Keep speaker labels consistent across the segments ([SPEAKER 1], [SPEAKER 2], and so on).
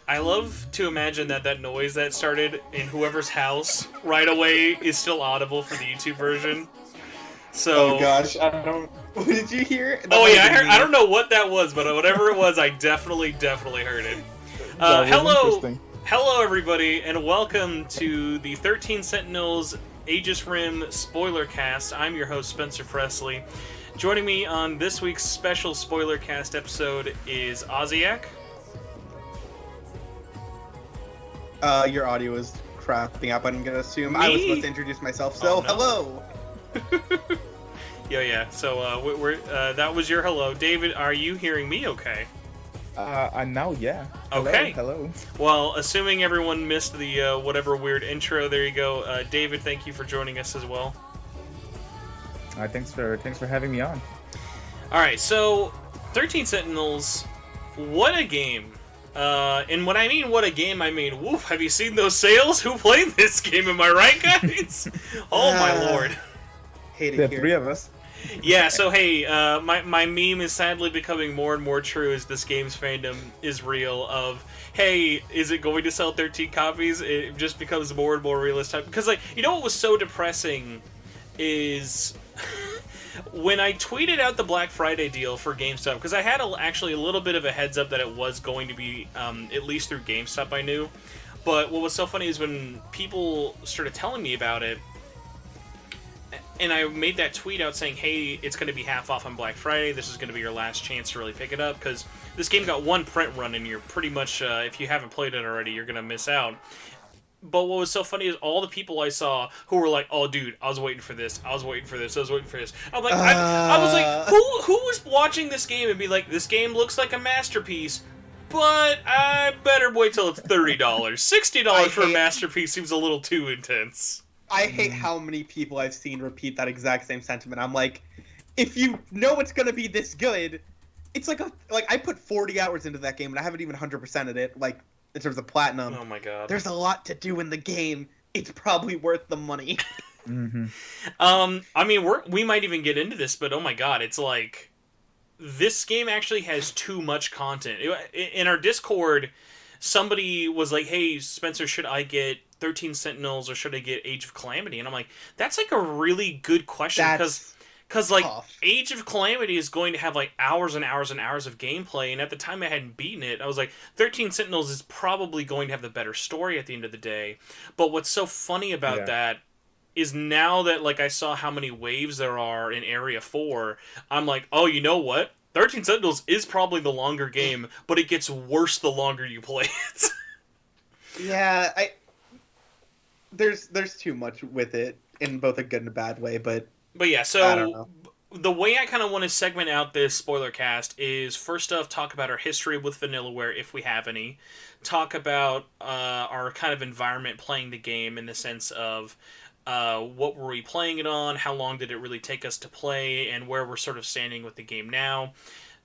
[SPEAKER 1] I love to imagine that noise that started in whoever's house right away is still audible for the YouTube version. So,
[SPEAKER 2] oh gosh, I don't. What did you hear?
[SPEAKER 1] Oh yeah, I heard. I don't know what that was, but whatever it was, I definitely heard it. Hello everybody, and welcome to the 13 Sentinels Aegis Rim Spoilercast. I'm your host Spencer Presley. Joining me on this week's special Spoilercast episode is Oziach.
[SPEAKER 2] Your audio is crapping up, I'm gonna assume. I was supposed to introduce myself, so hello!
[SPEAKER 1] Yeah. So, that was your hello. David, are you hearing me okay?
[SPEAKER 3] Now, yeah.
[SPEAKER 1] Okay.
[SPEAKER 3] Hello.
[SPEAKER 1] Well, assuming everyone missed the, whatever weird intro, there you go. David, thank you for joining us as well.
[SPEAKER 3] Thanks for having me on.
[SPEAKER 1] Alright, so, 13 Sentinels, what a game. And when I mean what a game, I mean, woof, have you seen those sales? Who played this game, am I right, guys? Oh my lord.
[SPEAKER 2] Hate it
[SPEAKER 3] The
[SPEAKER 2] here.
[SPEAKER 3] three of us.
[SPEAKER 1] Yeah, so hey, my meme is sadly becoming more and more true as this game's fandom is real of, hey, is it going to sell 13 copies? It just becomes more and more realistic. Because, like, you know what was so depressing is... when I tweeted out the Black Friday deal for GameStop, because I had actually a little bit of a heads up that it was going to be, at least through GameStop I knew, but what was so funny is when people started telling me about it, and I made that tweet out saying, hey, it's going to be half off on Black Friday, this is going to be your last chance to really pick it up, because this game got one print run, and you're pretty much, if you haven't played it already, you're going to miss out. But what was so funny is all the people I saw who were like, "Oh, dude, I was waiting for this. I was waiting for this. I was waiting for this." I'm like, I was like, who was watching this game and be like, "This game looks like a masterpiece, but I better wait till it's $30. $60 for a masterpiece seems a little too intense."
[SPEAKER 2] I hate how many people I've seen repeat that exact same sentiment. I'm like, if you know it's gonna be this good, it's like I put 40 hours into that game and I haven't even 100%ed it. Like, in terms of platinum.
[SPEAKER 1] Oh my god.
[SPEAKER 2] There's a lot to do in the game. It's probably worth the money.
[SPEAKER 3] Mm-hmm.
[SPEAKER 1] I mean, we might even get into this, but oh my god, it's like, this game actually has too much content. In our Discord, somebody was like, hey, Spencer, should I get 13 Sentinels or should I get Age of Calamity? And I'm like, that's like a really good question, because like,
[SPEAKER 2] tough.
[SPEAKER 1] Age of Calamity is going to have, like, hours and hours and hours of gameplay, and at the time I hadn't beaten it, I was like, 13 Sentinels is probably going to have the better story at the end of the day. But what's so funny about that is now that, like, I saw how many waves there are in Area 4, I'm like, oh, you know what? 13 Sentinels is probably the longer game, but it gets worse the longer you play it.
[SPEAKER 2] Yeah, there's too much with it, in both a good and a bad way, But
[SPEAKER 1] yeah,
[SPEAKER 2] I don't
[SPEAKER 1] so
[SPEAKER 2] know.
[SPEAKER 1] The way I kind of want to segment out this spoiler cast is, first off, talk about our history with Vanillaware, if we have any. Talk about our kind of environment playing the game in the sense of what were we playing it on, how long did it really take us to play, and where we're sort of standing with the game now.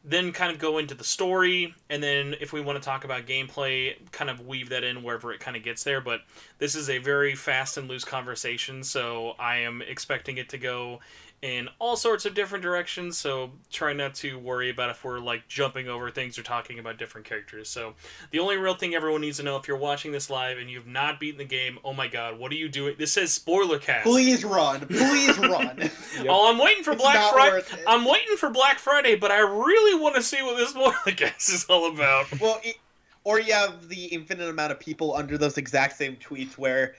[SPEAKER 1] Then kind of go into the story, and then if we want to talk about gameplay, kind of weave that in wherever it kind of gets there. But this is a very fast and loose conversation, so I am expecting it to go in all sorts of different directions, so try not to worry about if we're, like, jumping over things or talking about different characters. So the only real thing everyone needs to know, if you're watching this live and you've not beaten the game, oh my god, what are you doing? This says Spoilercast.
[SPEAKER 2] Please run. Please run.
[SPEAKER 1] Yep. Oh, I'm waiting for Black Friday. I'm waiting for Black Friday, but I really want to see what this Spoilercast is all about.
[SPEAKER 2] Well, or you have the infinite amount of people under those exact same tweets where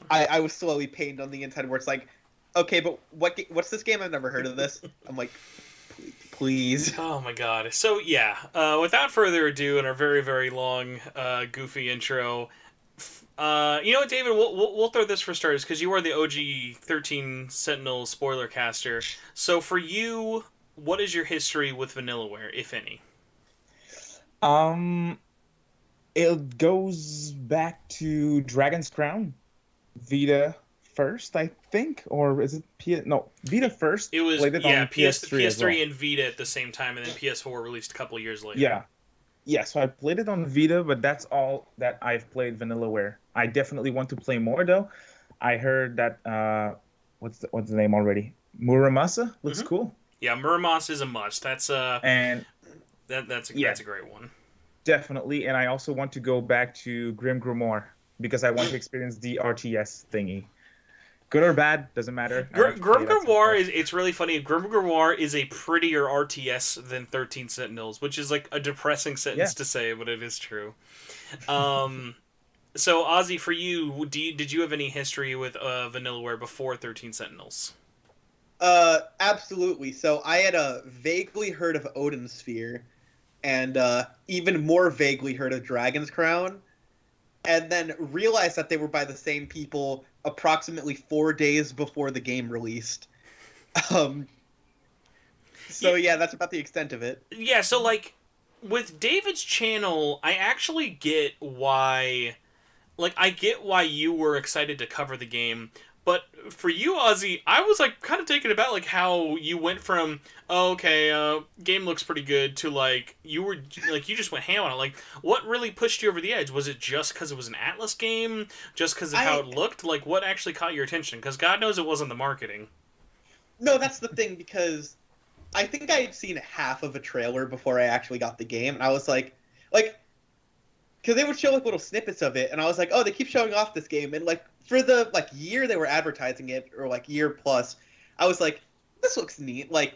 [SPEAKER 2] I was slowly pained on the inside, where it's like, okay, but what's this game? I've never heard of this. I'm like, please.
[SPEAKER 1] Oh my god. So yeah, without further ado, in our very, very long, goofy intro, you know what, David? We'll throw this for starters, because you are the OG 13 Sentinel spoiler caster. So for you, what is your history with Vanillaware, if any?
[SPEAKER 3] It goes back to Dragon's Crown, Vita first, I think, or is it Vita first?
[SPEAKER 1] It was
[SPEAKER 3] on
[SPEAKER 1] PS3 and Vita at the same time, and then PS4 released a couple years later.
[SPEAKER 3] Yeah. So I played it on Vita, but that's all that I've played Vanillaware. I definitely want to play more though. I heard that what's the name already? Muramasa looks cool.
[SPEAKER 1] Yeah, Muramasa is a must. That's
[SPEAKER 3] and
[SPEAKER 1] That's
[SPEAKER 3] Yeah.
[SPEAKER 1] a great one.
[SPEAKER 3] Definitely, and I also want to go back to Grim Grimoire because I want to experience the RTS thingy. Good or bad, doesn't matter. I want to play
[SPEAKER 1] Grim
[SPEAKER 3] it at some
[SPEAKER 1] Grimoire
[SPEAKER 3] point.
[SPEAKER 1] is it's really funny. Grim Grimoire is a prettier RTS than 13 Sentinels, which is like a depressing sentence
[SPEAKER 3] Yeah.
[SPEAKER 1] to say, but it is true. So Ozzy, for you, did you have any history with Vanillaware before 13 Sentinels?
[SPEAKER 2] Absolutely. So I had vaguely heard of Odin Sphere, and even more vaguely heard of Dragon's Crown, and then realized that they were by the same people approximately 4 days before the game released. So yeah, that's about the extent of it.
[SPEAKER 1] Yeah, so like with David's channel, I actually get why. Like, I get why you were excited to cover the game, but for you, Ozzy, I was like kind of taken aback, like how you went from game looks pretty good to like you just went ham on it. Like, what really pushed you over the edge? Was it just because it was an Atlas game, just because of how it looked? Like, what actually caught your attention? Because God knows it wasn't the marketing.
[SPEAKER 2] No, that's the thing, because I think I had seen half of a trailer before I actually got the game, and I was like, because they would show like little snippets of it, and I was like, oh, they keep showing off this game, and like for the like year they were advertising it, or like year plus, I was like, this looks neat. Like,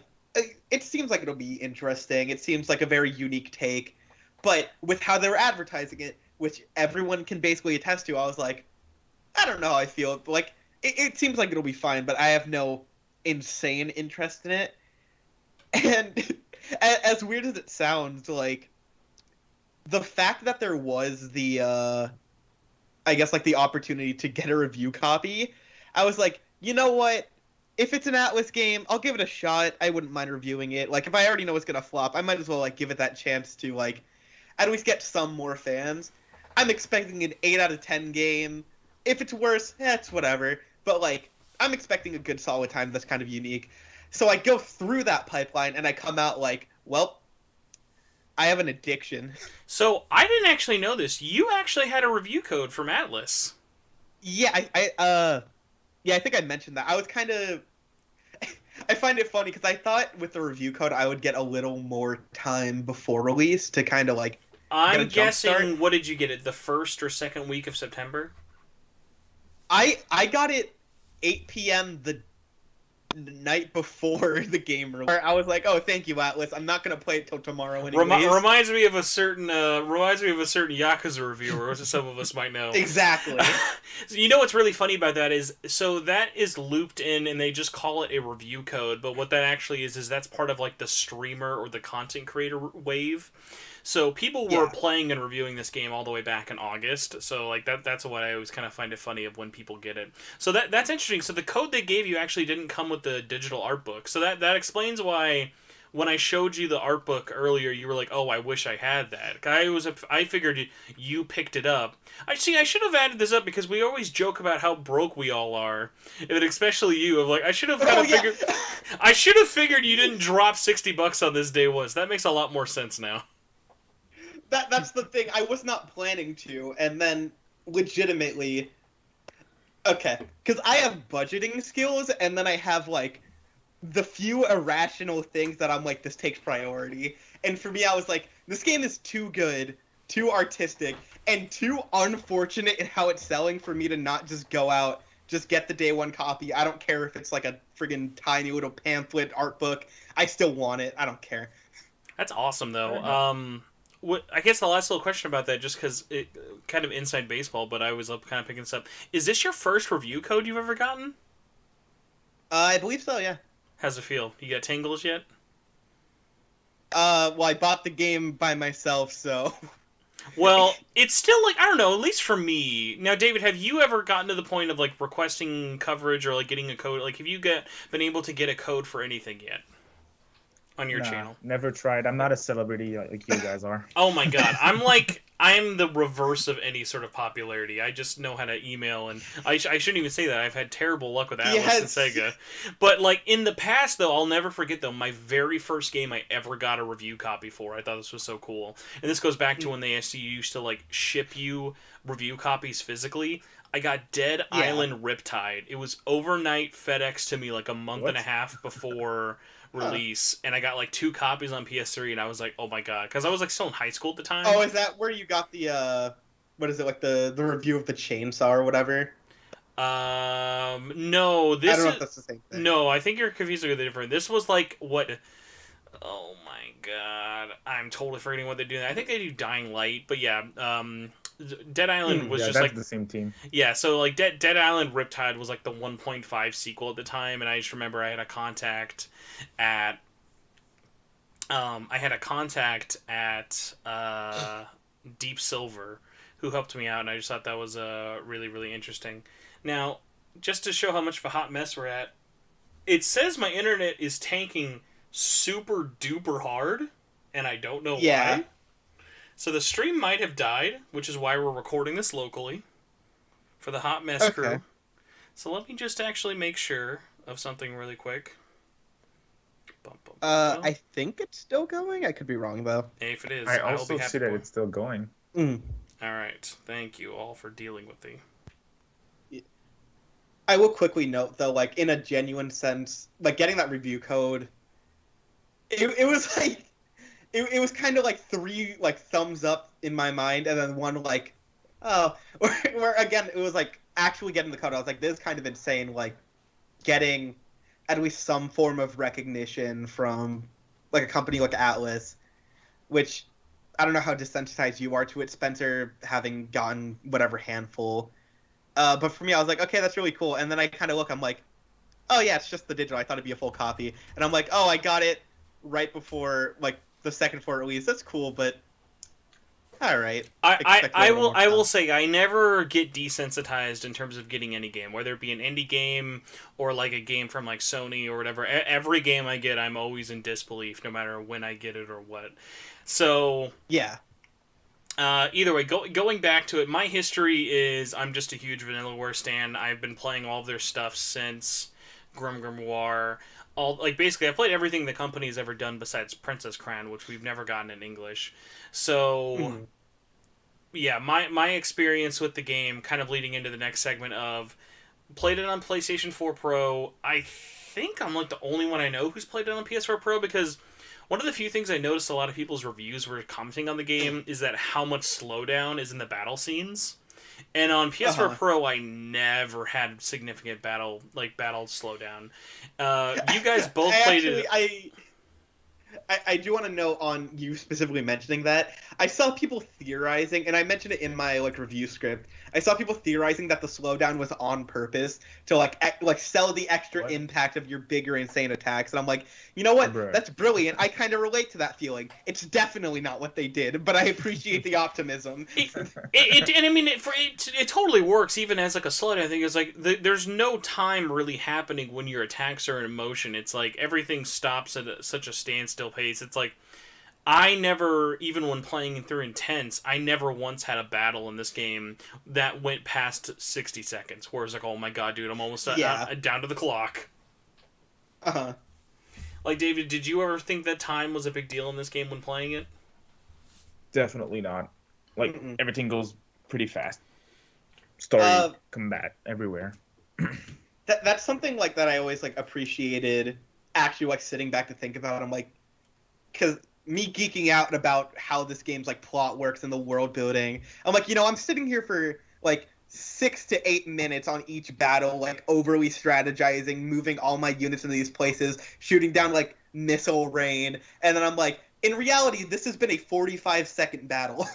[SPEAKER 2] it seems like it'll be interesting. It seems like a very unique take, but with how they were advertising it, which everyone can basically attest to, I was like, I don't know how I feel. But, like, it seems like it'll be fine, but I have no insane interest in it. And as weird as it sounds, like, the fact that there was the, I guess, like, the opportunity to get a review copy, I was like, you know what? If it's an Atlas game, I'll give it a shot. I wouldn't mind reviewing it. Like, if I already know it's gonna flop, I might as well, like, give it that chance to, like, at least get some more fans. I'm expecting an 8 out of 10 game. If it's worse, it's whatever. But, like, I'm expecting a good solid time that's kind of unique. So I go through that pipeline, and I come out like, well, I have an addiction.
[SPEAKER 1] So I didn't actually know this. You actually had a review code from Atlas.
[SPEAKER 2] Yeah, I think I mentioned that. I was kind of... I find it funny, because I thought with the review code I would get a little more time before release to kind of, like,
[SPEAKER 1] I'm
[SPEAKER 2] get a jump start.
[SPEAKER 1] guessing, what did you get it, the first or second week of September?
[SPEAKER 2] I got it 8 p.m. the night before the game release. I was like, oh, thank you, Atlas. I'm not going to play it till tomorrow anyways.
[SPEAKER 1] Reminds me of a certain Yakuza reviewer, as some of us might know.
[SPEAKER 2] Exactly.
[SPEAKER 1] So you know what's really funny about that is, so that is looped in, and they just call it a review code, but what that actually is that's part of like the streamer or the content creator wave. So people were playing and reviewing this game all the way back in August. So like that's what I always kind of find it funny of when people get it. So that's interesting. So the code they gave you actually didn't come with the digital art book. So that explains why when I showed you the art book earlier, you were like, "Oh, I wish I had that." I figured you picked it up. I should have added this up because we always joke about how broke we all are, and especially you. Of like, I should have figured. I should have figured you didn't drop $60 on this day one. That makes a lot more sense now.
[SPEAKER 2] That's the thing. I was not planning to, and then legitimately, okay, because I have budgeting skills, and then I have like the few irrational things that I'm like, this takes priority. And for me, I was like, this game is too good, too artistic, and too unfortunate in how it's selling for me to not just go out, just get the day one copy. I don't care if it's like a friggin' tiny little pamphlet art book. I still want it. I don't care.
[SPEAKER 1] That's awesome, though. I guess the last little question about that, just because it kind of inside baseball, but I was kind of picking this up. Is this your first review code you've ever gotten?
[SPEAKER 2] I believe so, yeah.
[SPEAKER 1] How's it feel? You got tingles yet?
[SPEAKER 2] Well, I bought the game by myself, so...
[SPEAKER 1] Well, it's still like, I don't know, at least for me. Now, David, have you ever gotten to the point of like requesting coverage or like getting a code? Like, have you been able to get a code for anything yet? On your channel?
[SPEAKER 3] Never tried. I'm not a celebrity like you guys are.
[SPEAKER 1] Oh my god. I'm the reverse of any sort of popularity. I just know how to email, and I shouldn't even say that. I've had terrible luck with Atlas and Sega. But like in the past, though, I'll never forget, though, my very first game I ever got a review copy for. I thought this was so cool. And this goes back to when they used to like ship you review copies physically. I got Dead
[SPEAKER 2] Yeah.
[SPEAKER 1] Island Riptide. It was overnight FedEx to me like a month and a half before release, and I got like 2 copies on PS3, and I was like, oh my god, because I was like still in high school at the time.
[SPEAKER 2] Oh, is that where you got the what is it, like the review of the chainsaw or whatever?
[SPEAKER 1] No, this
[SPEAKER 2] I don't know
[SPEAKER 1] is...
[SPEAKER 2] if that's the same thing.
[SPEAKER 1] No, I think you're confusing with the different. This was like what? Oh my god, I'm totally forgetting what they do. I think they do Dying Light, but yeah, Dead Island was just
[SPEAKER 3] that's
[SPEAKER 1] like
[SPEAKER 3] the same team.
[SPEAKER 1] Yeah, so like Dead Island Riptide was like the 1.5 sequel at the time, and I just remember I had a contact at Deep Silver who helped me out, and I just thought that was really, really interesting. Now, just to show how much of a hot mess we're at, it says my internet is tanking super duper hard, and I don't know why. So the stream might have died, which is why we're recording this locally for the Hot Mess crew. So let me just actually make sure of something really quick.
[SPEAKER 2] I think it's still going. I could be wrong though.
[SPEAKER 1] If it is,
[SPEAKER 3] I
[SPEAKER 1] will
[SPEAKER 3] also
[SPEAKER 1] be happy
[SPEAKER 3] see that
[SPEAKER 1] for it.
[SPEAKER 3] it's still going.
[SPEAKER 1] All right, thank you all for dealing with the.
[SPEAKER 2] I will quickly note though, like in a genuine sense, like getting that review code, it was like it was kind of like 3 like thumbs up in my mind, and then 1 like, oh, where again it was like actually getting the code. I was like, this is kind of insane. Like getting at least some form of recognition from like a company like Atlas, which I don't know how desensitized you are to it, Spencer, having gotten whatever handful. But for me, I was like, okay, that's really cool. And then I kind of look, I'm like, oh yeah, it's just the digital. I thought it'd be a full copy. And I'm like, oh, I got it right before like the second before release. That's cool, but all right.
[SPEAKER 1] I will say I never get desensitized in terms of getting any game, whether it be an indie game or like a game from like Sony or whatever. Every game I get, I'm always in disbelief, no matter when I get it or what. So
[SPEAKER 2] yeah.
[SPEAKER 1] Either way, going back to it, my history is I'm just a huge Vanillaware stan. I've been playing all of their stuff since Grim Grimoire. Basically, I've played everything the company's ever done besides Princess Crown, which we've never gotten in English. So, yeah, my experience with the game, kind of leading into the next segment of, played it on PlayStation 4 Pro. I think I'm like the only one I know who's played it on PS4 Pro, because one of the few things I noticed a lot of people's reviews were commenting on the game is that how much slowdown is in the battle scenes. And on PS4 Pro, I never had significant battle slowdown. You guys both played it.
[SPEAKER 2] I do want to know on you specifically mentioning that. I saw people theorizing, and I mentioned it in my like review script. I saw people theorizing that the slowdown was on purpose to like sell the extra impact of your bigger insane attacks. And I'm like, you know what? That's brilliant. I kind of relate to that feeling. It's definitely not what they did, but I appreciate the optimism.
[SPEAKER 1] And I mean, it totally works even as like a slowdown thing. It's like there's no time really happening when your attacks are in motion. It's like everything stops at such a standstill pace. It's like I never, even when playing through Intense, I never once had a battle in this game that went past 60 seconds. Where it's like, oh my god, dude, I'm almost down to the clock. Like, David, did you ever think that time was a big deal in this game when playing it?
[SPEAKER 3] Definitely not. Like, everything goes pretty fast. Story, combat, everywhere.
[SPEAKER 2] That's something like that I always like appreciated, actually like sitting back to think about. I'm like, because me geeking out about how this game's like plot works and the world building, I'm like, I'm sitting here for like 6 to 8 minutes on each battle, like overly strategizing, moving all my units into these places, shooting down like missile rain, and then I'm like, in reality, this has been a 45-second battle.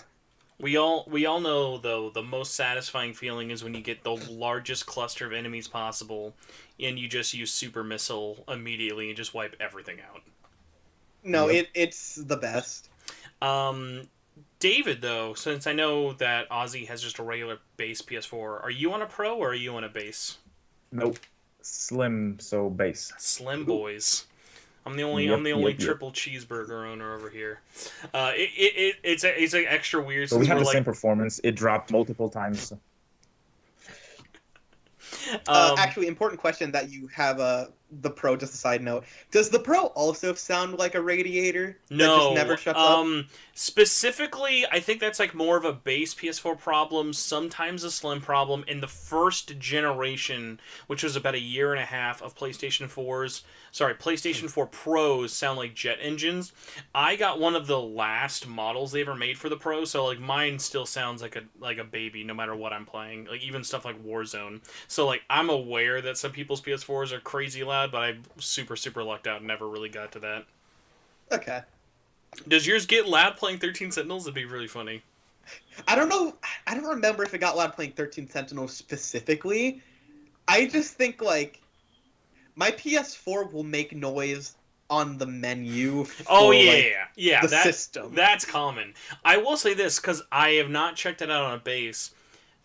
[SPEAKER 1] We all know, though, the most satisfying feeling is when you get the largest cluster of enemies possible, and you just use super missile immediately and just wipe everything out.
[SPEAKER 2] No, it's the best.
[SPEAKER 1] David, though, since I know that Ozzy has just a regular base PS4, are you on a Pro or are you on a base?
[SPEAKER 3] Nope. Slim, so base.
[SPEAKER 1] Slim boys. I'm the only triple cheeseburger owner over here. It's an extra weird.
[SPEAKER 3] So we have the same performance. It dropped multiple times.
[SPEAKER 2] Actually, important question that you have the Pro, just a side note. Does the Pro also sound like a radiator that
[SPEAKER 1] No,
[SPEAKER 2] just never shuts up?
[SPEAKER 1] specifically, I think that's like more of a base PS4 problem, sometimes a Slim problem. In the first generation, which was about a year and a half of PlayStation 4 Pros sound like jet engines. I got one of the last models they ever made for the Pro, so like mine still sounds like a baby no matter what I'm playing. Like even stuff like Warzone. So like I'm aware that some people's PS4s are crazy loud, but I'm super lucked out and never really got to that.
[SPEAKER 2] Okay.
[SPEAKER 1] Does yours get loud playing 13 Sentinels? It'd be really funny.
[SPEAKER 2] I don't know. I don't remember if it got loud playing 13 Sentinels specifically. I just think, like, my PS4 will make noise on the menu for, the system.
[SPEAKER 1] That's common. I will say this, because I have not checked it out on a base.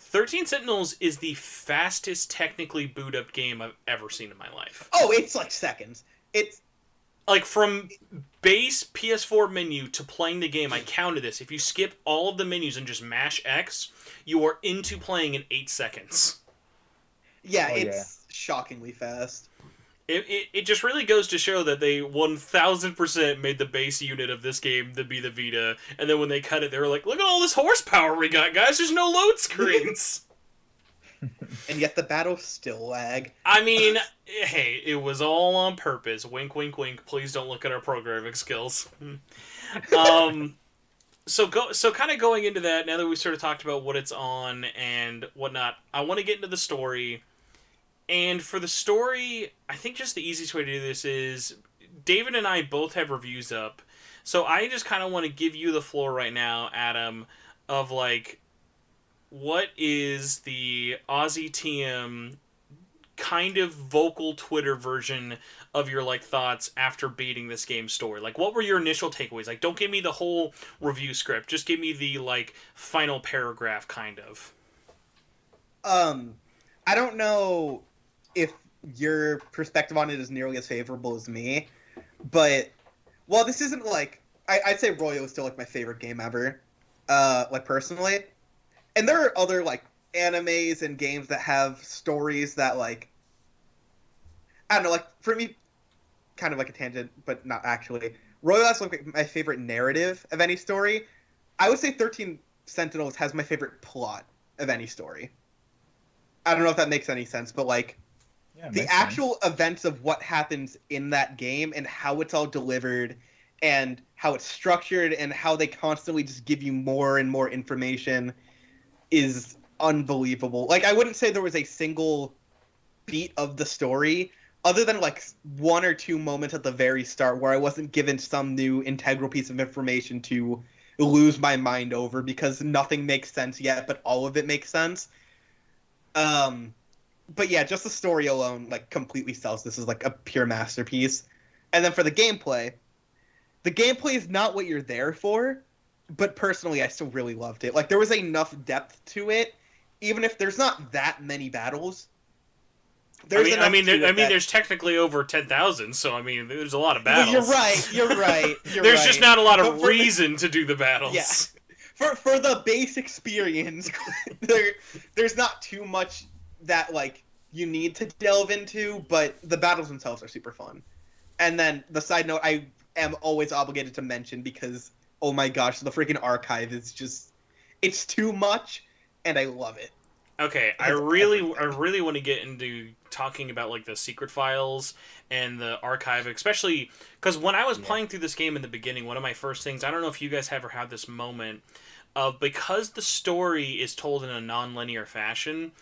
[SPEAKER 1] 13 Sentinels is the fastest technically boot up game I've ever seen in my life.
[SPEAKER 2] Oh, it's like seconds. It's
[SPEAKER 1] like from base PS4 menu to playing the game. I counted this. If you skip all of the menus and just mash X, you are into playing in 8 seconds.
[SPEAKER 2] Yeah, it's shockingly fast.
[SPEAKER 1] It just really goes to show that they 1000% made the base unit of this game to be the Vita, and then when they cut it, they were like, look at all this horsepower we got, guys, there's no load screens!
[SPEAKER 2] And yet the battles still lag.
[SPEAKER 1] I mean, hey, it was all on purpose. Wink, wink, wink. Please don't look at our programming skills. So kind of going into that, now that we sort of talked about what it's on and whatnot, I want to get into the story. And for the story, I think just the easiest way to do this is David and I both have reviews up. So I just kind of want to give you the floor right now, Adam, of like, what is the Aussie TM kind of vocal Twitter version of your like thoughts after beating this game's story? Like, what were your initial takeaways? Like, don't give me the whole review script. Just give me the like final paragraph, kind of.
[SPEAKER 2] I don't know if your perspective on it is nearly as favorable as me, but well, this isn't like I'd say Royo is still like my favorite game ever, like personally. And there are other like animes and games that have stories that like I don't know, like for me, kind of like a tangent, but not actually. Royo has like my favorite narrative of any story. I would say 13 Sentinels has my favorite plot of any story. I don't know if that makes any sense, but like the actual events of what happens in that game and how it's all delivered and how it's structured and how they constantly just give you more and more information is unbelievable. Like, I wouldn't say there was a single beat of the story other than like one or two moments at the very start where I wasn't given some new integral piece of information to lose my mind over because nothing makes sense yet, but all of it makes sense. But yeah, just the story alone like completely sells this as like a pure masterpiece. And then for the gameplay is not what you're there for, but personally I still really loved it. Like, there was enough depth to it, even if there's not that many battles.
[SPEAKER 1] There's technically over 10,000, so I mean, there's a lot of battles.
[SPEAKER 2] Well, you're right.
[SPEAKER 1] There's just not a lot of reason to do the battles.
[SPEAKER 2] Yeah. For the base experience, there's not too much that like you need to delve into, but the battles themselves are super fun. And then the side note I am always obligated to mention, because oh my gosh, the freaking archive is just, it's too much, and I love it.
[SPEAKER 1] Okay, I really want to get into talking about like the secret files and the archive, especially because when I was playing through this game in the beginning, one of my first things, I don't know if you guys ever had this moment of, because the story is told in a non-linear fashion,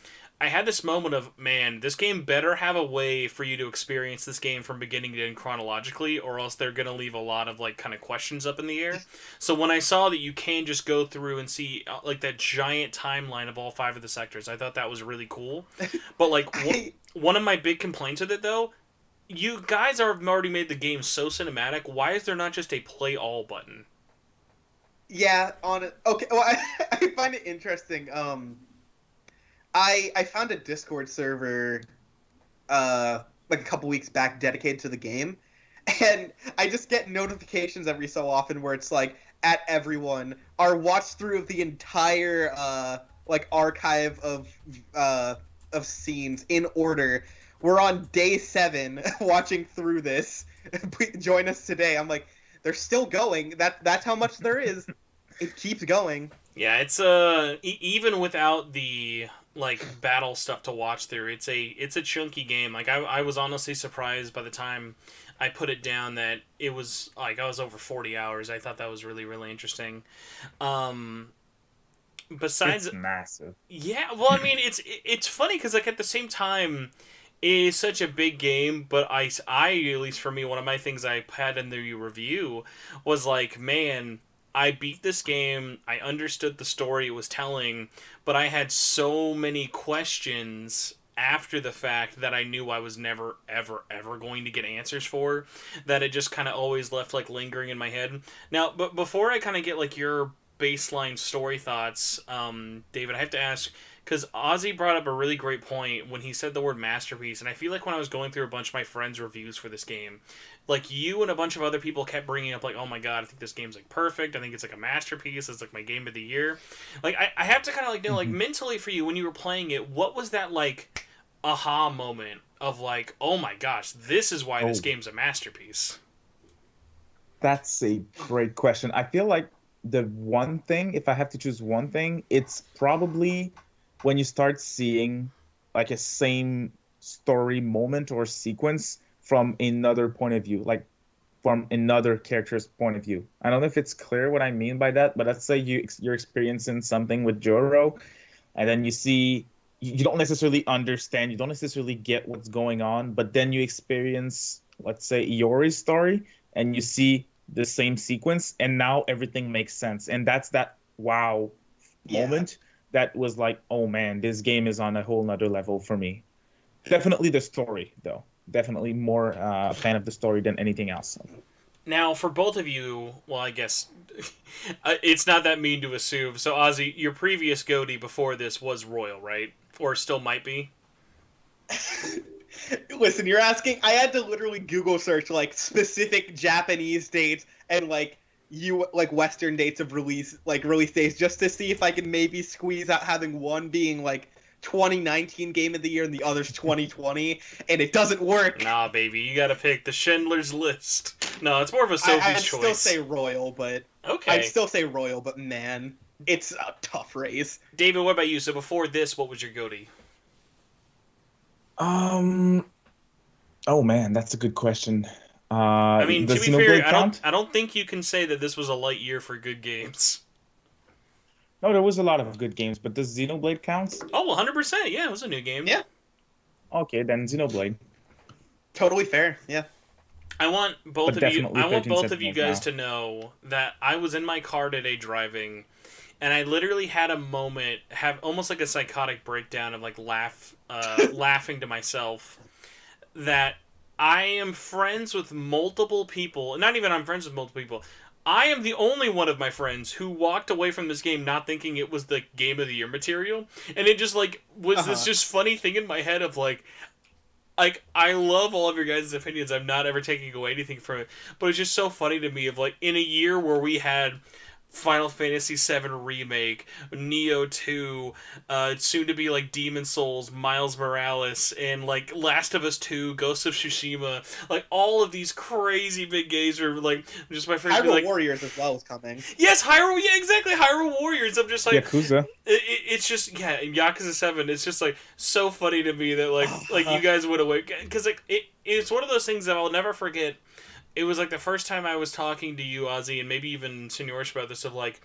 [SPEAKER 1] I had this moment of, man, this game better have a way for you to experience this game from beginning to end chronologically, or else they're going to leave a lot of, like, kind of questions up in the air. So when I saw that you can just go through and see, like, that giant timeline of all 5 of the sectors, I thought that was really cool. But, like, one of my big complaints with it, though, you guys have already made the game so cinematic, why is there not just a play all button?
[SPEAKER 2] Yeah, okay, well, I find it interesting, I found a Discord server like a couple weeks back dedicated to the game, and I just get notifications every so often where it's like, at everyone, our watch through of the entire like archive of scenes in order we're on day 7 watching through this. Join us today. I'm like, they're still going. That's how much there is. It keeps going.
[SPEAKER 1] Yeah, it's even without the like battle stuff to watch through, it's a chunky game. Like I was honestly surprised by the time I put it down that it was like I was over 40 hours. I thought that was really really interesting. Besides,
[SPEAKER 3] It's massive.
[SPEAKER 1] yeah, well, I mean, it's funny because like at the same time, it is such a big game. But I at least for me, one of my things I had in the review was like, man, I beat this game. I understood the story it was telling, but I had so many questions after the fact that I knew I was never ever ever going to get answers for, that it just kind of always left like lingering in my head. Now, but before I kind of get like your baseline story thoughts, David, I have to ask, because Ozzy brought up a really great point when he said the word masterpiece, and I feel like when I was going through a bunch of my friends' reviews for this game, like you and a bunch of other people kept bringing up like, oh my god, I think this game's like perfect, I think it's like a masterpiece, it's like my game of the year. Like I have to kind of like know, like mentally for you when you were playing it, what was that like aha moment of like, oh my gosh, this is why this game's a masterpiece?
[SPEAKER 3] That's a great question. I feel like the one thing, if I have to choose one thing, it's probably when you start seeing like a same story moment or sequence from another point of view, like from another character's point of view. I don't know if it's clear what I mean by that, but let's say you're experiencing something with Juro, and then you see you don't necessarily understand, you don't necessarily get what's going on, but then you experience, let's say, Iori's story, and you see the same sequence, and now everything makes sense. And that's that wow moment that was like, oh man, this game is on a whole nother level for me. Definitely the story, though. Definitely more fan of the story than anything else.
[SPEAKER 1] Now, for both of you, well, I guess it's not that mean to assume. So, Ozzy, your previous GOTY before this was Royal, right? Or still might be?
[SPEAKER 2] Listen, you're asking. I had to literally Google search like specific Japanese dates and like Western dates of release dates, just to see if I could maybe squeeze out having one being like 2019 game of the year and the other's 2020, and it doesn't work.
[SPEAKER 1] Nah, baby, you gotta pick the Schindler's List. No, it's more of a Sophie's
[SPEAKER 2] I'd
[SPEAKER 1] choice.
[SPEAKER 2] still say Royal, but
[SPEAKER 1] okay.
[SPEAKER 2] I'd still say Royal, but man, it's a tough race.
[SPEAKER 1] David, what about you? So before this, what was your GOTY?
[SPEAKER 3] Oh man, that's a good question.
[SPEAKER 1] I mean, to
[SPEAKER 3] does
[SPEAKER 1] be fair,
[SPEAKER 3] count?
[SPEAKER 1] I don't think you can say that this was a light year for good games.
[SPEAKER 3] No, there was a lot of good games, but does Xenoblade count?
[SPEAKER 1] Oh, 100%. Yeah, it was a new game.
[SPEAKER 2] Yeah.
[SPEAKER 3] Okay, then Xenoblade.
[SPEAKER 2] Totally fair. Yeah.
[SPEAKER 1] I want both
[SPEAKER 3] But
[SPEAKER 1] of you.
[SPEAKER 3] definitely
[SPEAKER 1] I want
[SPEAKER 3] 13
[SPEAKER 1] both of you
[SPEAKER 3] Sentinels
[SPEAKER 1] guys to know that I was in my car today driving, and I literally had a moment, have almost like a psychotic breakdown of like laughing to myself. That I am friends with multiple people. Not even I'm friends with multiple people. I am the only one of my friends who walked away from this game not thinking it was the game of the year material, and it just like was this just funny thing in my head of like I love all of your guys' opinions. I'm not ever taking away anything from it, but it's just so funny to me of like in a year where we had Final Fantasy VII Remake, Neo 2, soon to be like Demon Souls, Miles Morales, and like Last of Us 2, Ghost of Tsushima, like all of these crazy big games are like just my friends.
[SPEAKER 2] Hyrule
[SPEAKER 1] Like,
[SPEAKER 2] Warriors as well is coming.
[SPEAKER 1] Yes, Hyrule, yeah, exactly, Hyrule Warriors. I'm just like
[SPEAKER 3] Yakuza.
[SPEAKER 1] it's just in Yakuza 7. It's just like so funny to me that like you guys would have because like it's one of those things that I'll never forget. It was like the first time I was talking to you, Ozzy, and maybe even Seniorish about this of like,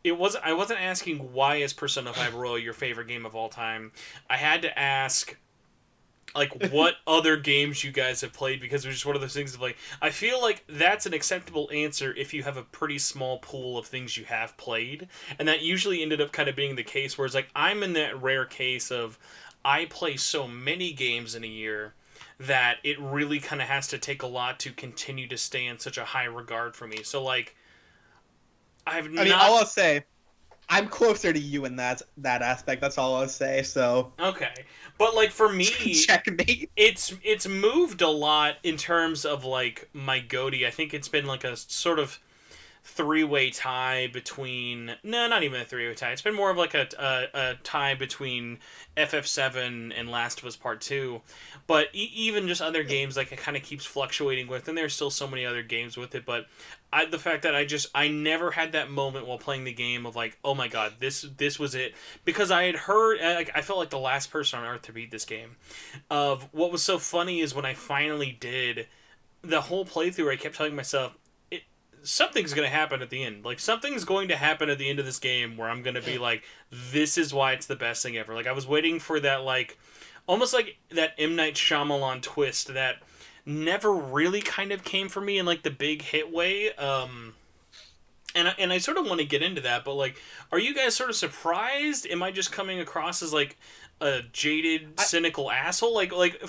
[SPEAKER 1] I wasn't asking why is Persona 5 Royal your favorite game of all time. I had to ask, like, what other games you guys have played, because it was just one of those things of like, I feel like that's an acceptable answer if you have a pretty small pool of things you have played, and that usually ended up kind of being the case, where it's like, I'm in that rare case of, I play so many games in a year, that it really kind of has to take a lot to continue to stay in such a high regard for me. So, like, I mean,
[SPEAKER 2] all I'll say, I'm closer to you in that aspect. That's all I'll say. So
[SPEAKER 1] okay, but like for me,
[SPEAKER 2] checkmate.
[SPEAKER 1] It's moved a lot in terms of like my GOTY. I think it's been like a sort of three-way tie between... No, not even a three-way tie. It's been more of like a tie between FF7 and Last of Us Part 2. But even just other games, like, it kind of keeps fluctuating with, and there's still so many other games with it, but the fact that I never had that moment while playing the game of like, oh my god, this was it. Because I had heard, like, I felt like the last person on Earth to beat this game. Of what was so funny is when I finally did the whole playthrough, I kept telling myself, something's going to happen at the end. Like, something's going to happen at the end of this game where I'm going to be like, this is why it's the best thing ever. Like, I was waiting for that, like, almost like that M. Night Shyamalan twist that never really kind of came for me in, like, the big hit way. And I sort of want to get into that, but, like, are you guys sort of surprised? Am I just coming across as, like, a jaded, cynical asshole? Like,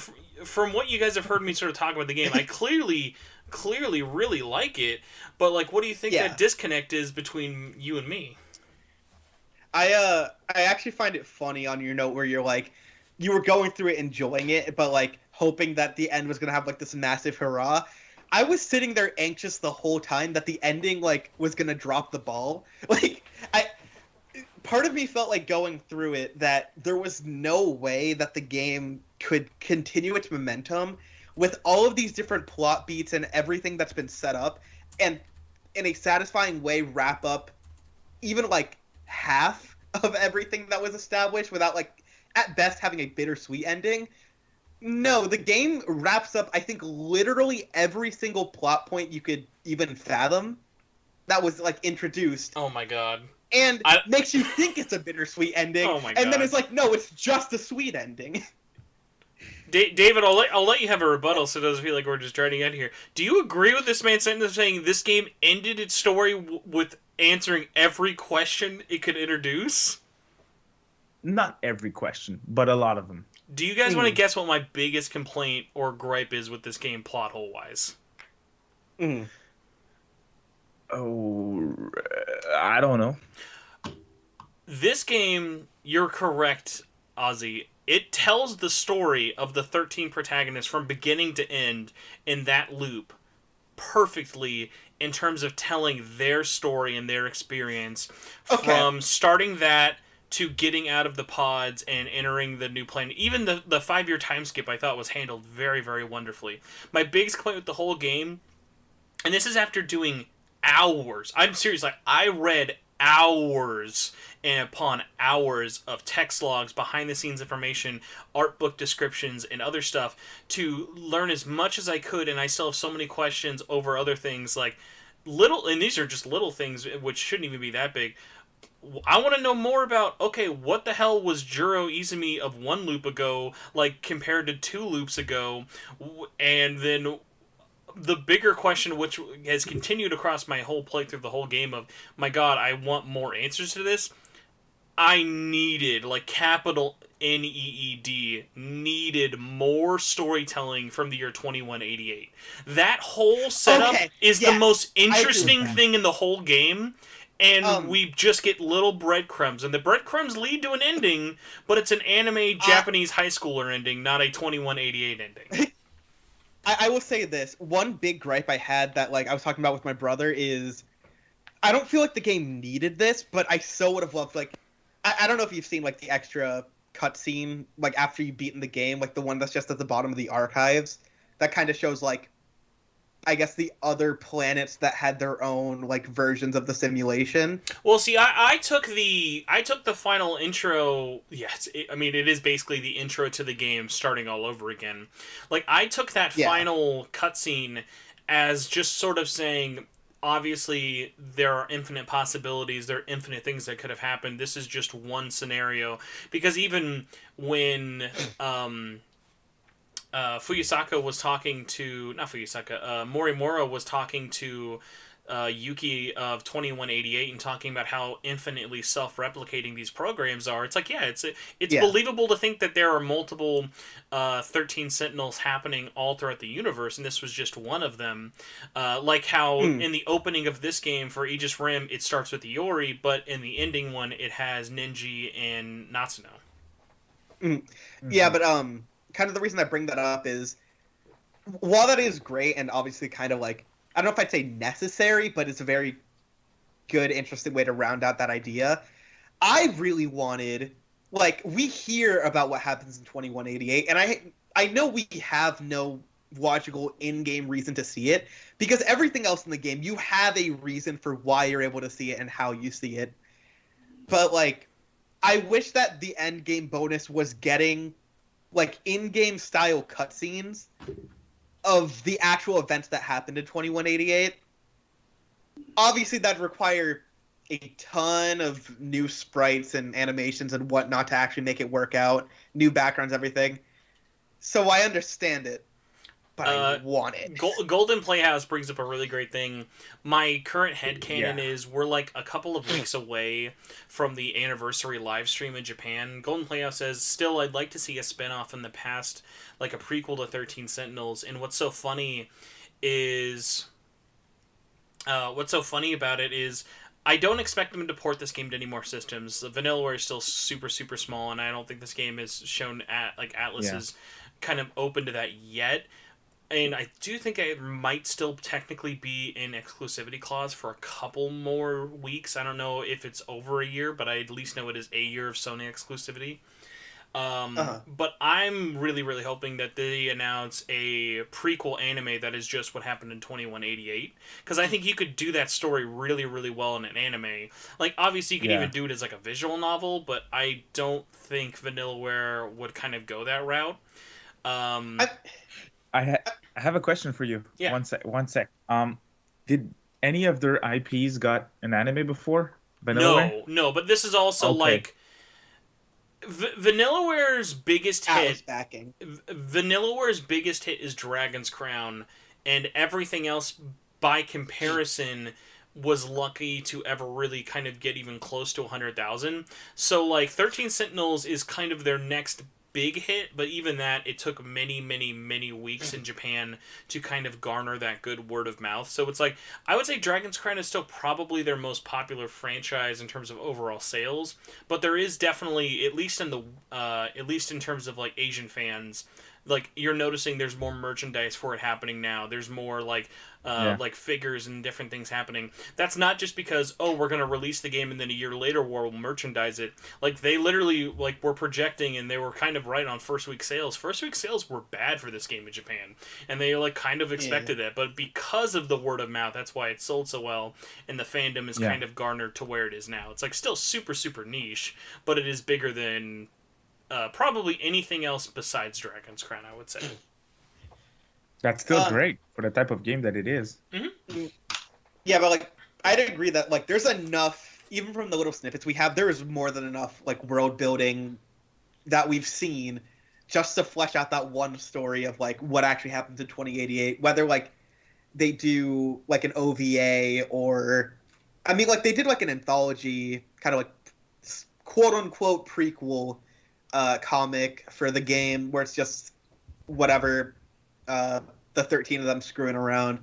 [SPEAKER 1] from what you guys have heard me sort of talk about the game, I clearly really like it, but, like, what do you think that disconnect is between you and me?
[SPEAKER 2] I actually find it funny on your note where you're like, you were going through it enjoying it, but, like, hoping that the end was gonna have, like, this massive hurrah. I was sitting there anxious the whole time that the ending, like, was gonna drop the ball. Like, part of me felt like going through it that there was no way that the game could continue its momentum with all of these different plot beats and everything that's been set up, and in a satisfying way wrap up even, like, half of everything that was established without, like, at best having a bittersweet ending. No, the game wraps up, I think, literally every single plot point you could even fathom that was, like, introduced.
[SPEAKER 1] Oh my god.
[SPEAKER 2] And makes you think it's a bittersweet ending.
[SPEAKER 1] Oh my god.
[SPEAKER 2] And then it's like, no, it's just a sweet ending.
[SPEAKER 1] David, I'll let you have a rebuttal so it doesn't feel like we're just driving out here. Do you agree with this man's sentence saying this game ended its story with answering every question it could introduce?
[SPEAKER 3] Not every question, but a lot of them.
[SPEAKER 1] Do you guys want to guess what my biggest complaint or gripe is with this game, plot hole wise?
[SPEAKER 3] Oh, I don't know.
[SPEAKER 1] This game, you're correct, Ozzy. It tells the story of the 13 protagonists from beginning to end in that loop perfectly in terms of telling their story and their experience from starting that to getting out of the pods and entering the new planet. Even the 5-year time skip I thought was handled very, very wonderfully. My biggest complaint with the whole game, and this is after doing hours, I'm serious, like, I read hours and upon hours of text logs, behind the scenes information, art book descriptions, and other stuff to learn as much as I could, and I still have so many questions over other things, like little, and these are just little things which shouldn't even be that big. I want to know more about, okay, what the hell was Juro Izumi of one loop ago, like, compared to 2 loops ago, and then the bigger question, which has continued across my whole playthrough, the whole game, of, my god, I want more answers to this. I needed, like, capital NEED, needed more storytelling from the year 2188. That whole setup is the most interesting thing in the whole game, and we just get little breadcrumbs, and the breadcrumbs lead to an ending, but it's an anime Japanese high schooler ending, not a 2188 ending.
[SPEAKER 2] I will say this. One big gripe I had that, like, I was talking about with my brother is I don't feel like the game needed this, but I so would have loved, like, I don't know if you've seen, like, the extra cutscene, like, after you've beaten the game, like, the one that's just at the bottom of the archives, that kind of shows, like, I guess the other planets that had their own, like, versions of the simulation.
[SPEAKER 1] Well, see, I took the final intro. Yes, it is basically the intro to the game starting all over again. Like, I took that final cutscene as just sort of saying, obviously, there are infinite possibilities, there are infinite things that could have happened. This is just one scenario. Because even when Fuyusaka was talking to... Not Fuyusaka, Morimura was talking to Yuki of 2188 and talking about how infinitely self-replicating these programs are. It's like, it's believable to think that there are multiple 13 Sentinels happening all throughout the universe, and this was just one of them. Like how in the opening of this game for Aegis Rim, it starts with Iori, but in the ending one, it has Ninji and Natsuno.
[SPEAKER 2] Yeah, but kind of the reason I bring that up is, while that is great and obviously kind of, like, I don't know if I'd say necessary, but it's very good, interesting way to round out that idea. I really wanted, like, we hear about what happens in 2188, and I know we have no logical in-game reason to see it, because everything else in the game, you have a reason for why you're able to see it and how you see it. But, like, I wish that the end game bonus was getting, like, in-game style cutscenes of the actual events that happened in 2188. Obviously, that'd require a ton of new sprites and animations and whatnot to actually make it work out, new backgrounds, everything. So I understand it, but I want it.
[SPEAKER 1] Golden Playhouse brings up a really great thing. My current headcanon is we're like a couple of weeks away from the anniversary live stream in Japan. Golden Playhouse says, still, I'd like to see a spinoff in the past, like a prequel to 13 Sentinels. And what's so funny about it is I don't expect them to port this game to any more systems. The Vanillaware is still super, super small, and I don't think this game is shown at, like, Atlas is kind of open to that yet. And I do think it might still technically be an exclusivity clause for a couple more weeks. I don't know if it's over a year, but I at least know it is a year of Sony exclusivity. But I'm really, really hoping that they announce a prequel anime that is just what happened in 2188. Because I think you could do that story really, really well in an anime. Like, obviously you could even do it as like a visual novel, but I don't think Vanillaware would kind of go that route.
[SPEAKER 3] I have a question for you.
[SPEAKER 1] Yeah.
[SPEAKER 3] One sec. Did any of their IPs got an anime before? Vanillaware?
[SPEAKER 1] No, but this is also like Vanillaware's biggest hit. Vanillaware's biggest hit is Dragon's Crown, and everything else, by comparison, was lucky to ever really kind of get even close to 100,000. So, like, 13 Sentinels is kind of their next big hit, but even that, it took many, many, many weeks in Japan to kind of garner that good word of mouth. So it's like, I would say Dragon's Crown is still probably their most popular franchise in terms of overall sales, but there is definitely, at least in terms of like Asian fans, like, you're noticing there's more merchandise for it happening now. There's more like figures and different things happening. That's not just because, we're going to release the game and then a year later we'll merchandise it. Like, they literally were projecting, and they were kind of right on first week sales. First week sales were bad for this game in Japan, and they kind of expected it. But because of the word of mouth, that's why it sold so well, and the fandom is kind of garnered to where it is now. It's like still super, super niche, but it is bigger than probably anything else besides Dragon's Crown, I would say.
[SPEAKER 3] That's still great for the type of game that it is.
[SPEAKER 2] Mm-hmm. Yeah, but I'd agree that there's enough, even from the little snippets we have, there is more than enough world building that we've seen just to flesh out that one story of what actually happens in 2088. Whether they do an OVA or, I mean, they did an anthology kind of quote unquote prequel comic for the game where it's just whatever. The 13 of them screwing around,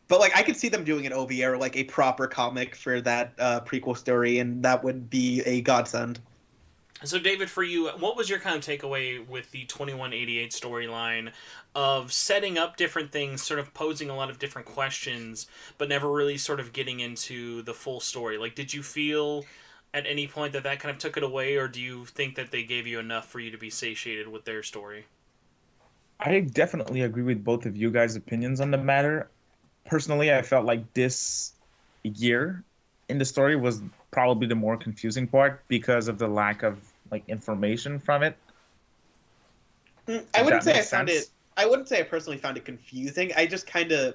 [SPEAKER 2] but I could see them doing an OVA or a proper comic for that prequel story, and that would be a godsend.
[SPEAKER 1] So, David, for you, what was your kind of takeaway with the 2188 storyline of setting up different things, sort of posing a lot of different questions, but never really sort of getting into the full story? Did you feel at any point that kind of took it away, or do you think that they gave you enough for you to be satiated with their story?
[SPEAKER 3] I definitely agree with both of you guys' opinions on the matter. Personally, I felt like this year in the story was probably the more confusing part because of the lack of information from it.
[SPEAKER 2] I wouldn't say I personally found it confusing. I just kind of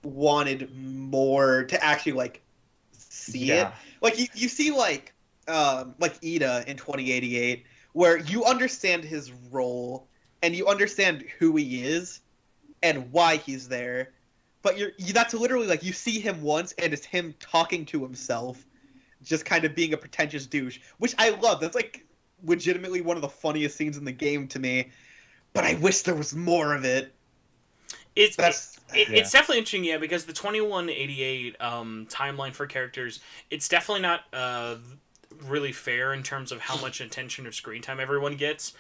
[SPEAKER 2] wanted more to actually see it. You see Ida in 2088, where you understand his role and you understand who he is and why he's there, but that's literally you see him once and it's him talking to himself, just kind of being a pretentious douche, which I love. That's legitimately one of the funniest scenes in the game to me, but I wish there was more of it.
[SPEAKER 1] It's definitely interesting, because the 2188 timeline for characters, it's definitely not really fair in terms of how much attention or screen time everyone gets.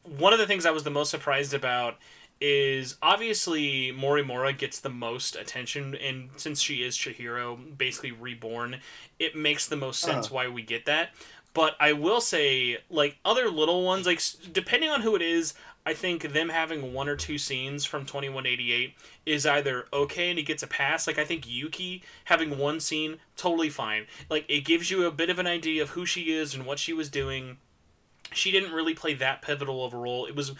[SPEAKER 1] One of the things I was the most surprised about is obviously Morimura gets the most attention, and since she is Chihiro, basically reborn, it makes the most sense why we get that. But I will say, like, other little ones, like, depending on who it is, I think them having one or two scenes from 2188 is either okay and he gets a pass. Like, I think Yuki having one scene, totally fine. Like, it gives you a bit of an idea of who she is and what she was doing. She didn't really play that pivotal of a role. It was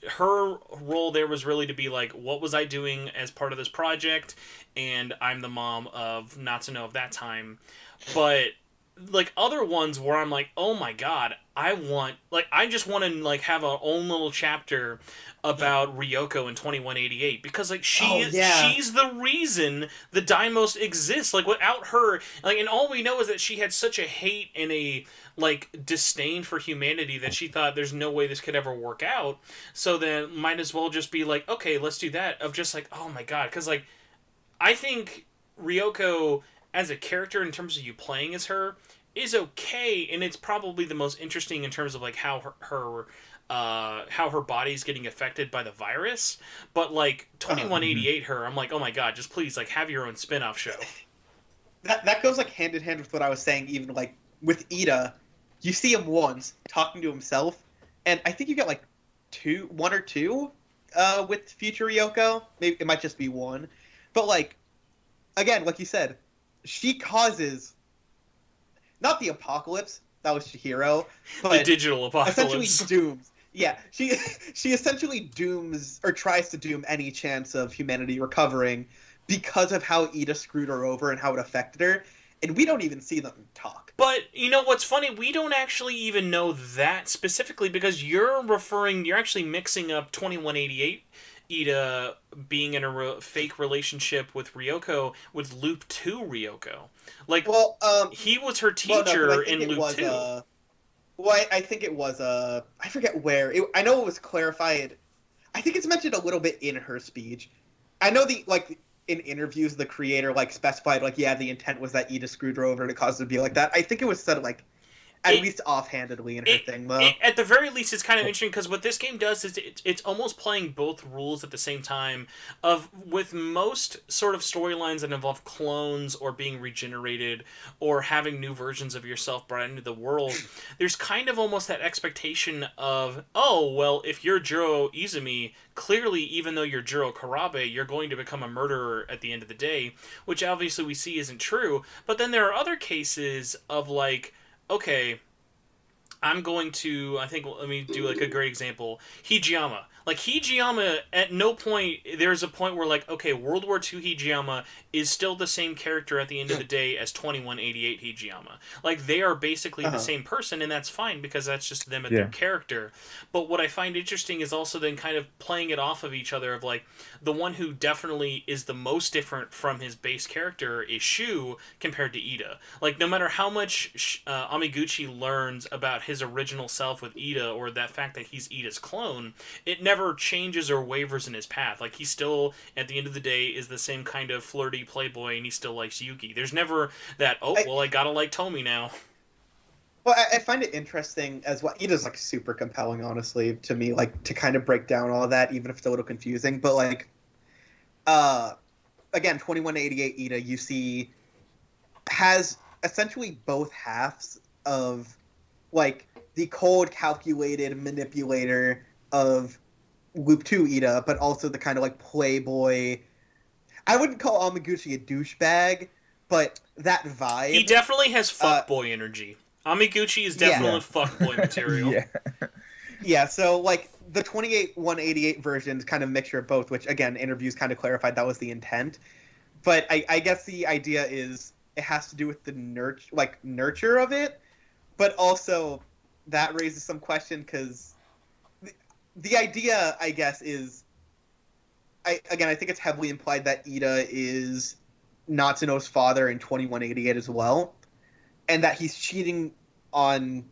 [SPEAKER 1] her role there was really to be like, what was I doing as part of this project? And I'm the mom of Natsuno of that time. But like other ones where I'm like, oh my god, I just want to like have a own little chapter about Ryoko in 2188 because like she's the reason the Daimos exists. Like without her, like, and all we know is that she had such a hate and a like disdain for humanity that she thought there's no way this could ever work out. So then might as well just be like, okay, let's do that. Of just like, oh my god, because like I think Ryoko as a character in terms of you playing as her is okay, and it's probably the most interesting in terms of like how her body's getting affected by the virus. But like 2188 her, I'm like, oh my god, just please like have your own spin-off show.
[SPEAKER 2] That goes like hand in hand with what I was saying. Even like with Ida, you see him once talking to himself, and I think you get like one or two with future Ryoko. Maybe it might just be one, but like again, like you said, she causes not the apocalypse, that was Chihiro, but
[SPEAKER 1] the digital apocalypse.
[SPEAKER 2] Essentially dooms. Yeah, she essentially dooms or tries to doom any chance of humanity recovering because of how Ida screwed her over and how it affected her, and we don't even see them talk.
[SPEAKER 1] But you know what's funny? We don't actually even know that specifically because you're actually mixing up 2188 Ida being in a fake relationship with Ryoko with Loop 2 Ryoko. Like,
[SPEAKER 2] well,
[SPEAKER 1] he was her teacher in Loop 2.
[SPEAKER 2] I think it was, I forget where. I know it was clarified. I think it's mentioned a little bit in her speech. I know in interviews, the creator, like, specified, like, yeah, the intent was that Ida screwed her over and it caused it to be like that. I think it was said, like, at least offhandedly in her thing, though.
[SPEAKER 1] At the very least, it's kind of interesting because what this game does is it's almost playing both rules at the same time. With most sort of storylines that involve clones or being regenerated or having new versions of yourself brought into the world, there's kind of almost that expectation of, oh, well, if you're Juro Izumi, clearly, even though you're Juro Karabe, you're going to become a murderer at the end of the day, which obviously we see isn't true. But then there are other cases of, like, okay, I'm going to, let me do, like, a great example. Hijiyama. Like, Hijiyama, at no point, there's a point where, like, okay, World War II Hijiyama is still the same character at the end of the day as 2188 Hijiyama. Like, they are basically the same person, and that's fine, because that's just them and their character. But what I find interesting is also then kind of playing it off of each other of, like, the one who definitely is the most different from his base character is Shu compared to Ida. Like, no matter how much Amiguchi learns about his original self with Ida, or that fact that he's Ida's clone, it never changes or wavers in his path. Like, he still, at the end of the day, is the same kind of flirty playboy, and he still likes Yuki. There's never that, I gotta like Tomi now.
[SPEAKER 2] Well, I find it interesting as well. Ida's, like, super compelling, honestly, to me, like, to kind of break down all of that, even if it's a little confusing. But, like, again, 2188 Ida, you see, has essentially both halves of, like, the cold, calculated manipulator of Loop 2 Ida, but also the kind of, like, playboy. I wouldn't call Amiguchi a douchebag, but that vibe.
[SPEAKER 1] He definitely has fuckboy energy. Amiguchi is definitely fuckboy material.
[SPEAKER 2] Yeah, so, like, the 188 version is kind of a mixture of both, which, again, interviews kind of clarified that was the intent. But I guess the idea is it has to do with the nurture of it, but also that raises some question because the idea, I guess, is I think it's heavily implied that Ida is Natsuno's father in 2188 as well, and that he's cheating on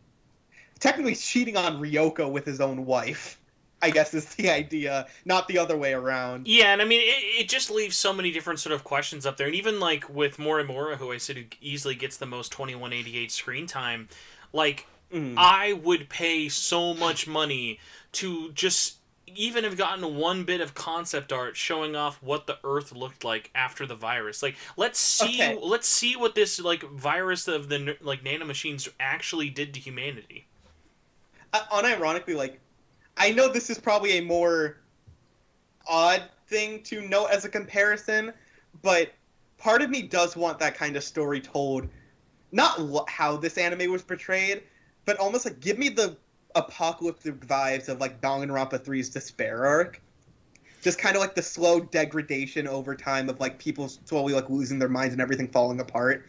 [SPEAKER 2] Ryoko with his own wife, I guess, is the idea, not the other way around.
[SPEAKER 1] Yeah, and I mean, it just leaves so many different sort of questions up there, and even, like, with Morimura, who I said who easily gets the most 2188 screen time, like, I would pay so much money to just even have gotten one bit of concept art showing off what the Earth looked like after the virus. Like, let's see what this like virus of the like nanomachines actually did to humanity.
[SPEAKER 2] Unironically, like, I know this is probably a more odd thing to note as a comparison, but part of me does want that kind of story told. Not how this anime was portrayed, but almost like give me the apocalyptic vibes of like Danganronpa 3's Despair arc. Just kind of like the slow degradation over time of like people slowly like losing their minds and everything falling apart.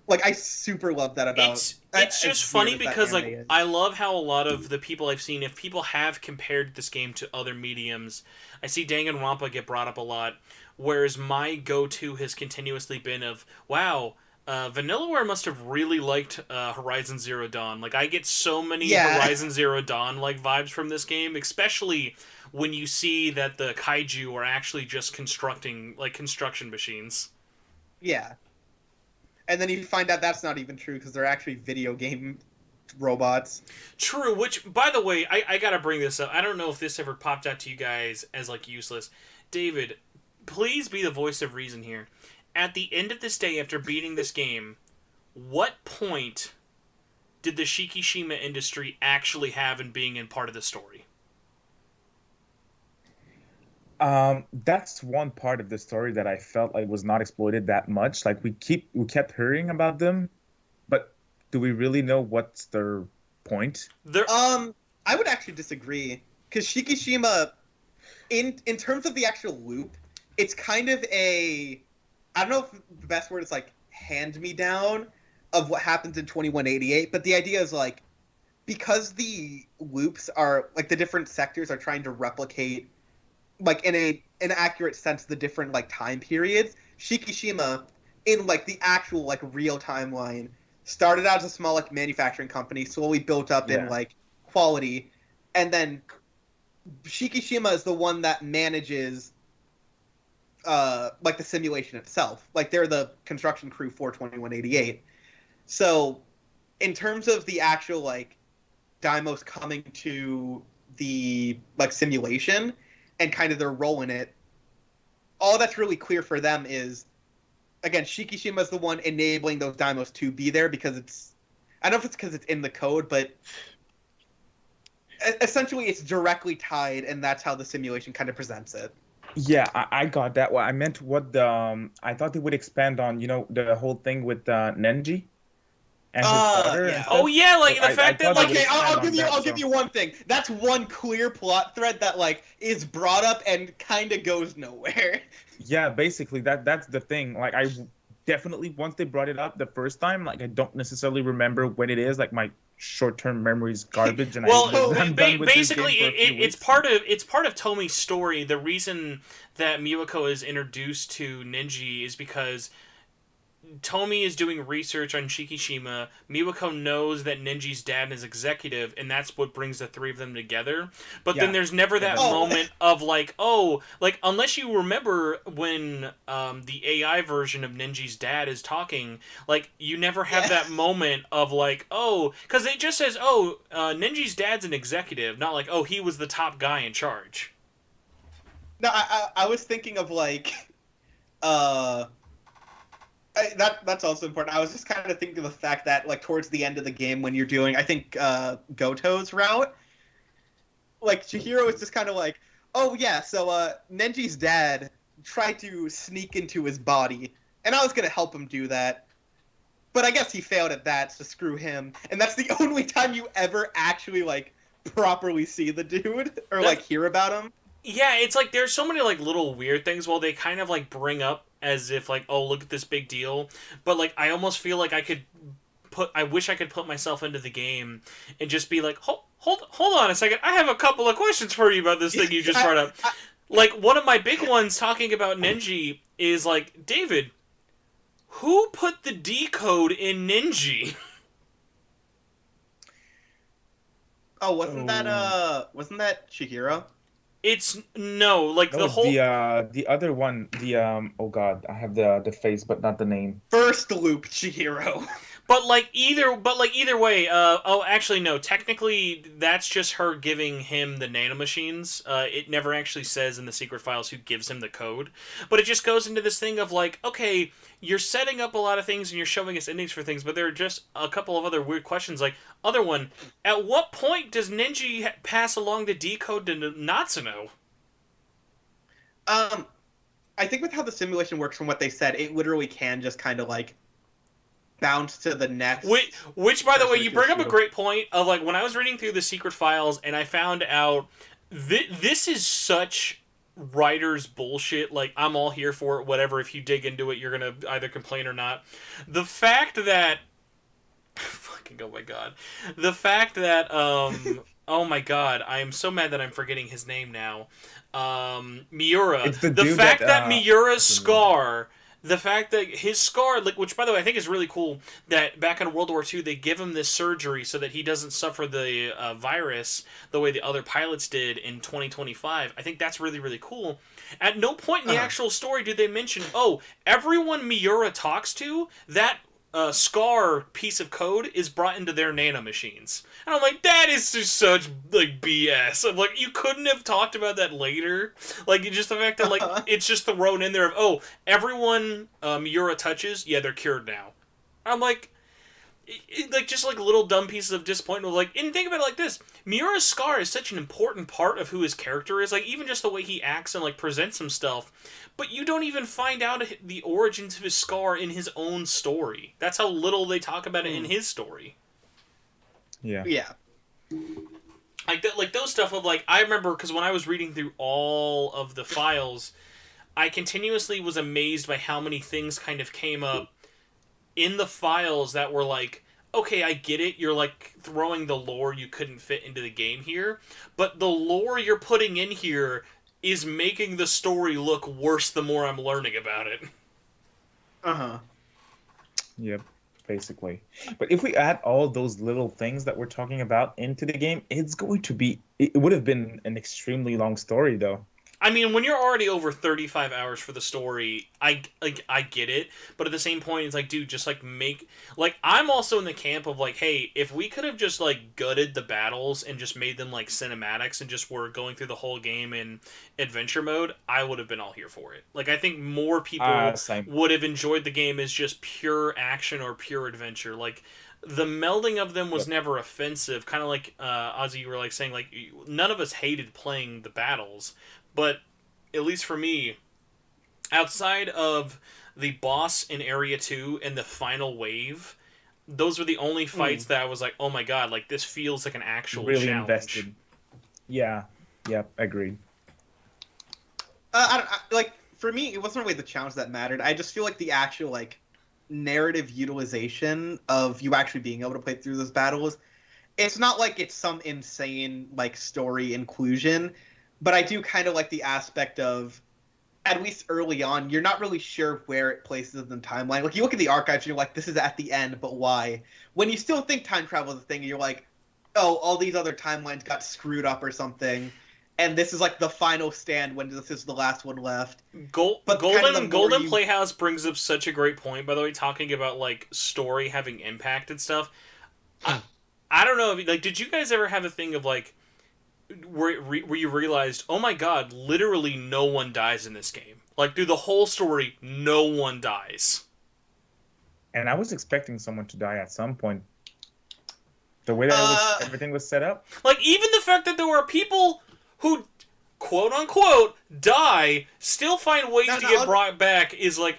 [SPEAKER 2] Like, I super love that about...
[SPEAKER 1] It's just funny because, like, I love how a lot of the people I've seen, if people have compared this game to other mediums, I see Danganronpa get brought up a lot, whereas my go-to has continuously been of, wow, Vanillaware must have really liked Horizon Zero Dawn. Like, I get so many Horizon Zero Dawn-like vibes from this game, especially when you see that the kaiju are actually just construction machines.
[SPEAKER 2] Yeah. And then you find out that's not even true because they're actually video game robots.
[SPEAKER 1] True, which, by the way, I gotta bring this up. I don't know if this ever popped out to you guys as, like, useless. David, please be the voice of reason here. At the end of this day, after beating this game, what point did the Shikishima industry actually have in being in part of the story?
[SPEAKER 3] That's one part of the story that I felt like was not exploited that much. Like we kept hearing about them, but do we really know what's their point?
[SPEAKER 2] I would actually disagree because Shikishima, in terms of the actual loop, it's kind of a, I don't know if the best word is like hand me down of what happens in 2188, but the idea is like because the loops are like the different sectors are trying to replicate like in an accurate sense the different like time periods. Shikishima in like the actual like real timeline started out as a small like manufacturing company, slowly built up in like quality, and then Shikishima is the one that manages like the simulation itself. Like they're the construction crew for 2188. So in terms of the actual like Daimos coming to the like simulation and kind of their role in it, all that's really clear for them is, again, Shikishima is the one enabling those Daimos to be there because it's, I don't know if it's because it's in the code, but essentially it's directly tied, and that's how the simulation kind of presents it.
[SPEAKER 3] Yeah, I got that. Well, I meant what the I thought they would expand on, the whole thing with Nenji and his daughter.
[SPEAKER 2] Yeah.
[SPEAKER 1] Oh yeah, like the fact that like
[SPEAKER 2] okay, I'll give you one thing. That's one clear plot thread that like is brought up and kind of goes nowhere.
[SPEAKER 3] Yeah, basically that's the thing. Like I definitely once they brought it up the first time, like I don't necessarily remember when it is. Like my short-term memory is garbage, and
[SPEAKER 1] basically it's part of Tomi's story. The reason that Miwako is introduced to Nenji is because Tomi is doing research on Shikishima. Miwako knows that Nenji's dad is executive, and that's what brings the three of them together. But then there's never that moment of like, unless you remember when the AI version of Nenji's dad is talking, like, you never have that moment of like, because it just says, Nenji's dad's an executive, not like, he was the top guy in charge.
[SPEAKER 2] No, I was thinking of like, that's also important. I was just kind of thinking of the fact that, like, towards the end of the game when you're doing, I think, Goto's route, like, Chihiro is just kind of like, so Nenji's dad tried to sneak into his body, and I was going to help him do that, but I guess he failed at that, so screw him. And that's the only time you ever actually, like, properly see the dude, or, like, hear about him.
[SPEAKER 1] Yeah, it's like, there's so many, like, little weird things they kind of, like, bring up as if, like, look at this big deal. But, like, I almost feel like I wish I could put myself into the game and just be like, hold on a second. I have a couple of questions for you about this thing you just brought up. Like, one of my big ones talking about Nenji is, like, David, who put the D code in Nenji?
[SPEAKER 2] Wasn't that Chihiro?
[SPEAKER 1] It's no, like
[SPEAKER 3] No,
[SPEAKER 1] the
[SPEAKER 3] it's
[SPEAKER 1] whole.
[SPEAKER 3] the other one. The oh god, I have the face, but not the name.
[SPEAKER 2] First loop Chihiro.
[SPEAKER 1] Either way, oh, actually, no. Technically, that's just her giving him the nanomachines. It never actually says in the secret files who gives him the code, but it just goes into this thing of like, okay, you're setting up a lot of things and you're showing us endings for things, but there are just a couple of other weird questions. Like, other one, at what point does Ninja pass along the decode to Natsuno?
[SPEAKER 2] I think with how the simulation works, from what they said, it literally can just kind of like bounce to the next.
[SPEAKER 1] Which, by the way, you bring up a
[SPEAKER 2] shield.
[SPEAKER 1] great point of like when I was reading through the secret files and I found out this is such writers bullshit. Like, I'm all here for it. Whatever. If you dig into it, you're gonna either complain or not. The fact that fucking oh my god, the fact that oh my god, I am so mad that I'm forgetting his name now. Miura.
[SPEAKER 3] It's the
[SPEAKER 1] The
[SPEAKER 3] dude
[SPEAKER 1] fact
[SPEAKER 3] that,
[SPEAKER 1] that Miura's scar. The fact that his scar, like, which by the way I think is really cool, that back in World War II they give him this surgery so that he doesn't suffer the virus the way the other pilots did in 2025. I think that's really, really cool. At no point in the actual story did they mention, oh, everyone Miura talks to, that scar piece of code is brought into their nanomachines. And I'm like, that is just such, like, BS. I'm like, you couldn't have talked about that later? Like, just the fact that, like, it's just thrown in there of, oh, everyone Miura touches, yeah, they're cured now. I'm like, like, just, like, little dumb pieces of disappointment. Like, and think about it like this. Miura's scar is such an important part of who his character is. Like, even just the way he acts and, like, presents himself. But you don't even find out the origins of his scar in his own story. That's how little they talk about it in his story.
[SPEAKER 3] Yeah.
[SPEAKER 2] Yeah.
[SPEAKER 1] Like those stuff of, like, I remember, because when I was reading through all of the files, I continuously was amazed by how many things kind of came up in the files that were like, okay, I get it, you're like throwing the lore you couldn't fit into the game here, but the lore you're putting in here is making the story look worse the more I'm learning about it.
[SPEAKER 3] Yep, basically. But if we add all those little things that we're talking about into the game, it's going to be... It would have been an extremely long story, though.
[SPEAKER 1] I mean, when you're already over 35 hours for the story, I get it, but at the same point, it's like, dude, just, like, make... Like, I'm also in the camp of, like, hey, if we could have just, like, gutted the battles and just made them, like, cinematics and just were going through the whole game in adventure mode, I would have been all here for it. Like, I think more people would have enjoyed the game as just pure action or pure adventure. Like, the melding of them was never offensive. Kind of like, Ozzy, you were, like, saying, like, none of us hated playing the battles. But, at least for me, outside of the boss in Area 2 and the final wave, those were the only fights that I was like, oh my god, like, this feels like an actual
[SPEAKER 3] really
[SPEAKER 1] challenge.
[SPEAKER 3] Invested. Yeah. Yep, agreed.
[SPEAKER 2] Like, for me, it wasn't really the challenge that mattered. I just feel like the actual, like, narrative utilization of you actually being able to play through those battles, it's not like it's some insane, like, story inclusion. But I do kind of like the aspect of, at least early on, you're not really sure where it places in the timeline. Like, you look at the archives and you're like, this is at the end, but why? When you still think time travel is a thing, you're like, oh, all these other timelines got screwed up or something, and this is like the final stand when this is the last one left.
[SPEAKER 1] Golden Playhouse brings up such a great point, by the way, talking about, like, story having impact and stuff. I don't know, like, did you guys ever have a thing of, like, where you realized, oh my god, literally no one dies in this game. Like, through the whole story, no one dies.
[SPEAKER 3] And I was expecting someone to die at some point. The way that everything was set up.
[SPEAKER 1] Like, even the fact that there were people who, quote-unquote, die, still find ways to get brought back is, like,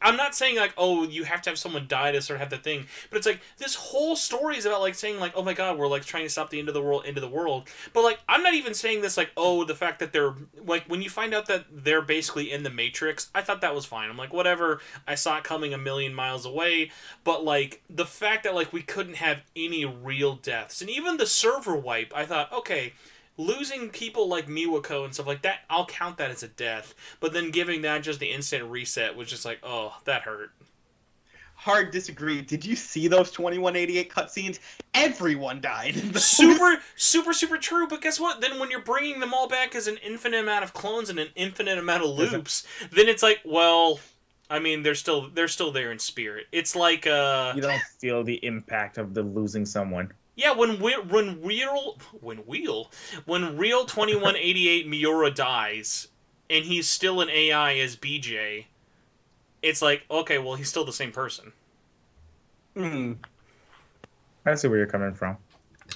[SPEAKER 1] I'm not saying, like, oh, you have to have someone die to sort of have the thing, but it's like, this whole story is about, like, saying, like, oh my god, we're, like, trying to stop the end of the world, but, like, I'm not even saying this, like, oh, the fact that they're, like, when you find out that they're basically in the Matrix, I thought that was fine. I'm like, whatever, I saw it coming a million miles away, but, like, the fact that, like, we couldn't have any real deaths, and even the server wipe, I thought, okay, losing people like Miwako and stuff like that, I'll count that as a death. But then giving that just the instant reset was just like, oh, that hurt.
[SPEAKER 2] hard disagree. Did you see those 2188 cutscenes? Everyone died in those.
[SPEAKER 1] Super true, but guess what? Then when you're bringing them all back as an infinite amount of clones and an infinite amount of loops, then it's like, well, I mean, they're still there in spirit. It's like
[SPEAKER 3] You don't feel the impact of the losing someone.
[SPEAKER 1] yeah, when real 2188 Miura dies and he's still an AI as BJ, it's like, okay, well, he's still the same person.
[SPEAKER 3] I see where you're coming from.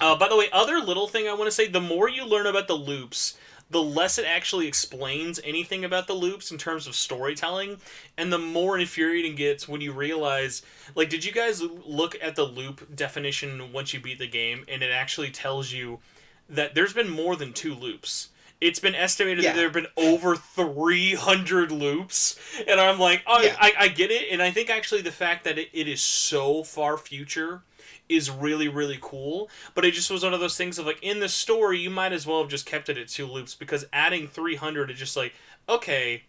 [SPEAKER 1] By the way, other little thing I want to say, the more you learn about the loops, the less it actually explains anything about the loops in terms of storytelling, and the more infuriating it gets when you realize, like, did you guys look at the loop definition once you beat the game, and it actually tells you that there's been more than 2 loops. It's been estimated that there have been over 300 loops, and I'm like, oh, yeah. I get it, and I think actually the fact that it is so far future is really, really cool, but it just was one of those things of, like, in the story, you might as well have just kept it at 2 loops, because adding 300 is just like, okay,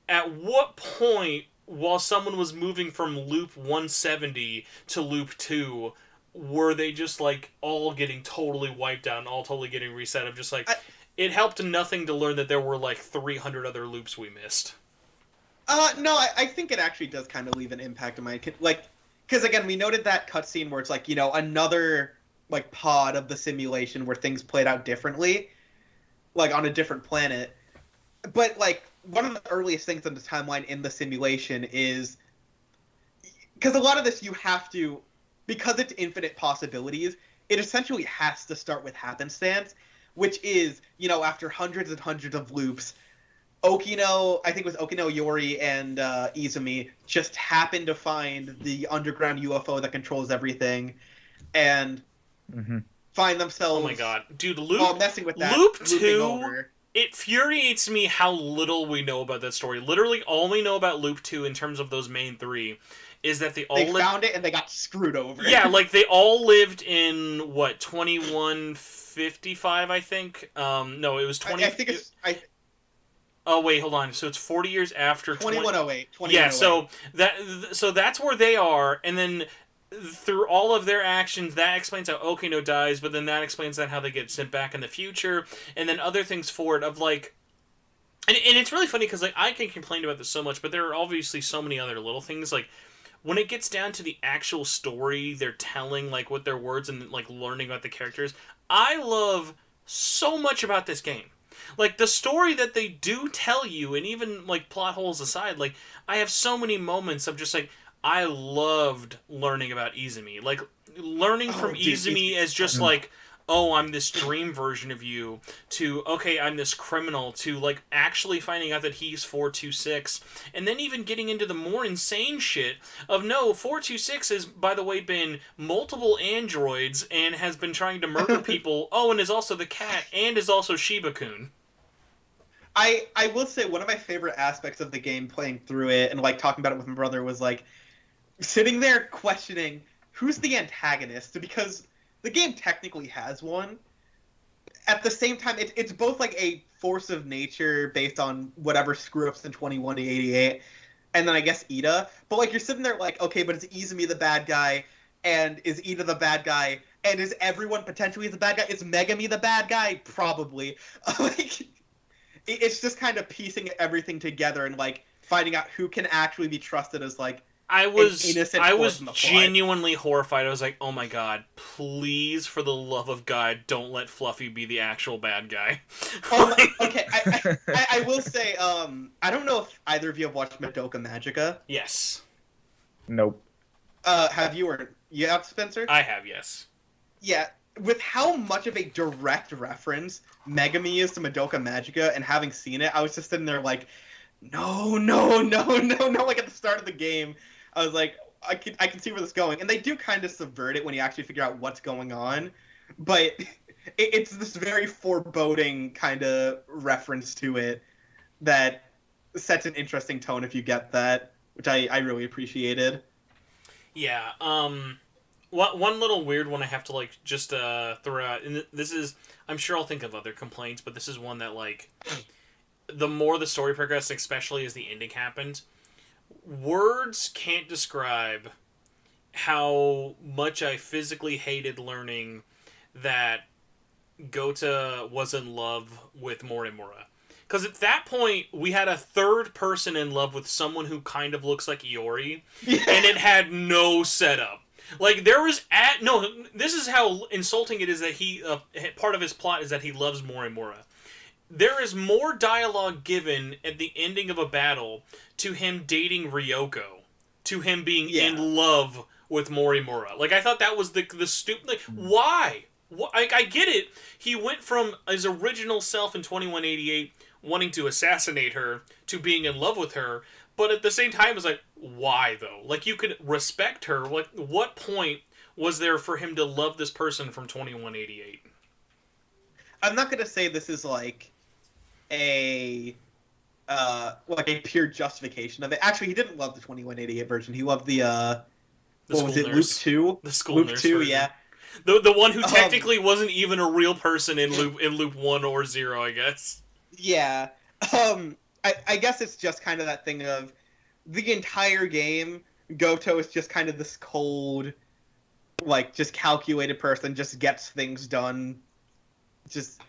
[SPEAKER 1] at what point, while someone was moving from loop 170 to loop 2, were they just, like, all getting totally wiped out and all totally getting reset? Of just, like, it helped nothing to learn that there were, like, 300 other loops we missed.
[SPEAKER 2] No, I think it actually does kind of leave an impact on my... Like, because, again, we noted that cutscene where it's, like, you know, another, like, pod of the simulation where things played out differently, like, on a different planet. But, like, one of the earliest things in the timeline in the simulation is... Because a lot of this you have to... Because it's infinite possibilities, it essentially has to start with happenstance, which is, you know, after hundreds and hundreds of loops... Okino, I think it was Okino, Yori, and Izumi just happened to find the underground UFO that controls everything, and find themselves.
[SPEAKER 1] Oh my god, dude! Loop
[SPEAKER 2] messing with that.
[SPEAKER 1] Loop 2. It infuriates me how little we know about that story. Literally, all we know about Loop 2 in terms of those main 3 is that they
[SPEAKER 2] found it and they got screwed over.
[SPEAKER 1] Yeah, like they all lived in what 2155, I think. No, it was 20.
[SPEAKER 2] I think it's.
[SPEAKER 1] Oh wait, hold on. So it's 40 years after
[SPEAKER 2] 2108.
[SPEAKER 1] Yeah, so that's where they are, and then through all of their actions, that explains how Okino dies, but then that explains how they get sent back in the future, and then other things for it of like, and it's really funny because like I can complain about this so much, but there are obviously so many other little things like. When it gets down to the actual story they're telling, like with their words and like learning about the characters, I love so much about this game. Like, the story that they do tell you, and even, like, plot holes aside, like, I have so many moments of just, like, I loved learning about Izumi. Like, learning from Izumi as just, like, oh, I'm this dream version of you, to, okay, I'm this criminal, to, like, actually finding out that he's 426, and then even getting into the more insane shit of, no, 426 has, by the way, been multiple androids, and has been trying to murder people, oh, and is also the cat, and is also Shiba-kun.
[SPEAKER 2] I will say one of my favorite aspects of the game playing through it and like talking about it with my brother was like sitting there questioning who's the antagonist, because the game technically has one. At the same time, it's both like a force of nature based on whatever screw-ups in 2188, and then I guess Ida. But like you're sitting there like, okay, but is Izumi the bad guy, and is Ida the bad guy, and is everyone potentially the bad guy? Is Megami the bad guy? Probably. Like, it's just kind of piecing everything together and like finding out who can actually be trusted as like
[SPEAKER 1] I was genuinely horrified. I was like, oh my god, please, for the love of God, don't let Fluffy be the actual bad guy.
[SPEAKER 2] Okay, I will say, I don't know if either of you have watched Madoka Magica.
[SPEAKER 1] Yes.
[SPEAKER 3] Nope.
[SPEAKER 2] Have you, or you have, Spencer?
[SPEAKER 1] I have, yes.
[SPEAKER 2] Yeah, with how much of a direct reference Megami is to Madoka Magica, and having seen it, I was just sitting there like, no, like at the start of the game, I was like, I can see where this is going. And they do kind of subvert it when you actually figure out what's going on, but it's this very foreboding kind of reference to it that sets an interesting tone if you get that, which I really appreciated.
[SPEAKER 1] Yeah, one little weird one I have to, like, just throw out, and this is, I'm sure I'll think of other complaints, but this is one that, like, the more the story progressed, especially as the ending happened, words can't describe how much I physically hated learning that Gota was in love with Morimura. Because at that point, we had a third person in love with someone who kind of looks like Iori, and it had no setup. Like, there was... this is how insulting it is that he... part of his plot is that he loves Morimura. There is more dialogue given at the ending of a battle to him dating Ryoko, to him being in love with Morimura. Like, I thought that was the stupid... Like, why? I get it. He went from his original self in 2188 wanting to assassinate her to being in love with her, but at the same time, it's like, why though? Like, you could respect her. Like, what point was there for him to love this person from 2188?
[SPEAKER 2] I'm not gonna say this is like a pure justification of it. Actually, he didn't love the 2188 version. He loved the what was it,
[SPEAKER 1] nurse.
[SPEAKER 2] Loop 2?
[SPEAKER 1] The school
[SPEAKER 2] Loop
[SPEAKER 1] nurse
[SPEAKER 2] 2,
[SPEAKER 1] version.
[SPEAKER 2] yeah.
[SPEAKER 1] The one who technically wasn't even a real person in Loop 1 or 0, I guess.
[SPEAKER 2] Yeah. I guess it's just kind of that thing of the entire game, Goto is just kind of this cold, like, just calculated person, just gets things done. Just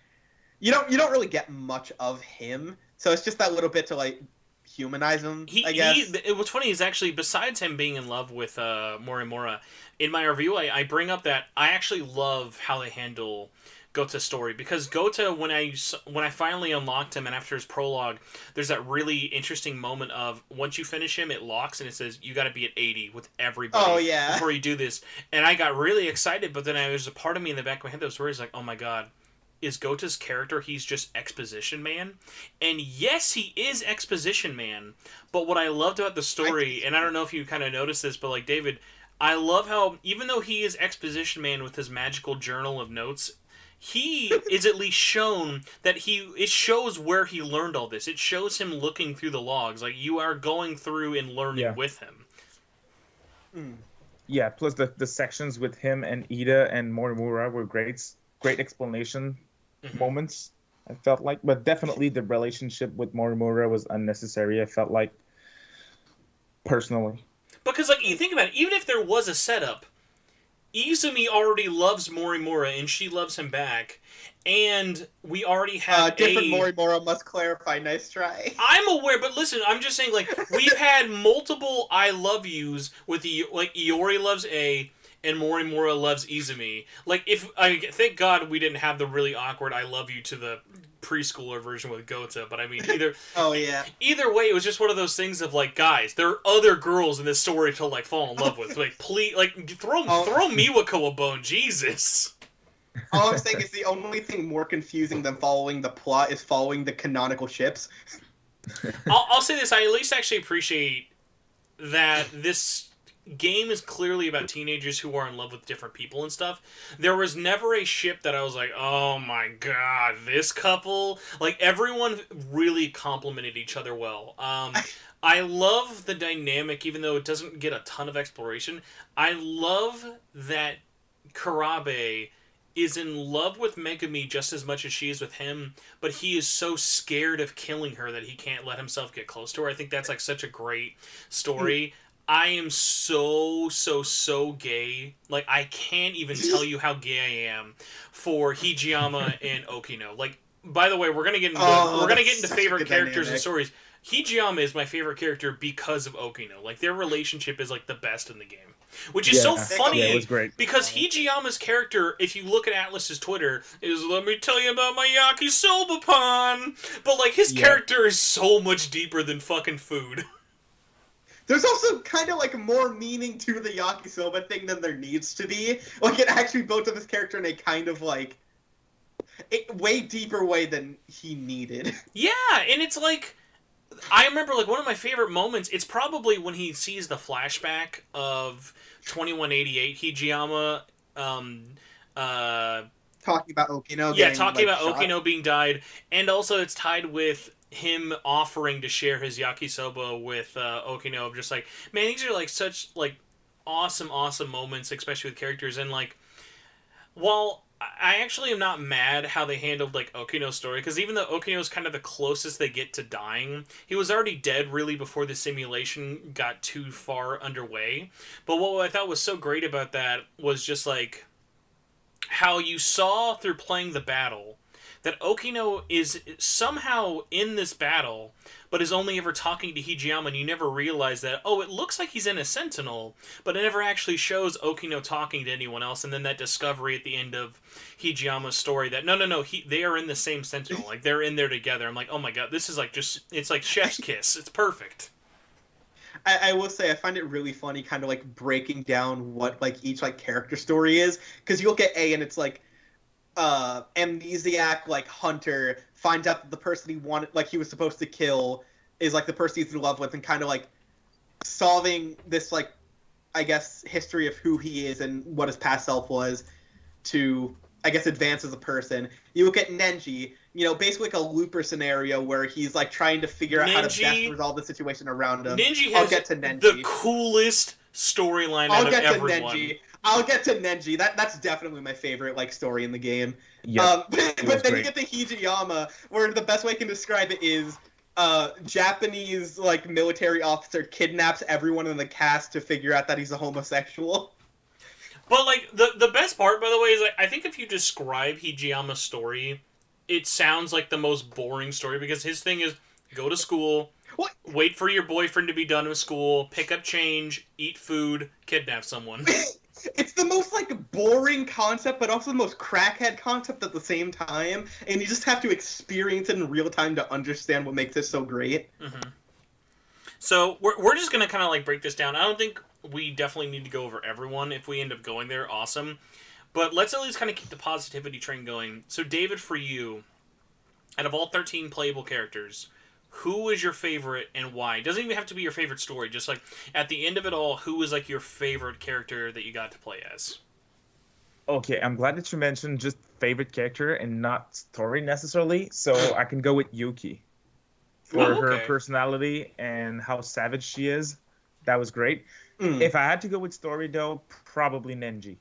[SPEAKER 2] you don't really get much of him. So it's just that little bit to, like, humanize him, I guess.
[SPEAKER 1] What's funny is actually, besides him being in love with Morimura, in my review, I bring up that I actually love how they handle Gota's story, because Gota, when I finally unlocked him and after his prologue, there's that really interesting moment of once you finish him, it locks and it says you got to be at 80 with everybody before you do this. And I got really excited, but then there's a part of me in the back of my head that was worried, like, oh my god, is Gota's character, he's just exposition man? And yes, he is exposition man, but what I loved about the story, and I don't know if you kind of noticed this, but like, David, I love how, even though he is exposition man with his magical journal of notes, he is at least shown that it shows where he learned all this. It shows him looking through the logs. Like, you are going through and learning with him.
[SPEAKER 3] Yeah, plus the sections with him and Ida and Morimura were great explanation moments, I felt like. But definitely the relationship with Morimura was unnecessary, I felt like, personally.
[SPEAKER 1] Because, like, you think about it, even if there was a setup, Izumi already loves Morimura, and she loves him back, and we already have
[SPEAKER 2] different Morimura, must clarify, nice try.
[SPEAKER 1] I'm aware, but listen, I'm just saying, like, we've had multiple I love yous with, like, Iori loves A, and Morimura loves Izumi. Like, thank God we didn't have the really awkward I love you to the preschooler version with Gota, but I mean, either either way, it was just one of those things of like, guys, there are other girls in this story to like fall in love with. Like, please, like, throw Miwako a bone, Jesus.
[SPEAKER 2] All I'm saying is the only thing more confusing than following the plot is following the canonical ships.
[SPEAKER 1] I'll say this: I at least actually appreciate that this game is clearly about teenagers who are in love with different people and stuff. There was never a ship that I was like, oh my god, this couple. Like, everyone really complimented each other well. I love the dynamic, even though it doesn't get a ton of exploration. I love that Karabe is in love with Megumi just as much as she is with him, but he is so scared of killing her that he can't let himself get close to her. I think that's like such a great story. I am so gay. Like, I can't even tell you how gay I am for Hijiyama and Okino. Like, by the way, we're gonna get into favorite characters and stories. Hijiyama is my favorite character because of Okino. Like, their relationship is like the best in the game. Which is so funny,
[SPEAKER 3] it was great.
[SPEAKER 1] Because Hijiyama's character, if you look at Atlas's Twitter, is, let me tell you about my yakisoba pan. But, like, his character is so much deeper than fucking food.
[SPEAKER 2] There's also kind of, like, more meaning to the yakisoba thing than there needs to be. Like, it actually built up his character in a kind of, like, way deeper way than he needed. Yeah,
[SPEAKER 1] and it's like, I remember, like, one of my favorite moments, it's probably when he sees the flashback of 2188, Hijiyama,
[SPEAKER 2] talking about Okino.
[SPEAKER 1] Yeah, talking about shot. Okino being died, and also it's tied with him offering to share his yakisoba with Okino, of just like, man, these are like such like awesome moments, especially with characters. And like, while I actually am not mad how they handled like Okino's story, because even though Okino's kind of the closest they get to dying, he was already dead really before the simulation got too far underway. But what I thought was so great about that was just like how you saw through playing the battle that Okino is somehow in this battle, but is only ever talking to Hijiyama, and you never realize that, oh, it looks like he's in a Sentinel, but it never actually shows Okino talking to anyone else, and then that discovery at the end of Hijiyama's story that, no, they are in the same Sentinel, like, they're in there together. I'm like, oh my god, this is like just, it's like chef's kiss, it's perfect.
[SPEAKER 2] I will say I find it really funny kind of like breaking down what like each like character story is, because you look at A and it's like amnesiac like Hunter finds out that the person he wanted, like he was supposed to kill, is like the person he's in love with, and kind of like solving this like, I guess, history of who he is and what his past self was to, I guess, advance as a person. You look at Nenji, you know, basically like a Looper scenario where he's like trying to figure out how to best resolve the situation around him.
[SPEAKER 1] Nenji has the coolest storyline out of everyone.
[SPEAKER 2] I'll get to Nenji. That's definitely my favorite like story in the game.
[SPEAKER 3] Yeah,
[SPEAKER 2] but then you get to Hijiyama, where the best way I can describe it is Japanese like military officer kidnaps everyone in the cast to figure out that he's a homosexual.
[SPEAKER 1] But like the best part, by the way, is like I think if you describe Hijiyama's story, it sounds like the most boring story, because his thing is go to school, wait for your boyfriend to be done with school, pick up change, eat food, kidnap someone.
[SPEAKER 2] It's the most like boring concept, but also the most crackhead concept at the same time, and you just have to experience it in real time to understand what makes it so great.
[SPEAKER 1] Mm-hmm. So we're just gonna kind of like break this down. I don't think we definitely need to go over everyone. If we end up going there, awesome. But let's at least kind of keep the positivity train going. So David, for you, out of all 13 playable characters, who is your favorite and why? It doesn't even have to be your favorite story. Just like at the end of it all, who was like your favorite character that you got to play as?
[SPEAKER 3] Okay, I'm glad that you mentioned just favorite character and not story necessarily. So I can go with Yuki for her personality and how savage she is. That was great. If I had to go with story though, probably Nenji.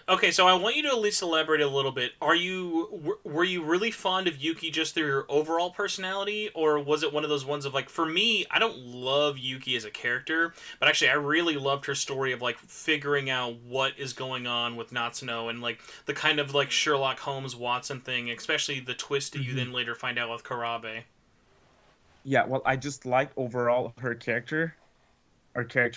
[SPEAKER 1] Okay, so I want you to at least elaborate a little bit. Were you really fond of Yuki just through your overall personality, or was it one of those ones of like, for me, I don't love Yuki as a character, but actually I really loved her story of like figuring out what is going on with Natsuno and like the kind of like Sherlock Holmes Watson thing, especially the twist that you then later find out with Karabe.
[SPEAKER 3] Yeah, well, I just like overall her character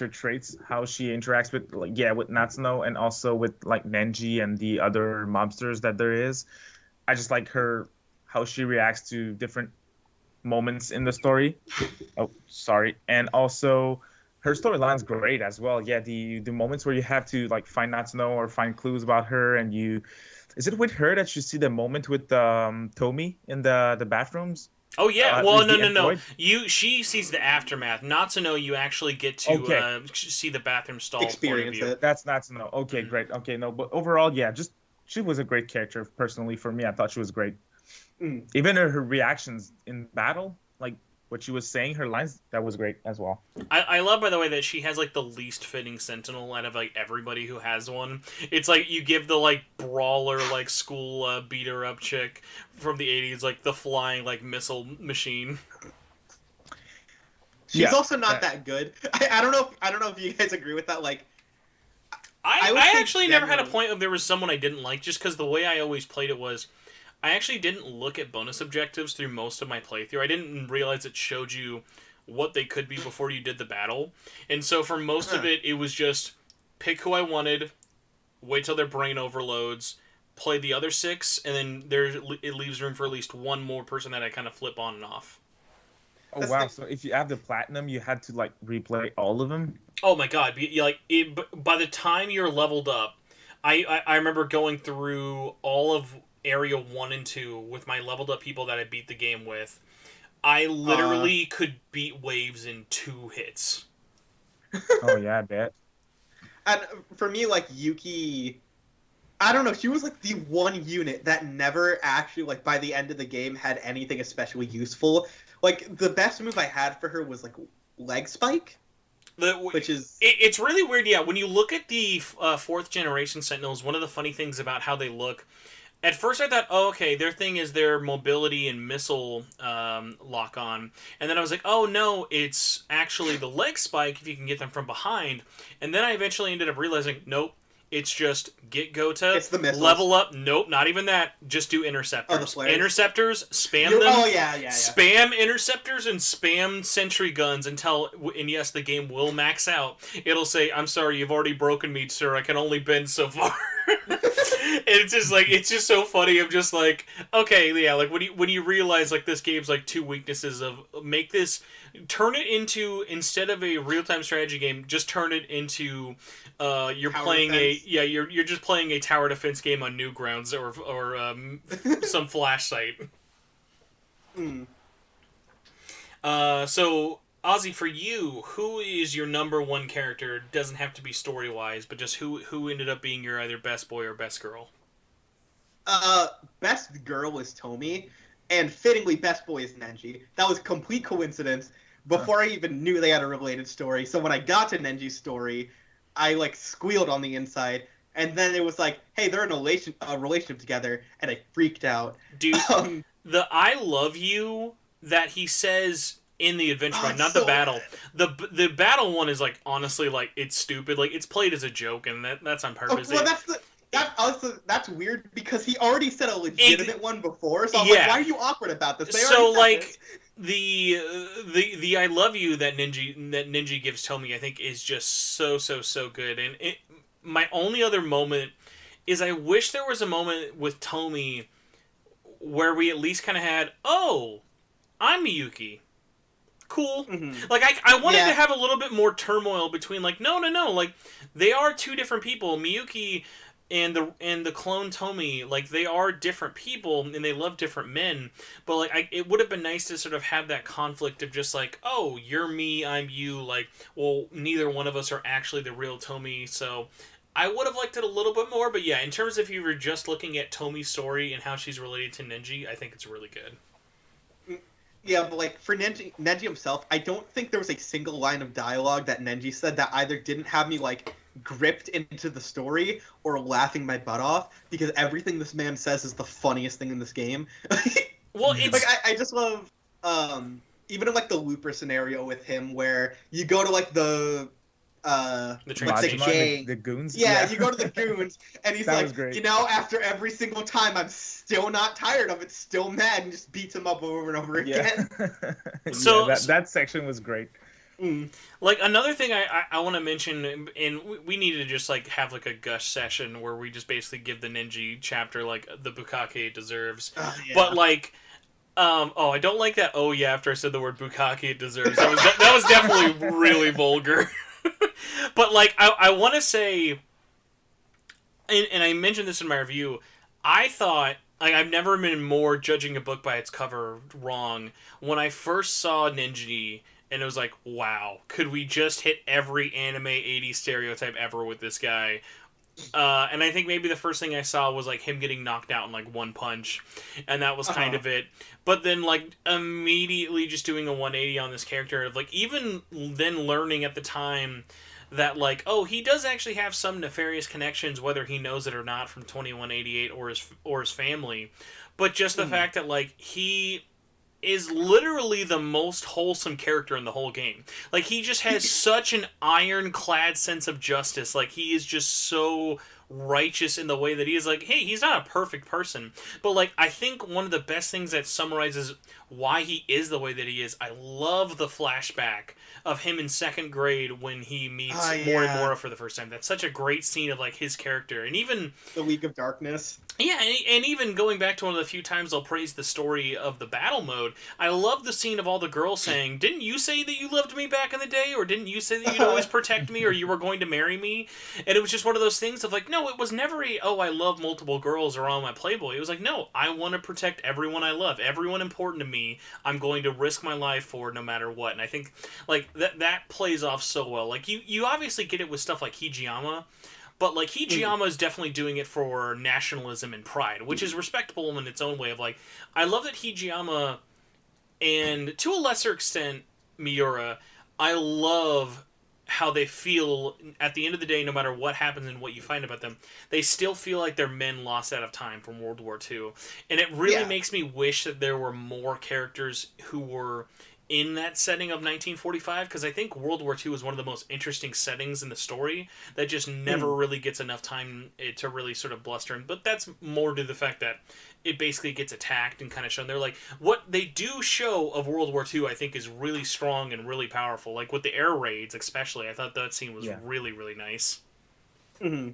[SPEAKER 3] traits, how she interacts with with Natsuno and also with like Nenji and the other mobsters that there is. I just like her, how she reacts to different moments in the story. Oh, sorry. And also her storyline's great as well. Yeah, the moments where you have to like find Natsuno or find clues about her, and is it with her that you see the moment with Tomi in the bathrooms?
[SPEAKER 1] Oh yeah, well no. She sees the aftermath. Natsuno, you actually get to see the bathroom stall.
[SPEAKER 2] Experience it.
[SPEAKER 3] That's Natsuno. Okay, great. Okay, no, but overall, yeah, just she was a great character personally for me. I thought she was great. Even her reactions in battle, like what she was saying, her lines, that was great as well.
[SPEAKER 1] I love, by the way, that she has like the least fitting Sentinel out of like everybody who has one. It's like you give the like brawler like school beat her up chick from the 80s like the flying like missile machine.
[SPEAKER 2] She's also not that good. I don't know if you guys agree with that. Like,
[SPEAKER 1] I actually never had a point of there was someone I didn't like, just because the way I always played it was I actually didn't look at bonus objectives through most of my playthrough. I didn't realize it showed you what they could be before you did the battle. And so for most of it, it was just pick who I wanted, wait till their brain overloads, play the other 6, and then it leaves room for at least one more person that I kind of flip on and off.
[SPEAKER 3] Oh, wow. So if you have the platinum, you had to like replay all of them?
[SPEAKER 1] Oh my god. By the time you're leveled up, I remember going through all of Area 1 and 2 with my leveled up people that I beat the game with. I literally could beat waves in 2 hits.
[SPEAKER 3] Oh yeah, I bet.
[SPEAKER 2] And for me, like, Yuki, I don't know, she was like the one unit that never actually, like, by the end of the game had anything especially useful. Like, the best move I had for her was like leg spike. which is
[SPEAKER 1] it's really weird. Yeah, when you look at the fourth generation Sentinels, one of the funny things about how they look. At first, I thought, oh, okay, their thing is their mobility and missile lock on, and then I was like, oh no, it's actually the leg spike if you can get them from behind. And then I eventually ended up realizing, nope. It's just get Gota,
[SPEAKER 2] it's the missiles.
[SPEAKER 1] level up. Nope, not even that. Just do interceptors.
[SPEAKER 2] Oh, the flares.
[SPEAKER 1] Interceptors, spam them.
[SPEAKER 2] Oh, yeah.
[SPEAKER 1] Spam interceptors and spam sentry guns until, and yes, the game will max out. It'll say, I'm sorry, you've already broken me, sir. I can only bend so far. It's just like, it's just so funny. I'm just like, okay, yeah, like when you realize like this game's like two weaknesses of make this, turn it into, instead of a real-time strategy game, just turn it into you're
[SPEAKER 2] tower
[SPEAKER 1] playing
[SPEAKER 2] defense.
[SPEAKER 1] you're just playing a tower defense game on Newgrounds or some flash site. So Ozzy, for you, who is your number one character? Doesn't have to be story wise, but just who ended up being your either best boy or best girl?
[SPEAKER 2] Best girl is Tomi, and fittingly, best boy is Nenji. That was complete coincidence. Before I even knew they had a related story, so when I got to Nenji's story, I like squealed on the inside, and then it was like, hey, they're in a relationship together, and I freaked out.
[SPEAKER 1] Dude, the "I love you" that he says in the adventure mode, not the battle. The battle one is like honestly like it's stupid. Like it's played as a joke, and that's on purpose.
[SPEAKER 2] Well, that's weird because he already said a legitimate one before. So I'm like, why are you awkward about this?
[SPEAKER 1] So like the "I love you" that Ninja gives Tomi, I think is just so good. And my only other moment is I wish there was a moment with Tomi where we at least kind of had, oh, I'm Miyuki. Cool. Mm-hmm. Like I wanted to have a little bit more turmoil between like no, like they are two different people. Miyuki and the clone Tomi, like they are different people and they love different men. But like it would have been nice to sort of have that conflict of just like, oh, you're me, I'm you. Like, well, neither one of us are actually the real Tomi. So I would have liked it a little bit more. But yeah, in terms of if you were just looking at Tomi's story and how she's related to Nenji, I think it's really good.
[SPEAKER 2] Yeah, but like for Nenji himself, I don't think there was a single line of dialogue that Nenji said that either didn't have me like gripped into the story or laughing my butt off, because everything this man says is the funniest thing in this game.
[SPEAKER 1] Well, it's
[SPEAKER 2] like I just love even in like the Looper scenario with him where you go to like the
[SPEAKER 3] the goons.
[SPEAKER 2] Yeah, you go to the goons, and he's like,
[SPEAKER 3] great.
[SPEAKER 2] you know, after every single time, I'm still not tired of it, still mad, and just beats him up over and over again.
[SPEAKER 1] So
[SPEAKER 3] that section was great.
[SPEAKER 1] Like another thing I want to mention, and we need to just like have like a gush session where we just basically give the Nenji chapter like the bukkake it deserves. But like, I don't like that. Oh yeah, after I said the word bukkake it deserves, that was definitely really vulgar. But like, I want to say, and I mentioned this in my review, I thought. Like, I've never been more judging a book by its cover wrong. When I first saw Nenji, and it was like, wow, could we just hit every anime 80s stereotype ever with this guy? And I think maybe the first thing I saw was like him getting knocked out in like one punch, and that was kind of it. But then like immediately just doing a 180 on this character, of like even then learning at the time that like, oh, he does actually have some nefarious connections, whether he knows it or not, from 2188 or his family. But just the fact that like he is literally the most wholesome character in the whole game. Like, he just has such an ironclad sense of justice. Like, he is just so righteous in the way that he is. Like, hey, he's not a perfect person, but like, I think one of the best things that summarizes why he is the way that he is, I love the flashback of him in second grade when he meets Morimura for the first time. That's such a great scene of like his character, and even
[SPEAKER 2] the League of Darkness.
[SPEAKER 1] Yeah, and even going back to one of the few times I'll praise the story of the battle mode, I love the scene of all the girls saying, didn't you say that you loved me back in the day? Or didn't you say that you'd always protect me? Or you were going to marry me? And it was just one of those things of like, no, it was never I love multiple girls or on my Playboy. It was like, no, I want to protect everyone I love. Everyone important to me, I'm going to risk my life for no matter what. And I think like that plays off so well. Like, you obviously get it with stuff like Hijiyama, but like Hijiyama is definitely doing it for nationalism and pride, which is respectable in its own way. Of like, I love that Hijiyama, and to a lesser extent Miura, I love how they feel at the end of the day, no matter what happens and what you find about them, they still feel like they're men lost out of time from World War II. And it really makes me wish that there were more characters who were in that setting of 1945, because I think World War II is one of the most interesting settings in the story that just never really gets enough time to really sort of bluster in. But that's more to the fact that it basically gets attacked and kind of shown. They're like, what they do show of World War II, I think, is really strong and really powerful. Like with the air raids, especially, I thought that scene was really, really nice.
[SPEAKER 2] Mm-hmm.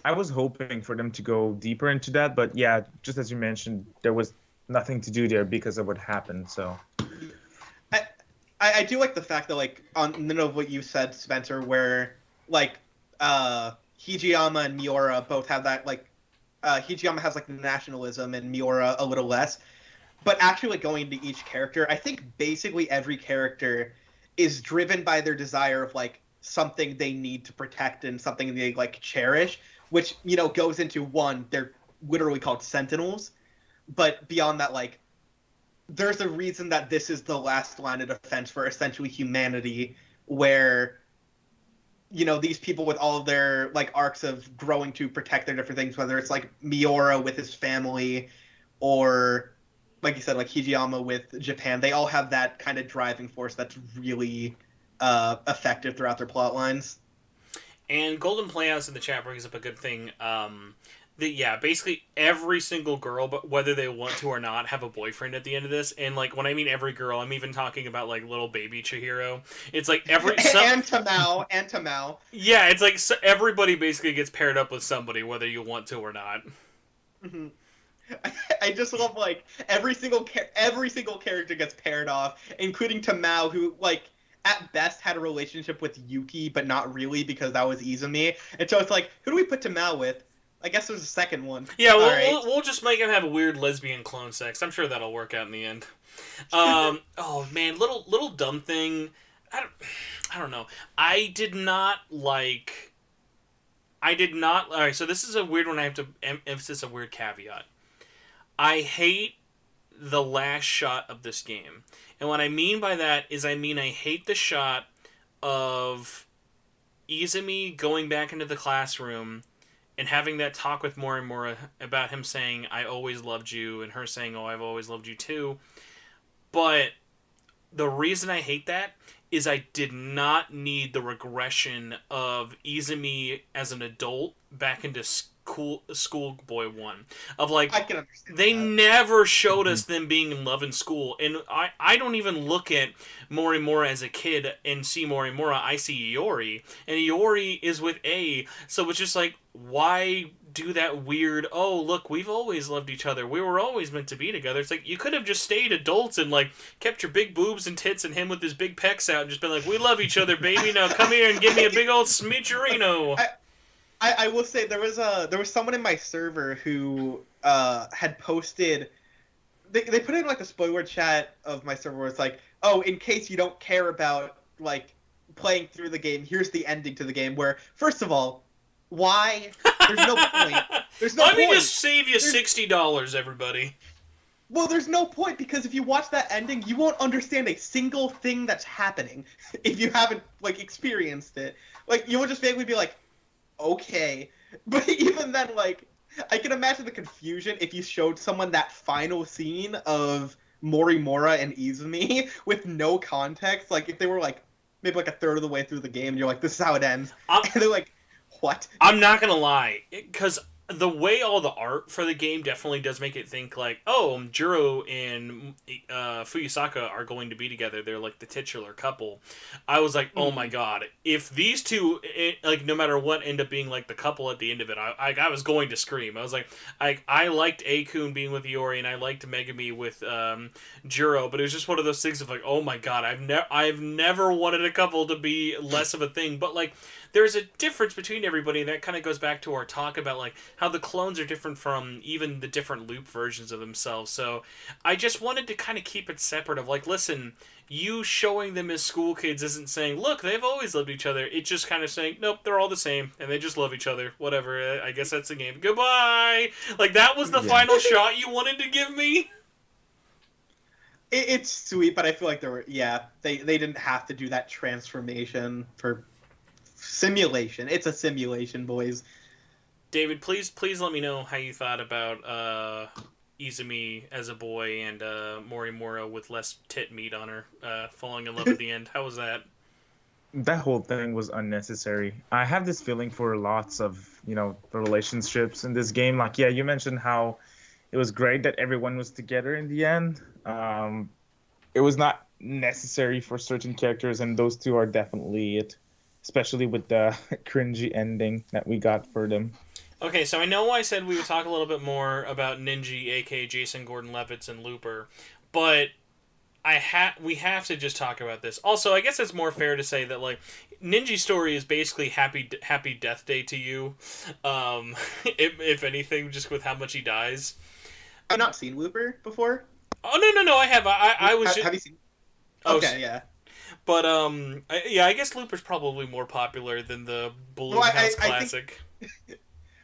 [SPEAKER 3] I was hoping for them to go deeper into that, but yeah, just as you mentioned, there was nothing to do there because of what happened. So
[SPEAKER 2] I do like the fact that, like, on the note of what you said, Spencer, where, like, Hijiyama and Miura both have that, like, Hijiyama has, like, nationalism and Miura a little less. But actually, like, going into each character, I think basically every character is driven by their desire of, like, something they need to protect and something they, like, cherish, which, you know, goes into, one, they're literally called Sentinels. But beyond that, like, there's a reason that this is the last line of defense for essentially humanity, where, you know, these people with all of their, like, arcs of growing to protect their different things, whether it's, like, Miura with his family, or, like you said, like, Hijiyama with Japan, they all have that kind of driving force that's really effective throughout their plot lines.
[SPEAKER 1] And Golden Playhouse in the chat brings up a good thing. Basically every single girl, but whether they want to or not, have a boyfriend at the end of this. And, like, when I mean every girl, I'm even talking about, like, little baby Chihiro. It's like and
[SPEAKER 2] Tamao.
[SPEAKER 1] Yeah, it's like everybody basically gets paired up with somebody, whether you want to or not.
[SPEAKER 2] Mm-hmm. I just love, like, every single character gets paired off, including Tamao, who, like, at best had a relationship with Yuki, but not really, because that was Izumi. And so it's like, who do we put Tamao with? I guess there's a second one.
[SPEAKER 1] Yeah, we'll just make him have a weird lesbian clone sex. I'm sure that'll work out in the end. Oh man, little dumb thing. I don't know. I did not. All right, so this is a weird one. I have to emphasize a weird caveat. I hate the last shot of this game, and what I mean by that is, I hate the shot of Izumi going back into the classroom and having that talk with Morimura about him saying, I always loved you, and her saying, oh, I've always loved you too. But the reason I hate that is I did not need the regression of Izumi as an adult back into Schoolboy 1. Of, like,
[SPEAKER 2] I can understand
[SPEAKER 1] they
[SPEAKER 2] that.
[SPEAKER 1] never showed us them being in love in school. And I don't even look at Morimura as a kid and see Morimura. I see Iori. And Iori is with A. So it's just like, why do that weird, oh, look, we've always loved each other. We were always meant to be together. It's like, you could have just stayed adults and, like, kept your big boobs and tits and him with his big pecs out and just been like, we love each other, baby. Now come here and give me a big old smoocherino.
[SPEAKER 2] I will say there was someone in my server who had posted. They put in, like, a spoiler chat of my server where it's like, oh, in case you don't care about, like, playing through the game, here's the ending to the game. Where, first of all, why? There's no point. There's no
[SPEAKER 1] Let
[SPEAKER 2] point.
[SPEAKER 1] me just save you $60, everybody.
[SPEAKER 2] Well, there's no point, because if you watch that ending, you won't understand a single thing that's happening if you haven't, like, experienced it. Like, you will just vaguely be like, okay. But even then, like, I can imagine the confusion if you showed someone that final scene of Morimura and Izumi with no context. Like, if they were, like, maybe, like, a third of the way through the game, and you're like, this is how it ends. And they're like, what?
[SPEAKER 1] I'm not gonna lie, because the way all the art for the game definitely does make it think, like, oh, Juro and Fuyusaka are going to be together. They're, like, the titular couple. I was like, oh my god, if these two, like, no matter what, end up being, like, the couple at the end of it, I was going to scream. I was like, I liked Akun being with Iori, and I liked Megami with Juro, but it was just one of those things of, like, oh my god, I've never wanted a couple to be less of a thing, but, like, there's a difference between everybody, and that kind of goes back to our talk about, like, how the clones are different from even the different loop versions of themselves. So I just wanted to kind of keep it separate of, like, listen, you showing them as school kids isn't saying, look, they've always loved each other. It's just kind of saying, nope, they're all the same, and they just love each other. Whatever, I guess that's the game. Goodbye! Like, that was the final shot you wanted to give me?
[SPEAKER 2] It's sweet, but I feel like they didn't have to do that transformation for simulation. It's a simulation, boys.
[SPEAKER 1] David, please let me know how you thought about Izumi as a boy and Morimura with less tit meat on her falling in love at the end. How was that?
[SPEAKER 3] That whole thing was unnecessary. I have this feeling for lots of, the relationships in this game. Like, yeah, you mentioned how it was great that everyone was together in the end. It was not necessary for certain characters, and those two are definitely it, especially with the cringy ending that we got for them.
[SPEAKER 1] Okay, so I know I said we would talk a little bit more about Ninja, aka Jason Gordon-Levitt and Looper, but we have to just talk about this. Also, I guess it's more fair to say that like Ninja's story is basically happy death day to you, if anything, just with how much he dies.
[SPEAKER 2] I've not seen Looper before.
[SPEAKER 1] Oh no, I have. I was.
[SPEAKER 2] Have you seen?
[SPEAKER 1] Oh,
[SPEAKER 2] okay, yeah.
[SPEAKER 1] But I guess Looper's probably more popular than the Balloon House classic.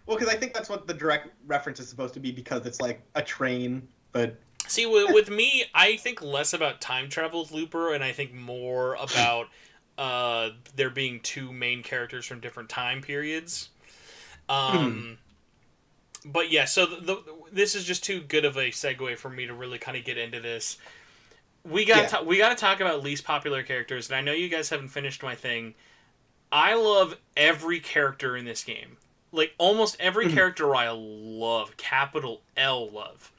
[SPEAKER 2] Well, because I think that's what the direct reference is supposed to be, because it's like a train, but...
[SPEAKER 1] See, with me, I think less about time travel with Looper, and I think more about there being two main characters from different time periods. But yeah, so this is just too good of a segue for me to really kind of get into this. We gotta talk about least popular characters, and I know you guys haven't finished my thing. I love every character in this game. Like, almost every character I love. Capital L love.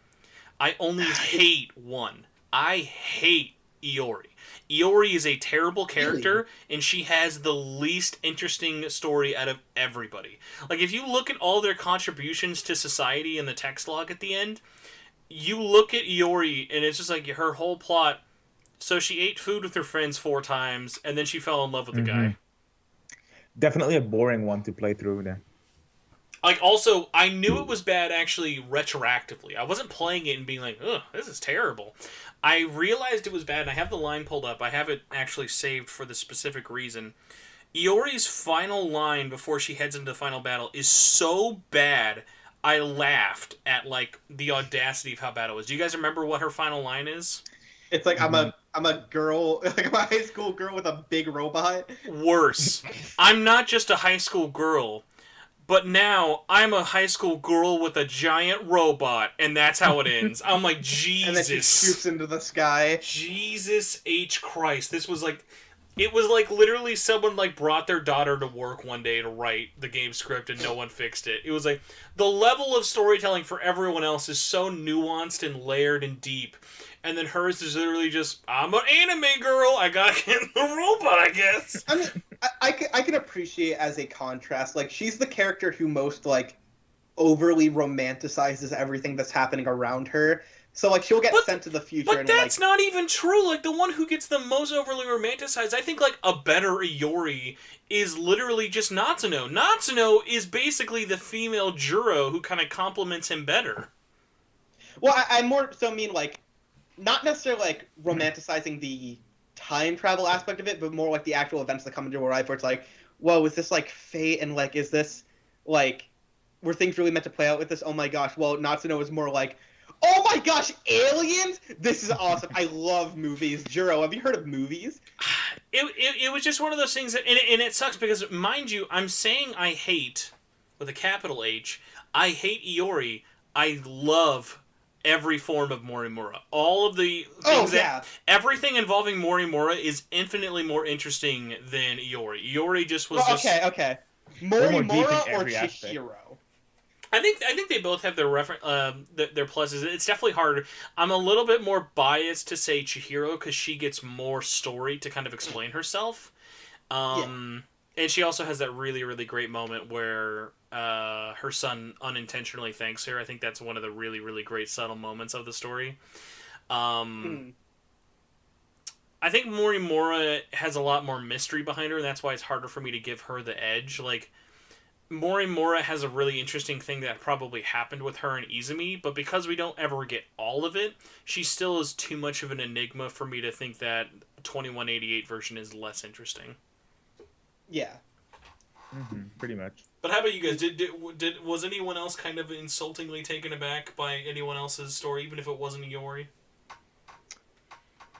[SPEAKER 1] I only hate one. I hate Iori. Iori is a terrible character, and she has the least interesting story out of everybody. Like, if you look at all their contributions to society in the text log at the end, you look at Iori, and it's just like her whole plot. So she ate food with her friends 4 times, and then she fell in love with the guy.
[SPEAKER 3] Definitely a boring one to play through then.
[SPEAKER 1] Like, also, I knew it was bad, actually, retroactively. I wasn't playing it and being like, ugh, this is terrible. I realized it was bad, and I have the line pulled up. I have it actually saved for the specific reason. Iori's final line before she heads into the final battle is so bad, I laughed at, like, the audacity of how bad it was. Do you guys remember what her final line is?
[SPEAKER 2] It's like, I'm a girl, like I'm a high school girl with a big robot.
[SPEAKER 1] Worse. I'm not just a high school girl. But now, I'm a high school girl with a giant robot, and that's how it ends. I'm like, Jesus.
[SPEAKER 2] And then she shoots into the sky.
[SPEAKER 1] Jesus H. Christ. This was like... It was like literally someone like brought their daughter to work one day to write the game script and no one fixed it. It was like, the level of storytelling for everyone else is so nuanced and layered and deep. And then hers is literally just, I'm an anime girl, I gotta get the robot, I guess.
[SPEAKER 2] I mean, I can appreciate as a contrast, like, she's the character who most, like, overly romanticizes everything that's happening around her. So, like, she'll get sent to the future.
[SPEAKER 1] But that's not even true. Like, the one who gets the most overly romanticized, I think, like, a better Iori is literally just Natsuno. Natsuno is basically the female Juro who kind of complements him better.
[SPEAKER 2] Well, I more so mean, like, not necessarily, like, romanticizing the time travel aspect of it, but more like the actual events that come into her life, where it's like, whoa, is this, like, fate? And, like, is this, like, were things really meant to play out with this? Oh my gosh. Well, Natsuno is more like, oh my gosh, aliens! This is awesome. I love movies. Juro, have you heard of movies?
[SPEAKER 1] It was just one of those things that, and it sucks because, mind you, I'm saying I hate, with a capital H, I hate Iori. I love every form of Morimura. All of the things everything involving Morimura is infinitely more interesting than Iori. Iori just was
[SPEAKER 2] okay. Morimura or Chihiro?
[SPEAKER 1] I think they both have their their pluses. It's definitely hard. I'm a little bit more biased to say Chihiro because she gets more story to kind of explain herself. And she also has that really, really great moment where her son unintentionally thanks her. I think that's one of the really, really great subtle moments of the story. I think Morimura has a lot more mystery behind her, and that's why it's harder for me to give her the edge. Like, Morimura has a really interesting thing that probably happened with her and Izumi, but because we don't ever get all of it, she still is too much of an enigma for me to think that 2188 version is less interesting.
[SPEAKER 2] Yeah.
[SPEAKER 3] Pretty much.
[SPEAKER 1] But how about you guys? Was anyone else kind of insultingly taken aback by anyone else's story, even if it wasn't Iori?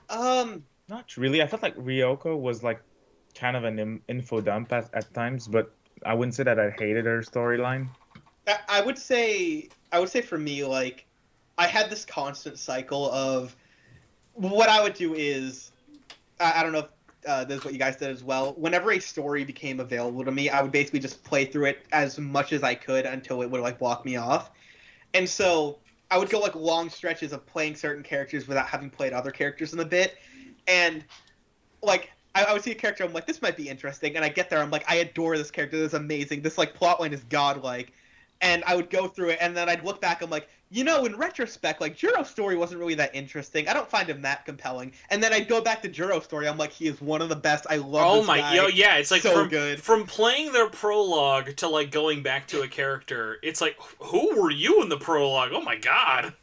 [SPEAKER 3] Not really. I felt like Ryoko was like kind of an info dump at times, but I wouldn't say that I hated her storyline.
[SPEAKER 2] I would say for me, like, I had this constant cycle of what I would do is I don't know if this is what you guys did as well. Whenever a story became available to me, I would basically just play through it as much as I could until it would like block me off. And so I would go like long stretches of playing certain characters without having played other characters in a bit. And like I would see a character, I'm like, this might be interesting, and I get there, I'm like, I adore this character, this is amazing, this like plotline is godlike. And I would go through it, and then I'd look back, I'm like, you know, in retrospect, like, Juro's story wasn't really that interesting. I don't find him that compelling. And then I'd go back to Juro's story, I'm like, he is one of the best, I love this guy.
[SPEAKER 1] Yo, yeah, it's like
[SPEAKER 2] so good.
[SPEAKER 1] From playing their prologue to, like, going back to a character, it's like, who were you in the prologue? Oh my god.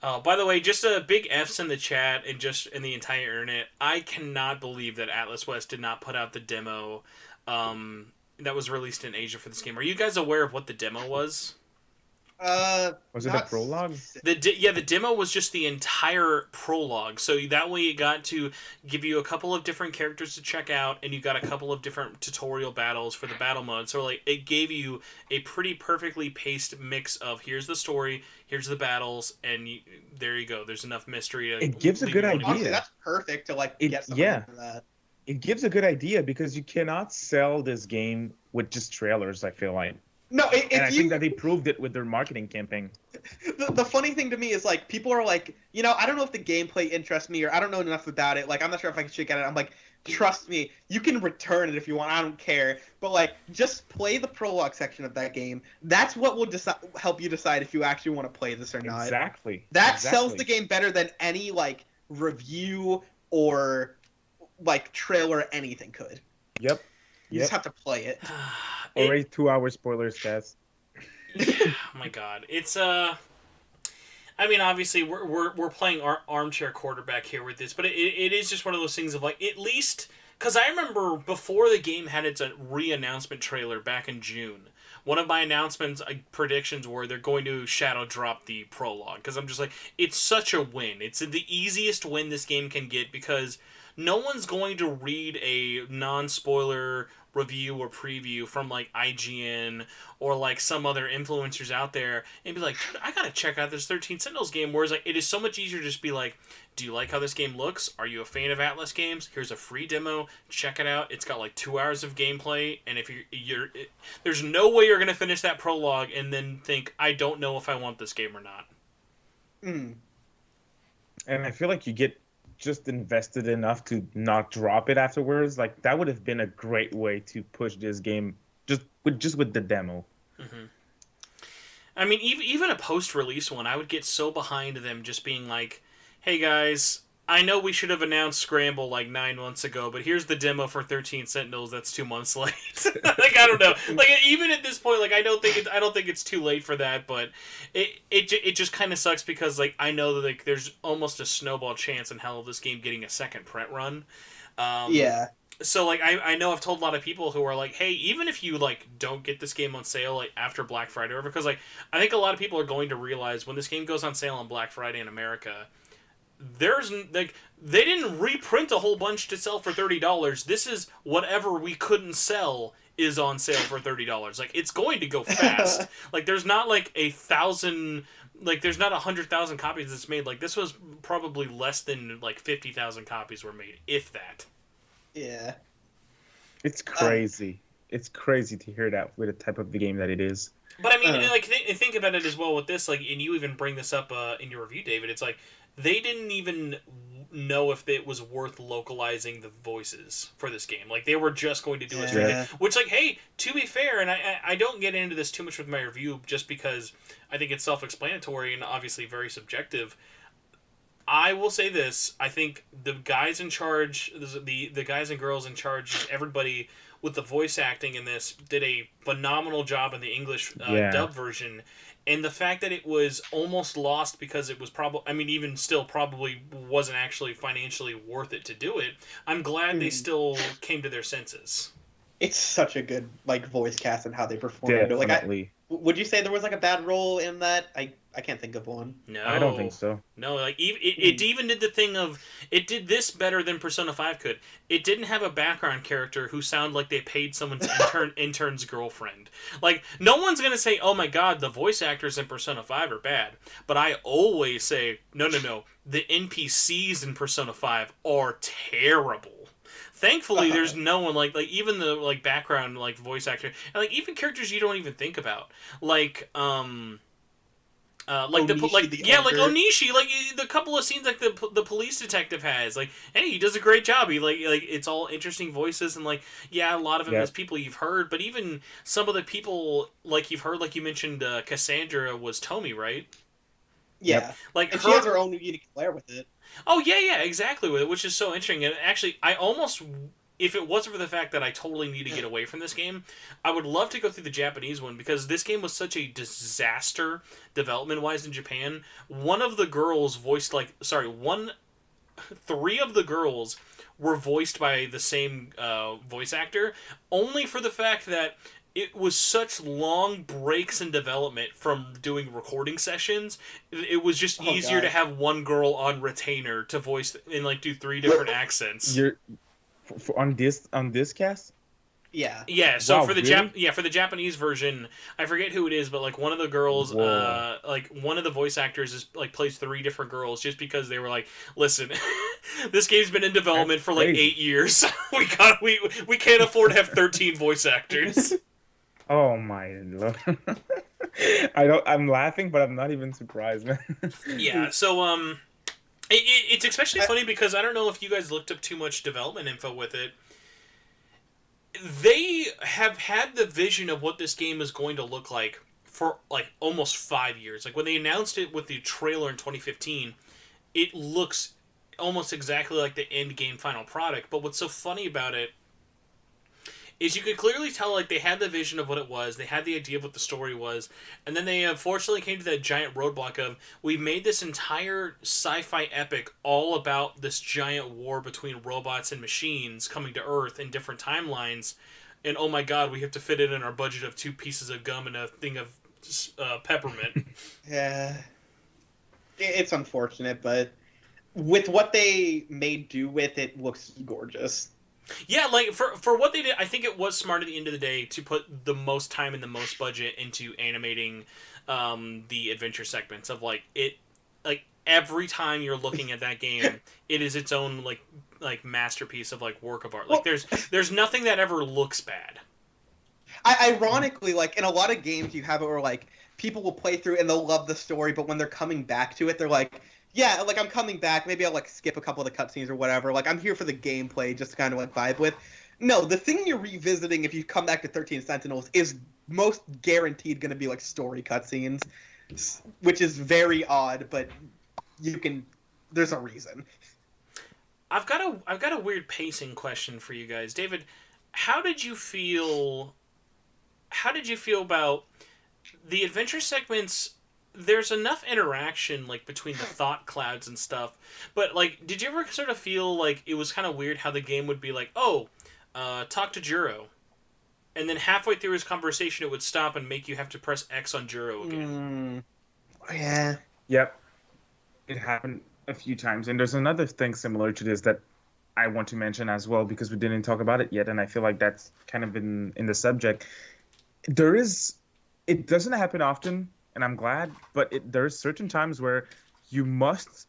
[SPEAKER 1] By the way, just a big F's in the chat and just in the entire internet. I cannot believe that Atlas West did not put out the demo that was released in Asia for this game. Are you guys aware of what the demo was?
[SPEAKER 3] Was it the prologue?
[SPEAKER 1] The demo was just the entire prologue. So that way it got to give you a couple of different characters to check out, and you got a couple of different tutorial battles for the battle mode. So like it gave you a pretty perfectly paced mix of here's the story, here's the battles, and there you go. There's enough mystery.
[SPEAKER 3] It gives a good idea.
[SPEAKER 2] Honestly, that's perfect to like get something for that.
[SPEAKER 3] It gives a good idea because you cannot sell this game with just trailers, I feel like.
[SPEAKER 2] No,
[SPEAKER 3] and I think that they proved it with their marketing campaign.
[SPEAKER 2] The funny thing to me is, like, people are like, you know, I don't know if the gameplay interests me, or I don't know enough about it. Like, I'm not sure if I can shake at it. I'm like, trust me, you can return it if you want. I don't care. But, like, just play the prologue section of that game. That's what will help you decide if you actually want to play this or not.
[SPEAKER 3] Exactly.
[SPEAKER 2] That sells the game better than any, like, review or, like, trailer or anything could.
[SPEAKER 3] Yep.
[SPEAKER 2] You just have to play it.
[SPEAKER 3] Already 2 hour Spoilercast.
[SPEAKER 1] Oh my god, it's I mean, obviously we're playing armchair quarterback here with this, but it is just one of those things of like, at least because I remember before the game had its re-announcement trailer back in June, one of my announcements predictions were they're going to shadow drop the prologue, because I'm just like, it's such a win. It's the easiest win this game can get, because no one's going to read a non-spoiler review or preview from like IGN or like some other influencers out there and be like, dude, I gotta check out this 13 Sentinels game. Whereas like, it is so much easier to just be like, do you like how this game looks? Are you a fan of Atlas games? Here's a free demo. Check it out. It's got like 2 hours of gameplay, and if there's no way you're gonna finish that prologue and then think, I don't know if I want this game or not.
[SPEAKER 3] And I feel like you get just invested enough to not drop it afterwards. Like, that would have been a great way to push this game just with the demo.
[SPEAKER 1] Mm-hmm. I mean, even a post-release one, I would get so behind them just being like, hey guys, I know we should have announced Scramble like 9 months ago, but here's the demo for 13 Sentinels that's 2 months late. Like, I don't know. Like, even at this point, like, I don't think it's too late for that, but it just kind of sucks because, like, I know that, like, there's almost a snowball chance in hell of this game getting a second print run.
[SPEAKER 2] Yeah.
[SPEAKER 1] So, like, I know I've told a lot of people who are like, hey, even if you, like, don't get this game on sale, like, after Black Friday or whatever, because, like, I think a lot of people are going to realize when this game goes on sale on Black Friday in America, there's like, they didn't reprint a whole bunch to sell for $30. This is whatever we couldn't sell is on sale for $30. Like, it's going to go fast. Like, there's not like 1,000, like, there's not 100,000 copies that's made. Like, this was probably less than like 50,000 copies were made, if that.
[SPEAKER 2] Yeah.
[SPEAKER 3] It's crazy. It's crazy to hear that with the type of the game that it is.
[SPEAKER 1] But I mean, like, think about it as well with this. Like, and you even bring this up in your review, David. It's like, they didn't even know if it was worth localizing the voices for this game. Like, they were just going to do it. Which, like, hey, to be fair, and I don't get into this too much with my review just because I think it's self-explanatory and obviously very subjective. I will say this. I think the guys in charge, the guys and girls in charge, everybody with the voice acting in this did a phenomenal job in the English dub version. And the fact that it was almost lost because it was probably, I mean, even still probably wasn't actually financially worth it to do it. I'm glad they still came to their senses.
[SPEAKER 2] It's such a good, like, voice cast and how they performed.
[SPEAKER 3] Definitely.
[SPEAKER 2] Like, would you say there was like a bad role in that? I I can't think of one.
[SPEAKER 1] No,
[SPEAKER 3] I don't think so.
[SPEAKER 1] No, like it even did the thing of it did this better than Persona 5 could. It didn't have a background character who sounded like they paid someone's intern's girlfriend. Like no one's gonna say, "Oh my God, the voice actors in Persona 5 are bad," but I always say, "No, no, no, the NPCs in Persona 5 are terrible." Thankfully, there's no one like even the like background like voice actor and like even characters you don't even think about like
[SPEAKER 2] Onishi,
[SPEAKER 1] like Onishi, like the couple of scenes like the police detective has, like, hey, he does a great job. He like it's all interesting voices and like a lot of them is people you've heard, but even some of the people like you've heard, like you mentioned, Cassandra was Tomi, right?
[SPEAKER 2] Yeah,
[SPEAKER 1] like
[SPEAKER 2] and she has her own unique flair with it.
[SPEAKER 1] Oh yeah, exactly, with it, which is so interesting. And actually, I almost, if it wasn't for the fact that I totally need to get away from this game, I would love to go through the Japanese one because this game was such a disaster development-wise in Japan. One of the girls voiced three of the girls were voiced by the same voice actor, only for the fact that it was such long breaks in development from doing recording sessions. It was just easier to have one girl on retainer to voice and like do three different accents.
[SPEAKER 3] On this cast?
[SPEAKER 1] Yeah. So
[SPEAKER 3] wow,
[SPEAKER 1] for the
[SPEAKER 3] really?
[SPEAKER 1] for the Japanese version, I forget who it is, but like one of the girls, like one of the voice actors is like plays three different girls just because they were like, listen, this game's been in development for like 8 years. we can't afford to have 13 voice actors.
[SPEAKER 3] Oh my lord! I'm laughing, but I'm not even surprised, man.
[SPEAKER 1] Yeah. So it's especially funny because I don't know if you guys looked up too much development info with it. They have had the vision of what this game is going to look like for like almost 5 years. Like when they announced it with the trailer in 2015, it looks almost exactly like the end game final product. But what's so funny about it is you could clearly tell like they had the vision of what it was, they had the idea of what the story was, and then they unfortunately came to that giant roadblock of we've made this entire sci-fi epic all about this giant war between robots and machines coming to Earth in different timelines, and oh my god, we have to fit it in our budget of 2 pieces of gum and a thing of peppermint.
[SPEAKER 2] Yeah, it's unfortunate, but with what they made do with it, looks gorgeous.
[SPEAKER 1] Yeah, like for what they did, I think it was smart at the end of the day to put the most time and the most budget into animating the adventure segments of like it. Like every time you're looking at that game, it is its own like masterpiece of like work of art. Like there's nothing that ever looks bad.
[SPEAKER 2] Ironically, like in a lot of games, you have it where like people will play through and they'll love the story, but when they're coming back to it, they're like, yeah, like I'm coming back. Maybe I'll like skip a couple of the cutscenes or whatever. Like I'm here for the gameplay, just to kind of like vibe with. No, the thing you're revisiting if you come back to 13 Sentinels is most guaranteed going to be like story cutscenes, which is very odd, but you can. There's a reason.
[SPEAKER 1] I've got a weird pacing question for you guys, David. How did you feel about the adventure segments? There's enough interaction like between the thought clouds and stuff, but like, did you ever sort of feel like it was kind of weird how the game would be like, oh, talk to Juro, and then halfway through his conversation it would stop and make you have to press X on Juro again?
[SPEAKER 2] Yeah.
[SPEAKER 3] Yep. It happened a few times, and there's another thing similar to this that I want to mention as well because we didn't talk about it yet, and I feel like that's kind of in the subject. It doesn't happen often, and I'm glad, but there's certain times where you must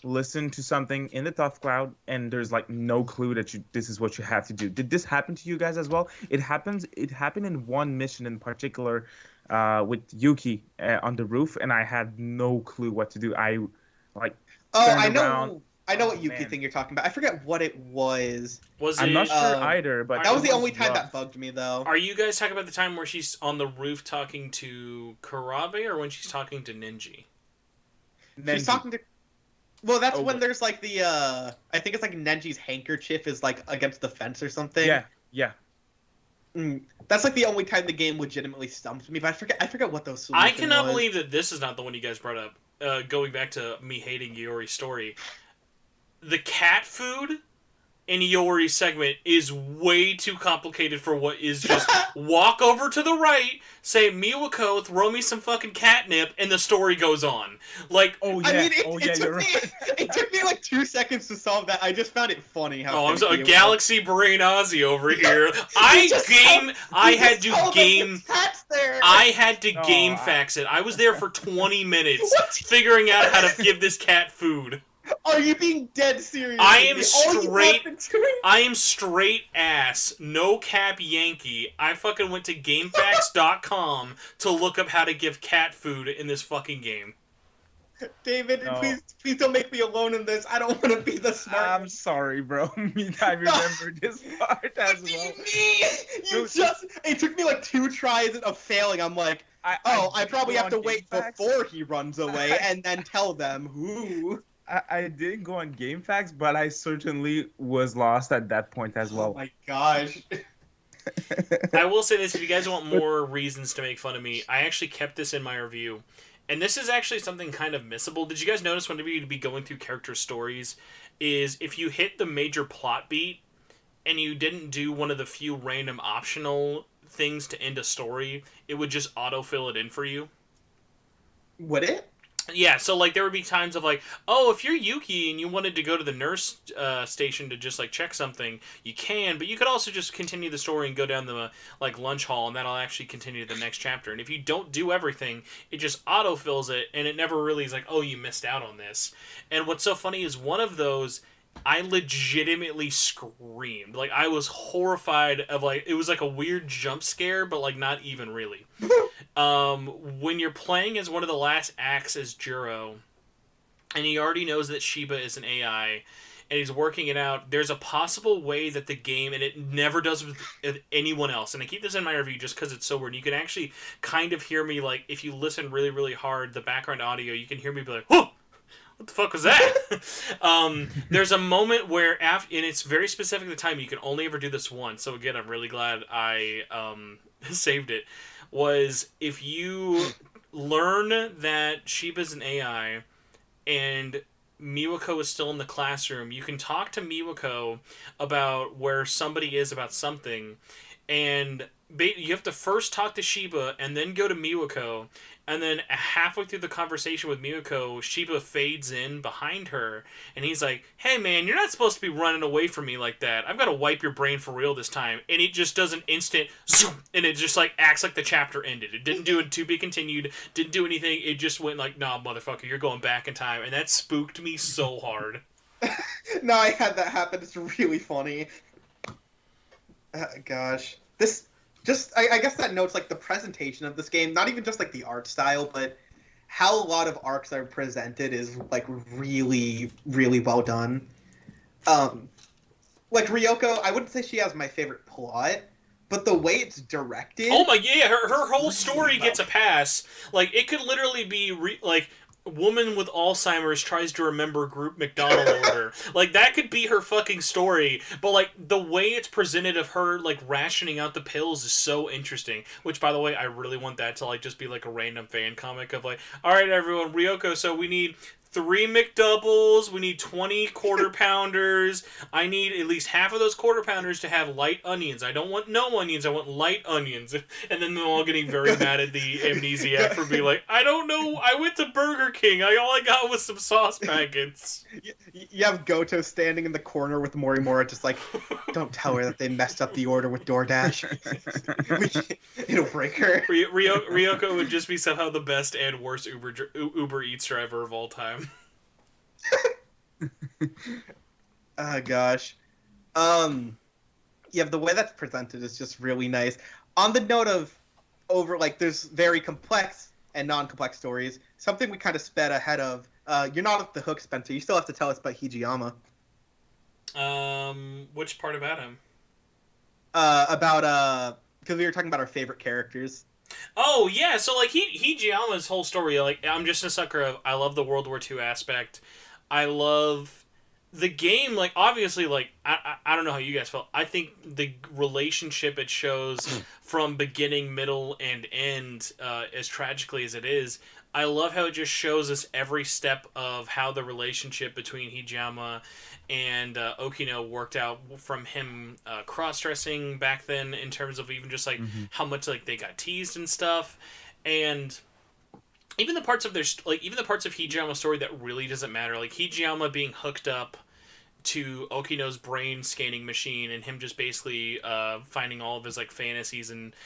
[SPEAKER 3] listen to something in the thought cloud, and there's like no clue that this is what you have to do. Did this happen to you guys as well? It happened in one mission in particular, with Yuki on the roof, and I had no clue what to do. I like.
[SPEAKER 2] I know what Yuki thing you're talking about. I forget what it was.
[SPEAKER 3] I'm not sure either, but
[SPEAKER 2] that was the only time that bugged me, though.
[SPEAKER 1] Are you guys talking about the time where she's on the roof talking to Kurabe, or when she's talking to Nenji?
[SPEAKER 2] She's talking to. Well, that's when there's like the. I think it's like Nenji's handkerchief is like against the fence or something.
[SPEAKER 3] Yeah.
[SPEAKER 2] That's like the only time the game legitimately stumped me, but I forget what those solutions
[SPEAKER 1] I cannot believe that this is not the one you guys brought up. Going back to me hating Yori's story. The cat food in Iori's segment is way too complicated for what is just walk over to the right, say Miwako, throw me some fucking catnip, and the story goes on. Like,
[SPEAKER 3] Oh yeah,
[SPEAKER 2] I mean,
[SPEAKER 3] you're right.
[SPEAKER 2] it took me like 2 seconds to solve that. I just found it funny how.
[SPEAKER 1] I'm
[SPEAKER 2] finicky
[SPEAKER 1] a
[SPEAKER 2] it
[SPEAKER 1] Galaxy Brain Ozzy over here.
[SPEAKER 2] I
[SPEAKER 1] had to game fax it. I was there for 20 minutes
[SPEAKER 2] What?
[SPEAKER 1] figuring out how to give this cat food.
[SPEAKER 2] Are you being dead serious?
[SPEAKER 1] I am
[SPEAKER 2] All you
[SPEAKER 1] straight.
[SPEAKER 2] have been doing-
[SPEAKER 1] I am straight ass, no cap Yankee. I fucking went to GameFAQs.com to look up how to give cat food in this fucking game.
[SPEAKER 2] David,
[SPEAKER 3] No.
[SPEAKER 2] please don't make me alone in this. I don't want to be the smart.
[SPEAKER 3] I'm sorry, bro. I remember this part as
[SPEAKER 2] What do
[SPEAKER 3] well.
[SPEAKER 2] you mean? It took me like 2 tries of failing. I'm like, I probably have to wait before he runs away and then tell them who.
[SPEAKER 3] I didn't go on GameFAQs, but I certainly was lost at that point as
[SPEAKER 2] Oh
[SPEAKER 3] well.
[SPEAKER 2] my gosh.
[SPEAKER 1] I will say this, if you guys want more reasons to make fun of me, I actually kept this in my review. And this is actually something kind of missable. Did you guys notice whenever you'd be going through character stories, is if you hit the major plot beat and you didn't do one of the few random optional things to end a story, it would just autofill it in for you?
[SPEAKER 2] Would it?
[SPEAKER 1] Yeah, so like there would be times of like, oh, if you're Yuki and you wanted to go to the nurse station to just like check something, you can, but you could also just continue the story and go down the like lunch hall, and that'll actually continue to the next chapter. And if you don't do everything, it just autofills it, and it never really is like, oh, you missed out on this. And what's so funny is one of those, I legitimately screamed. Like, I was horrified of, like, it was like a weird jump scare, but, like, not even really. When you're playing as one of the last acts as Juro, and he already knows that Shiba is an AI, and he's working it out, there's a possible way that the game, and it never does with anyone else, and I keep this in my review just because it's so weird, you can actually kind of hear me, like, if you listen really, really hard, the background audio, you can hear me be like, whoa! What the fuck was that? There's a moment where, and it's very specific to the time, you can only ever do this once, so again, I'm really glad I saved it, was if you learn that Shiba's an AI, and Miwako is still in the classroom, you can talk to Miwako about where somebody is about something, and you have to first talk to Shiba, and then go to Miwako, and then halfway through the conversation with Miwako, Shiba fades in behind her, and he's like, hey man, you're not supposed to be running away from me like that. I've got to wipe your brain for real this time. And it just does an instant zoom, and it just like acts like the chapter ended. It didn't do it to be continued, didn't do anything. It just went like, nah, motherfucker, you're going back in time. And that spooked me so hard.
[SPEAKER 2] No, I had that happen. It's really funny. Gosh. I guess that notes like the presentation of this game, not even just like the art style, but how a lot of arcs are presented is like really, really well done. Like Ryoko, I wouldn't say she has my favorite plot, but the way it's directed.
[SPEAKER 1] Oh my, yeah, her whole story gets a pass. Like, it could literally be like, woman with Alzheimer's tries to remember group McDonald order. Like, that could be her fucking story, but like the way it's presented of her like rationing out the pills is so interesting. Which, by the way, I really want that to like just be like a random fan comic of like, all right everyone, Ryoko, so we need 3 McDoubles, we need 20 quarter pounders, I need at least half of those quarter pounders to have light onions. I don't want no onions, I want light onions. And then they're all getting very mad at the amnesiac for being like, I don't know, I went to Burger King, all I got was some sauce packets.
[SPEAKER 2] You have Goto standing in the corner with Morimura just like, don't tell her that they messed up the order with DoorDash. It'll break her.
[SPEAKER 1] Ryoko would just be somehow the best and worst Uber Eats driver of all time.
[SPEAKER 2] Oh gosh. Yeah, the way that's presented is just really nice. On the note of there's very complex and non-complex stories, something we kind of sped ahead of. You're not off the hook, Spencer. You still have to tell us about Hijiyama.
[SPEAKER 1] Which part about him?
[SPEAKER 2] Because we were talking about our favorite characters.
[SPEAKER 1] Oh, yeah, so, like, Hijiyama's whole story, like, I'm just a sucker of, I love the World War II aspect. I love the game, like, obviously, like, I don't know how you guys felt. I think the relationship it shows from beginning, middle, and end, as tragically as it is, I love how it just shows us every step of how the relationship between Hijama and Okino worked out, from him cross-dressing back then, in terms of even just like how much like they got teased and stuff, and even the parts of Hijama's story that really doesn't matter, like Hijama being hooked up to Okino's brain scanning machine, and him just basically finding all of his like fantasies and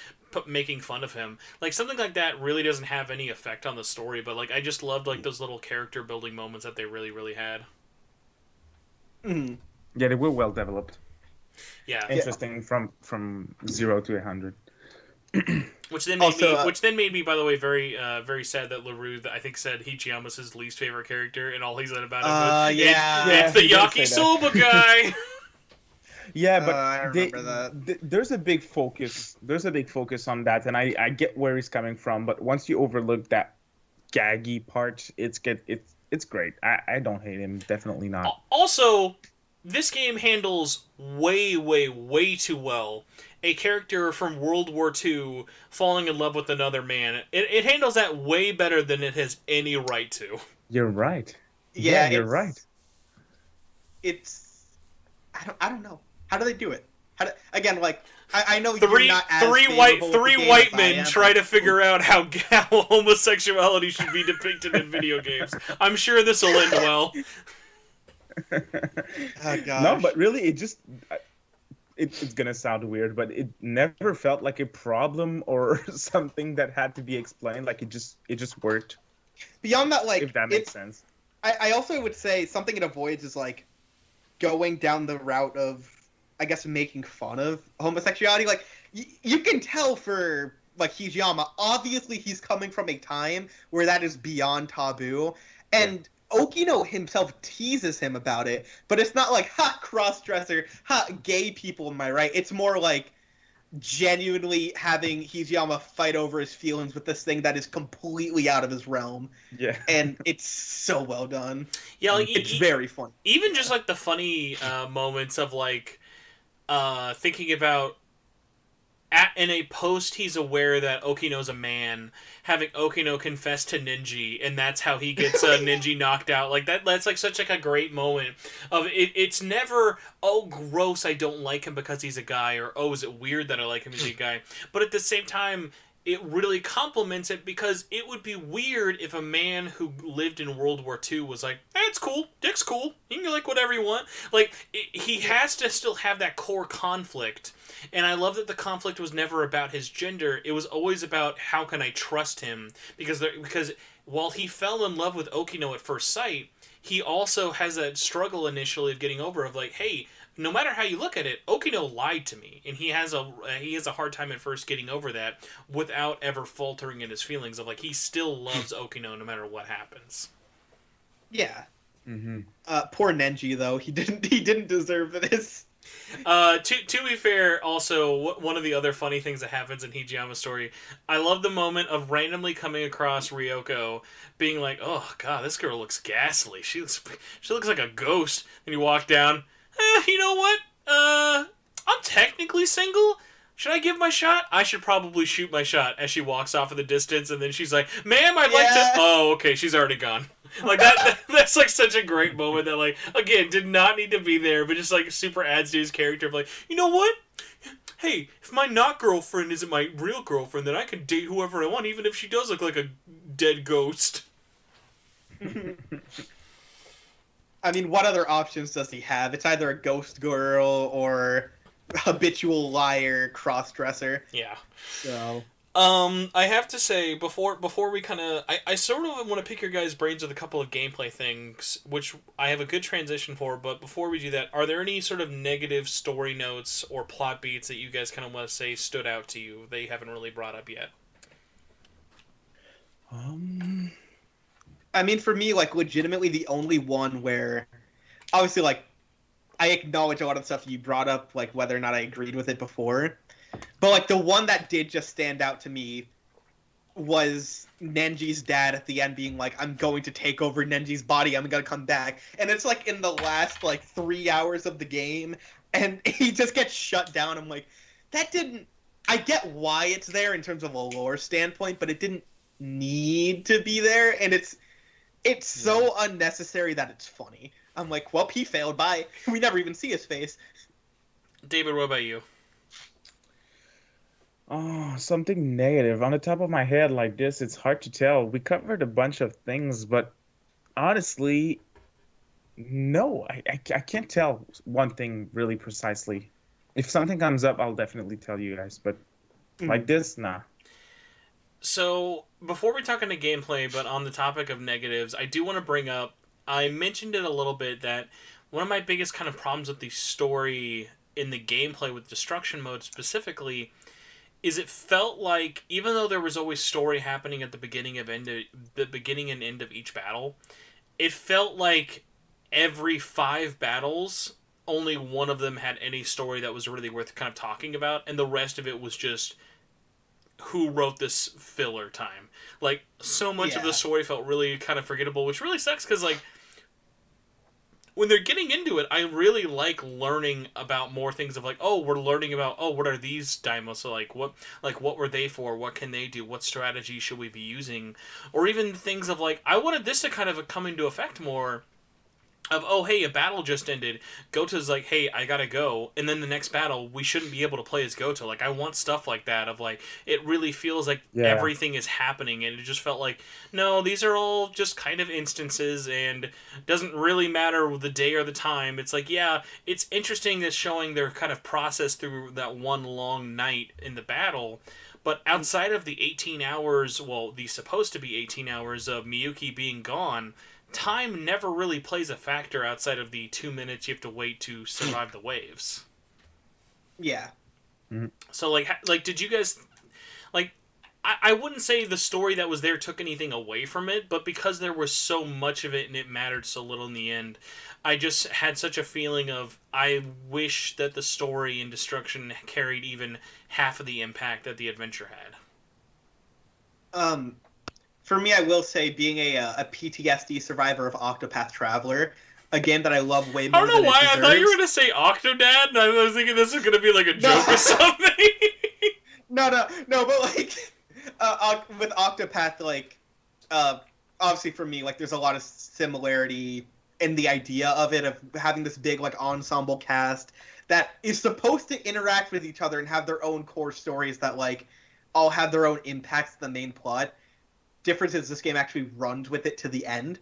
[SPEAKER 1] making fun of him. Like, something like that really doesn't have any effect on the story, but like I just loved like those little character building moments that they really had.
[SPEAKER 3] Yeah, they were well developed.
[SPEAKER 1] Yeah,
[SPEAKER 3] Interesting from 0 to 100.
[SPEAKER 1] Which then made me, by the way, very very sad that LaRue, I think, said Hijama's his least favorite character, and all he said about him it's the yakisoba guy.
[SPEAKER 3] Yeah, but
[SPEAKER 2] I remember that.
[SPEAKER 3] There's a big focus. There's a big focus on that, and I get where he's coming from. But once you overlook that gaggy part, it's great. I don't hate him. Definitely not.
[SPEAKER 1] Also, this game handles way too well a character from World War II falling in love with another man. It handles that way better than it has any right to.
[SPEAKER 3] You're right.
[SPEAKER 2] Yeah,
[SPEAKER 3] you're right.
[SPEAKER 2] It's I don't know. How do they do it? I know
[SPEAKER 1] three
[SPEAKER 2] you're not as
[SPEAKER 1] white men try to figure out how homosexuality should be depicted in video games. I'm sure this will end well.
[SPEAKER 2] Oh, gosh.
[SPEAKER 3] No, but really, it's gonna sound weird, but it never felt like a problem or something that had to be explained. Like, it just worked.
[SPEAKER 2] Beyond that, like,
[SPEAKER 3] if that makes sense.
[SPEAKER 2] I also would say something it avoids is like going down the route of, I guess, making fun of homosexuality. Like, you can tell for, like, Hijama, obviously he's coming from a time where that is beyond taboo, and Okino himself teases him about it, but it's not like, ha, cross-dresser, ha, gay people, am I right? It's more like genuinely having Hijama fight over his feelings with this thing that is completely out of his realm.
[SPEAKER 3] Yeah.
[SPEAKER 2] And it's so well done.
[SPEAKER 1] Yeah, like,
[SPEAKER 2] it's very fun.
[SPEAKER 1] Even just, like, the funny moments of, like, thinking about in a post he's aware that Okino's a man, having Okino confess to Ninji, and that's how he gets Ninji knocked out. Like, that's like such like a great moment of it. It's never, oh, gross, I don't like him because he's a guy, or oh, is it weird that I like him as a guy? But at the same time, it really complements it, because it would be weird if a man who lived in World War II was like, hey, it's cool, dick's cool, you can like whatever you want. Like, he has to still have that core conflict. And I love that the conflict was never about his gender. It was always about, how can I trust him? Because while he fell in love with Okino at first sight, he also has that struggle initially of getting over of like, hey, no matter how you look at it, Okino lied to me, and he has a hard time at first getting over that without ever faltering in his feelings of like, he still loves Okino no matter what happens.
[SPEAKER 2] Yeah.
[SPEAKER 3] Mm-hmm.
[SPEAKER 2] Poor Nenji, though. He didn't deserve this.
[SPEAKER 1] To be fair, also, one of the other funny things that happens in Hijama's story, I love the moment of randomly coming across Ryoko, being like, oh god, this girl looks ghastly. She looks like a ghost. And you walk down, you know what? I'm technically single. Should I give my shot? I should probably shoot my shot, as she walks off in the distance, and then she's like, ma'am, I'd like to... Oh, okay, she's already gone. Like, that's like such a great moment that, like, again, did not need to be there, but just like super adds to his character of like, you know what? Hey, if my not girlfriend isn't my real girlfriend, then I can date whoever I want, even if she does look like a dead ghost.
[SPEAKER 2] I mean, what other options does he have? It's either a ghost girl or habitual liar, cross-dresser.
[SPEAKER 1] Yeah.
[SPEAKER 2] So...
[SPEAKER 1] I have to say, before we kind of... I sort of want to pick your guys' brains with a couple of gameplay things, which I have a good transition for, but before we do that, are there any sort of negative story notes or plot beats that you guys kind of want to say stood out to you that you haven't really brought up yet?
[SPEAKER 2] I mean, for me, like, legitimately the only one where... Obviously, like, I acknowledge a lot of the stuff you brought up, like, whether or not I agreed with it before. But, like, the one that did just stand out to me was Nenji's dad at the end being like, I'm going to take over Nenji's body, I'm gonna come back. And it's, like, in the last, like, 3 hours of the game, and he just gets shut down. I'm like, that didn't... I get why it's there in terms of a lore standpoint, but it didn't need to be there, and it's so unnecessary that it's funny. I'm like, well, he failed. Bye. We never even see his face.
[SPEAKER 1] David, what about you?
[SPEAKER 3] Oh, something negative. On the top of my head like this, it's hard to tell. We covered a bunch of things, but honestly, no, I can't tell one thing really precisely. If something comes up, I'll definitely tell you guys, but like this, nah.
[SPEAKER 1] So, before we talk into gameplay, but on the topic of negatives, I do want to bring up, I mentioned it a little bit, that one of my biggest kind of problems with the story in the gameplay with Destruction Mode specifically is it felt like, even though there was always story happening at the beginning and end of each battle, it felt like every 5 battles, only one of them had any story that was really worth kind of talking about, and the rest of it was just who wrote this filler time. Like, so much of the story felt really kind of forgettable, which really sucks, because, like, when they're getting into it, I really like learning about more things of, like, oh, we're learning about, oh, what are these daimos? So, like, what were they for? What can they do? What strategy should we be using? Or even things of, like, I wanted this to kind of come into effect more of, oh, hey, a battle just ended. Gota's like, hey, I gotta go. And then the next battle, we shouldn't be able to play as Gota. Like, I want stuff like that of, like, it really feels like everything is happening. And it just felt like, no, these are all just kind of instances and doesn't really matter the day or the time. It's like, yeah, it's interesting that showing their kind of process through that one long night in the battle. But outside of the 18 hours, well, the supposed to be 18 hours of Miyuki being gone, time never really plays a factor outside of the 2 minutes you have to wait to survive the waves.
[SPEAKER 2] Yeah.
[SPEAKER 1] So, like, did you guys, like, I wouldn't say the story that was there took anything away from it, but because there was so much of it and it mattered so little in the end, I just had such a feeling of, I wish that the story in Destruction carried even half of the impact that the adventure had.
[SPEAKER 2] For me, I will say, being a PTSD survivor of Octopath Traveler, a game that I love way more than it deserves.
[SPEAKER 1] I don't know why, I thought you were going to say Octodad, and I was thinking this is going to be like a joke or something.
[SPEAKER 2] No, but like, with Octopath, like, obviously for me, like, there's a lot of similarity in the idea of it, of having this big, like, ensemble cast that is supposed to interact with each other and have their own core stories that, like, all have their own impacts to the main plot. Difference is this game actually runs with it to the end.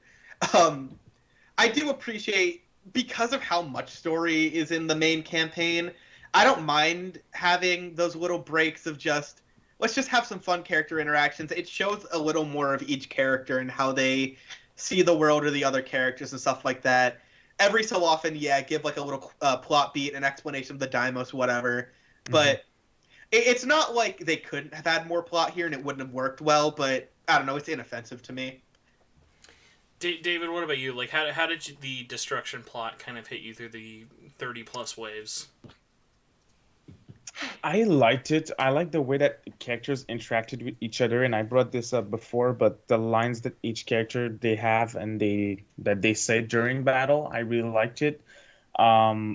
[SPEAKER 2] I do appreciate, because of how much story is in the main campaign, I don't mind having those little breaks of just, let's just have some fun character interactions. It shows a little more of each character and how they see the world or the other characters and stuff like that. Every so often, give like a little plot beat, an explanation of the daimos, whatever. But it's not like they couldn't have had more plot here and it wouldn't have worked well, but I don't know, it's inoffensive to me.
[SPEAKER 1] David, what about you? Like, how did the Destruction plot kind of hit you through the 30-plus waves?
[SPEAKER 3] I liked it. I liked the way that characters interacted with each other, and I brought this up before, but the lines that each character they have and that they say during battle, I really liked it. I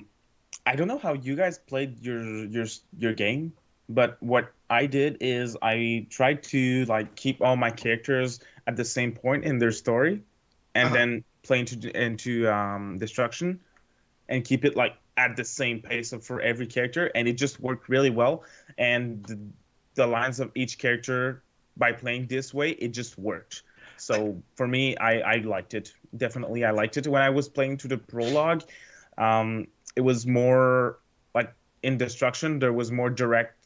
[SPEAKER 3] don't know how you guys played your game, but what I did is I tried to, like, keep all my characters at the same point in their story, and then play into Destruction, and keep it like at the same pace for every character, and it just worked really well. And the lines of each character, by playing this way, it just worked. So for me, I liked it. Definitely, I liked it. When I was playing to the prologue, it was more like in Destruction, there was more direct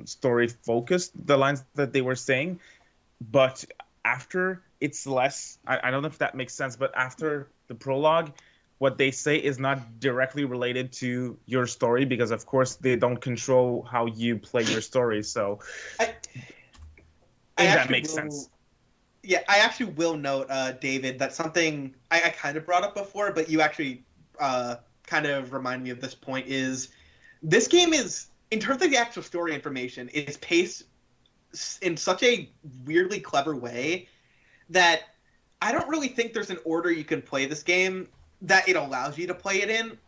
[SPEAKER 3] story focused, the lines that they were saying. But after, it's less, I don't know if that makes sense, but after the prologue, what they say is not directly related to your story, because of course they don't control how you play your story. So that makes sense.
[SPEAKER 2] Yeah, I actually will note, David, that something I kind of brought up before, but you actually kind of remind me of this point, is this game is, in terms of the actual story information, is paced in such a weirdly clever way that I don't really think there's an order you can play this game that it allows you to play it in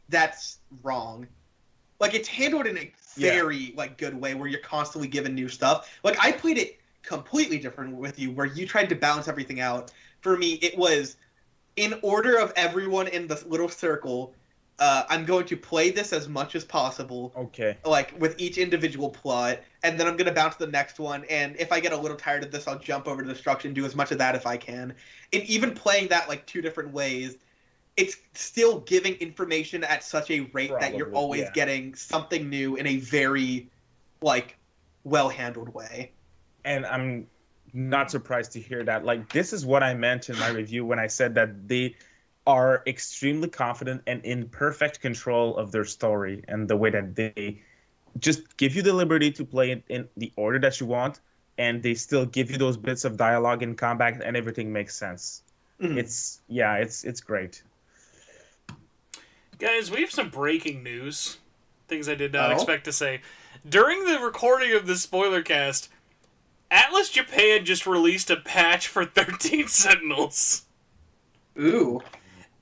[SPEAKER 2] that's wrong. Like, it's handled in a very like good way where you're constantly given new stuff. Like, I played it completely different with you, where you tried to balance everything out. For me, it was in order of everyone in this little circle. I'm going to play this as much as possible.
[SPEAKER 3] Okay.
[SPEAKER 2] Like with each individual plot, and then I'm gonna bounce to the next one. And if I get a little tired of this, I'll jump over to destruction, do as much of that if I can. And even playing that like two different ways, it's still giving information at such a rate that you're always getting something new in a very like well handled way.
[SPEAKER 3] And I'm not surprised to hear that. Like, this is what I meant in my review when I said that they are extremely confident and in perfect control of their story, and the way that they just give you the liberty to play it in the order that you want, and they still give you those bits of dialogue and combat, and everything makes sense. Mm-hmm. It's great.
[SPEAKER 1] Guys, we have some breaking news. Things I did not expect to say. During the recording of this Spoilercast, Atlas Japan just released a patch for 13 Sentinels.
[SPEAKER 2] Ooh.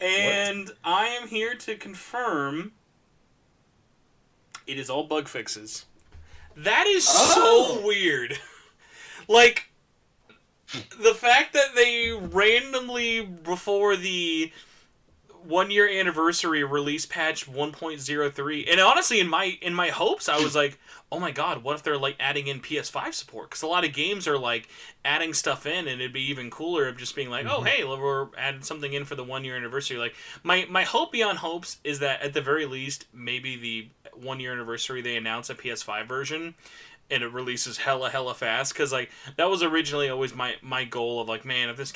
[SPEAKER 1] And I am here to confirm it is all bug fixes. That is so weird. Like, the fact that they randomly, before the 1 year anniversary, release patch 1.03, and honestly, in my hopes, I was like, oh my god, what if they're like adding in PS5 support? Because a lot of games are like adding stuff in, and it'd be even cooler of just being like, oh hey, we're adding something in for the 1 year anniversary. Like my hope beyond hopes is that at the very least, maybe the 1 year anniversary they announce a PS5 version, and it releases hella fast. Because like that was originally always my goal of like, man, if this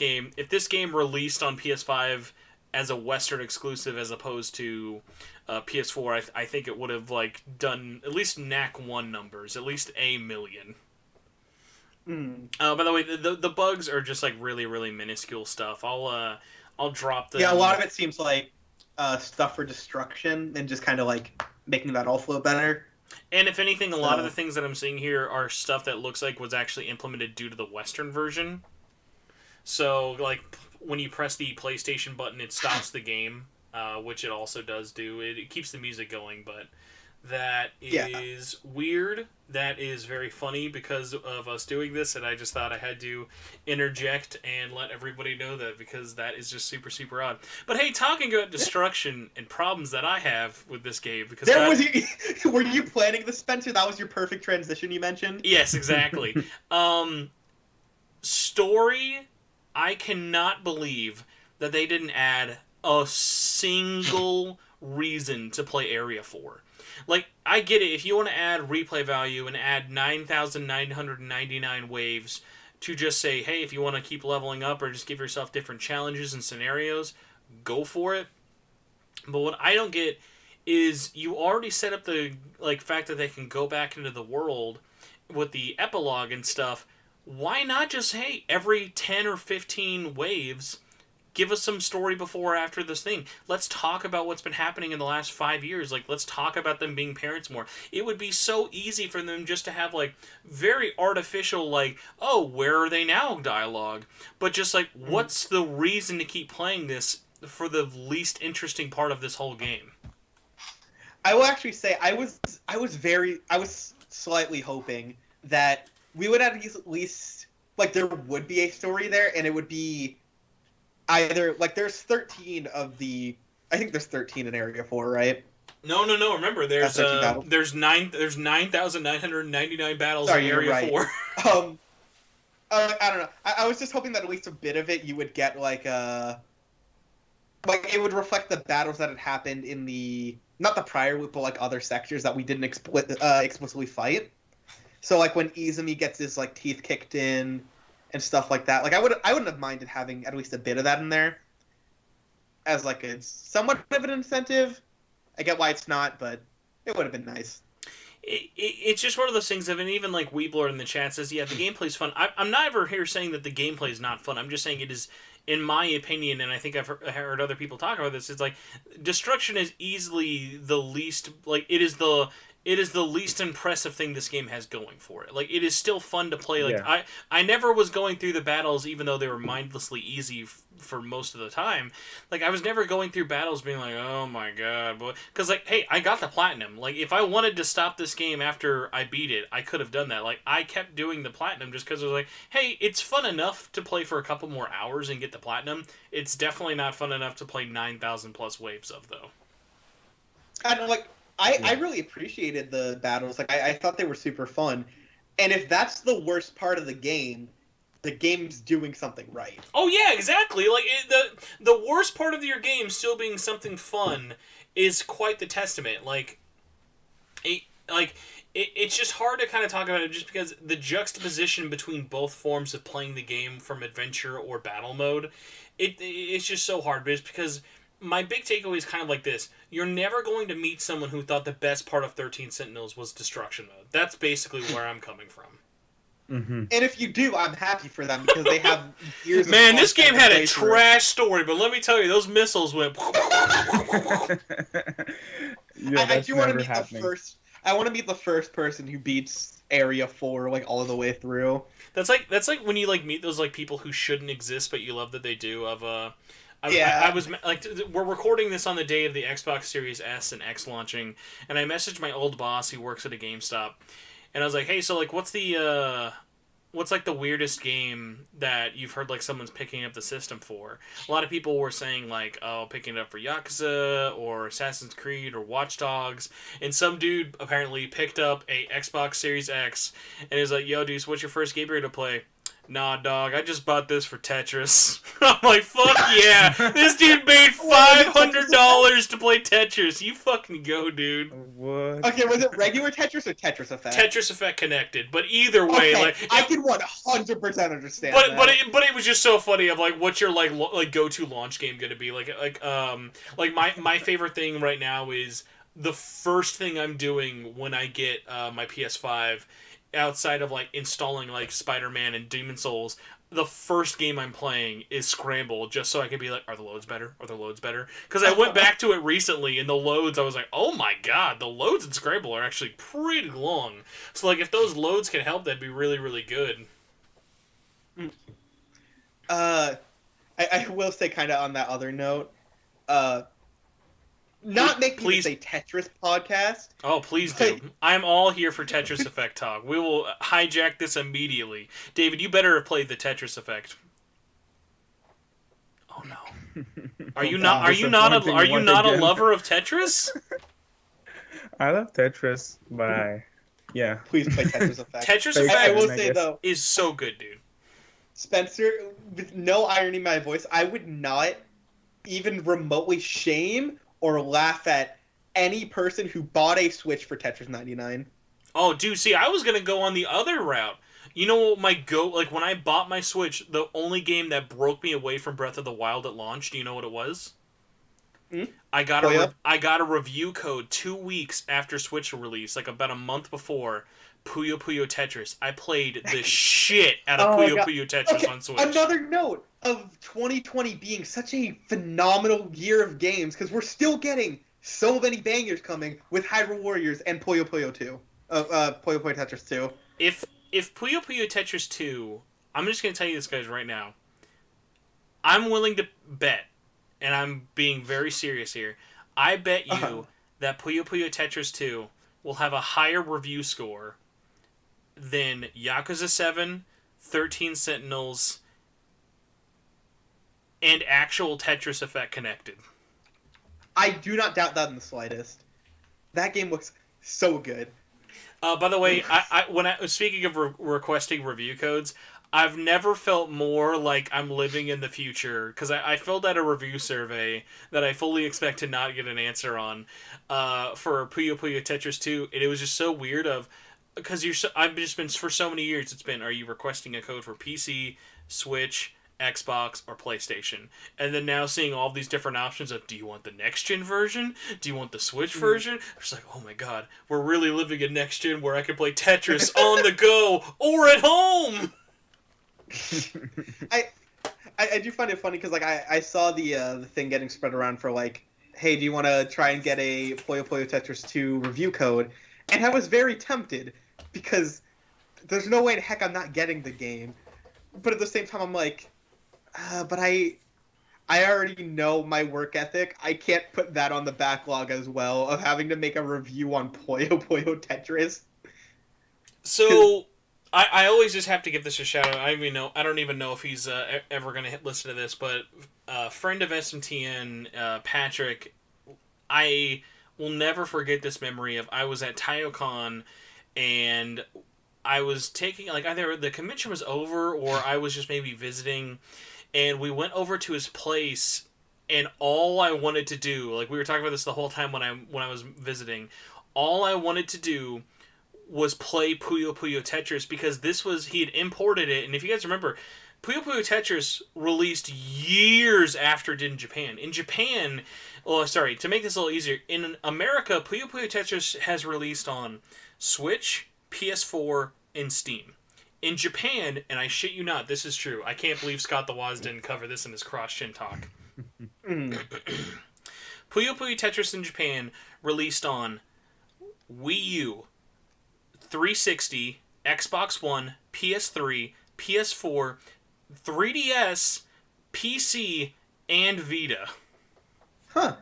[SPEAKER 1] game released on PS5 as a Western exclusive as opposed to PS4, I think it would have like done at least NAC 1 numbers, at least 1 million. By the way, the bugs are just like really minuscule stuff. I'll drop them.
[SPEAKER 2] Yeah, a lot of it seems like stuff for destruction and just kind of like making that all flow better.
[SPEAKER 1] And if anything, a lot of the things that I'm seeing here are stuff that looks like was actually implemented due to the Western version. So like, when you press the PlayStation button, it stops the game, which it also does do. It keeps the music going, but that is weird. That is very funny because of us doing this, and I just thought I had to interject and let everybody know that, because that is just super odd. But hey, talking about destruction and problems that I have with this game, because
[SPEAKER 2] were you planning this, Spencer? That was your perfect transition you mentioned?
[SPEAKER 1] Yes, exactly. Story... I cannot believe that they didn't add a single reason to play Area 4. Like, I get it. If you want to add replay value and add 9,999 waves to just say, hey, if you want to keep leveling up or just give yourself different challenges and scenarios, go for it. But what I don't get is you already set up the fact that they can go back into the world with the epilogue and stuff. Why not just, hey, every 10 or 15 waves, give us some story before or after this thing. Let's talk about what's been happening in the last 5 years. Like, let's talk about them being parents more. It would be so easy for them just to have, like, very artificial, like, oh, where are they now dialogue. But just, like, what's the reason to keep playing this for the least interesting part of this whole game?
[SPEAKER 2] I will actually say I was slightly hoping that we would at least, like, there would be a story there, and it would be either, like, there's 13 of the, I think there's 13 in Area 4, right?
[SPEAKER 1] No. Remember, there's 9,999 battles in Area 4.
[SPEAKER 2] I don't know. I was just hoping that at least a bit of it you would get, like it would reflect the battles that had happened in the, not the prior loop, but, like, other sectors that we didn't explicitly fight. So, like, when Izumi gets his, like, teeth kicked in and stuff like that, like, I wouldn't have minded having at least a bit of that in there as, like, a somewhat of an incentive. I get why it's not, but it would have been nice.
[SPEAKER 1] It's just one of those things of, and even, like, Weeblord in the chat says, yeah, the gameplay's fun. I'm not ever here saying that the gameplay is not fun. I'm just saying it is, in my opinion, and I think I've heard other people talk about this, it's like, destruction is easily the least, like, it is the it is the least impressive thing this game has going for it. Like, it is still fun to play. Like,
[SPEAKER 3] Yeah.
[SPEAKER 1] I never was going through the battles, even though they were mindlessly easy for most of the time. Like, I was never going through battles being like, oh my god, boy. Because, like, hey, I got the platinum. Like, if I wanted to stop this game after I beat it, I could have done that. Like, I kept doing the platinum just because I was like, hey, it's fun enough to play for a couple more hours and get the platinum. It's definitely not fun enough to play 9,000 plus waves of, though.
[SPEAKER 2] I don't like. I really appreciated the battles. Like I thought they were super fun. And if that's the worst part of the game's doing something right.
[SPEAKER 1] Oh yeah, exactly. Like the worst part of your game still being something fun is quite the testament. It's just hard to kind of talk about it just because the juxtaposition between both forms of playing the game from adventure or battle mode, it's just so hard. But it's because my big takeaway is kind of like this. You're never going to meet someone who thought the best part of 13 Sentinels was destruction mode. That's basically where I'm coming from.
[SPEAKER 3] Mm-hmm.
[SPEAKER 2] And if you do, I'm happy for them because they have years.
[SPEAKER 1] Man,
[SPEAKER 2] of
[SPEAKER 1] this game had a
[SPEAKER 2] content to play
[SPEAKER 1] trash story, but let me tell you, those missiles went...
[SPEAKER 3] Yeah,
[SPEAKER 2] I
[SPEAKER 3] that's
[SPEAKER 2] do want to
[SPEAKER 3] never
[SPEAKER 2] meet
[SPEAKER 3] happening.
[SPEAKER 2] the first. I want to meet the first person who beats Area 4 like all the way through.
[SPEAKER 1] That's like when you like meet those like people who shouldn't exist, but you love that they do.
[SPEAKER 2] Yeah.
[SPEAKER 1] I was like, we're recording this on the day of the Xbox Series S and X launching, and I messaged my old boss who works at a GameStop, and I was like, hey, so like, what's like the weirdest game that you've heard like someone's picking up the system for? A lot of people were saying like, oh, picking it up for Yakuza or Assassin's Creed or Watch Dogs, and some dude apparently picked up a Xbox Series X and is like, yo, dude, what's your first game you're to play? Nah, dog, I just bought this for Tetris. I'm like, fuck yeah! This dude made $500 to play Tetris. You fucking go, dude.
[SPEAKER 3] What?
[SPEAKER 2] Okay, was it regular Tetris or Tetris Effect?
[SPEAKER 1] Tetris Effect connected, but either way,
[SPEAKER 2] Okay,
[SPEAKER 1] like
[SPEAKER 2] I can 100% understand
[SPEAKER 1] But
[SPEAKER 2] that.
[SPEAKER 1] but it was just so funny of like what's your like go to launch game gonna be like my favorite thing right now is the first thing I'm doing when I get my PS5 outside of like installing like Spider-Man and Demon Souls. The first game I'm playing is Scramble, just so I can be like, are the loads better? Are the loads better? Because I went back to it recently, and the loads, I was like, oh my god, the loads in Scramble are actually pretty long. So like, if those loads can help, that'd be really, really good.
[SPEAKER 2] I will say kind of on that other note, not making
[SPEAKER 1] Please.
[SPEAKER 2] this a Tetris podcast.
[SPEAKER 1] Oh, please do. I'm all here for Tetris Effect talk. We will hijack this immediately. David, you better have played the Tetris Effect. Oh no. Are you not a lover of Tetris?
[SPEAKER 3] I love Tetris, but yeah.
[SPEAKER 2] Please play Tetris Effect.
[SPEAKER 1] Tetris
[SPEAKER 3] Fake
[SPEAKER 2] I
[SPEAKER 1] Effect
[SPEAKER 2] will
[SPEAKER 3] I
[SPEAKER 2] say
[SPEAKER 3] guess.
[SPEAKER 2] though,
[SPEAKER 1] is so good, dude.
[SPEAKER 2] Spencer, with no irony in my voice, I would not even remotely shame or laugh at any person who bought a Switch for Tetris 99.
[SPEAKER 1] Oh, dude, see, I was gonna go on the other route. You know what like when I bought my Switch, the only game that broke me away from Breath of the Wild at launch, do you know what it was?
[SPEAKER 2] Hmm?
[SPEAKER 1] I got
[SPEAKER 2] Oh, yeah?
[SPEAKER 1] I got a review code 2 weeks after Switch release, like about a month before. Puyo Puyo Tetris. I played the shit out of
[SPEAKER 2] Oh my
[SPEAKER 1] Puyo
[SPEAKER 2] God.
[SPEAKER 1] Puyo Tetris
[SPEAKER 2] Okay,
[SPEAKER 1] on Switch.
[SPEAKER 2] another note of 2020 being such a phenomenal year of games, because we're still getting so many bangers coming with Hyrule Warriors and Puyo Puyo 2. Puyo Puyo Tetris 2.
[SPEAKER 1] If Puyo Puyo Tetris 2, I'm just going to tell you this, guys, right now. I'm willing to bet, and I'm being very serious here, I bet you that Puyo Puyo Tetris 2 will have a higher review score than Yakuza 7, 13 Sentinels, and actual Tetris Effect connected.
[SPEAKER 2] I do not doubt that in the slightest. That game looks so good.
[SPEAKER 1] By the way, when I was speaking of requesting review codes, I've never felt more like I'm living in the future, because I filled out a review survey that I fully expect to not get an answer on for Puyo Puyo Tetris 2, and it was just so weird because I've just been, for so many years, it's been, are you requesting a code for PC, Switch, Xbox, or PlayStation? And then now seeing all these different options of, do you want the next-gen version? Do you want the Switch version? It's like, oh my god, we're really living in next-gen where I can play Tetris on the go or at home!
[SPEAKER 2] I do find it funny because like I saw the thing getting spread around for like, hey, do you want to try and get a Puyo Puyo Tetris 2 review code? And I was very tempted because there's no way in heck I'm not getting the game. But at the same time, I'm like, but I already know my work ethic. I can't put that on the backlog as well of having to make a review on Puyo Puyo Tetris.
[SPEAKER 1] So I always just have to give this a shout out. I don't even know if he's ever going to listen to this, but friend of SMTN, Patrick, I will never forget this memory of I was at TaioCon and I was taking like either the convention was over or I was just maybe visiting, and we went over to his place, and all I wanted to do, like we were talking about this the whole time when I was visiting, all I wanted to do was play Puyo Puyo Tetris because he had imported it, and if you guys remember, Puyo Puyo Tetris released years after it did in Japan. In Japan, to make this a little easier, in America, Puyo Puyo Tetris has released on Switch, PS4, and Steam. In Japan, and I shit you not, this is true. I can't believe Scott the Woz didn't cover this in his cross-chin talk. Puyo Puyo Tetris in Japan released on Wii U, 360, Xbox One, PS3, PS4, 3DS, PC, and Vita.
[SPEAKER 2] Huh.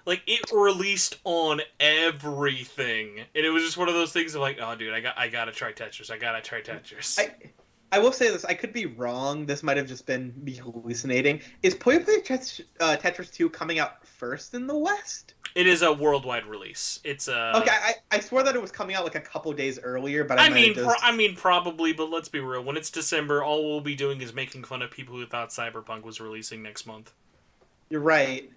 [SPEAKER 1] Like, it released on everything. And it was just one of those things of like, oh, dude, I gotta try Tetris. I gotta try Tetris.
[SPEAKER 2] I will say this. I could be wrong. This might have just been me hallucinating. Is Puyo Puyo Tetris 2 coming out first in the West?
[SPEAKER 1] It is a worldwide release. It's
[SPEAKER 2] Okay, I swore that it was coming out like a couple days earlier, but
[SPEAKER 1] I mean, probably, but let's be real. When it's December, all we'll be doing is making fun of people who thought Cyberpunk was releasing next month.
[SPEAKER 2] You're right.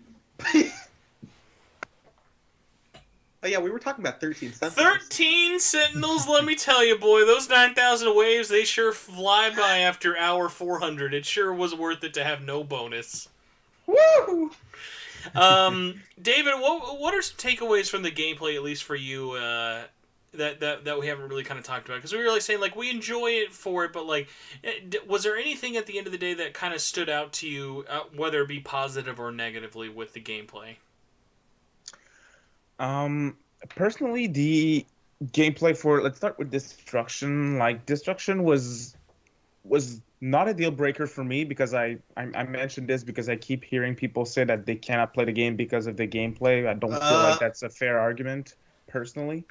[SPEAKER 2] Oh yeah, we were talking about 13 Sentinels.
[SPEAKER 1] 13 Sentinels, let me tell you, boy. Those 9,000 waves, they sure fly by after hour 400. It sure was worth it to have no bonus.
[SPEAKER 2] Woo!
[SPEAKER 1] David, what are some takeaways from the gameplay, at least for you, that we haven't really kind of talked about? Because we were like saying, like, we enjoy it for it, but, like, was there anything at the end of the day that kind of stood out to you, whether it be positive or negatively, with the gameplay?
[SPEAKER 3] Personally, the gameplay for, let's start with Destruction. Like, Destruction was not a deal breaker for me because I mentioned this because I keep hearing people say that they cannot play the game because of the gameplay. I don't feel like that's a fair argument, personally.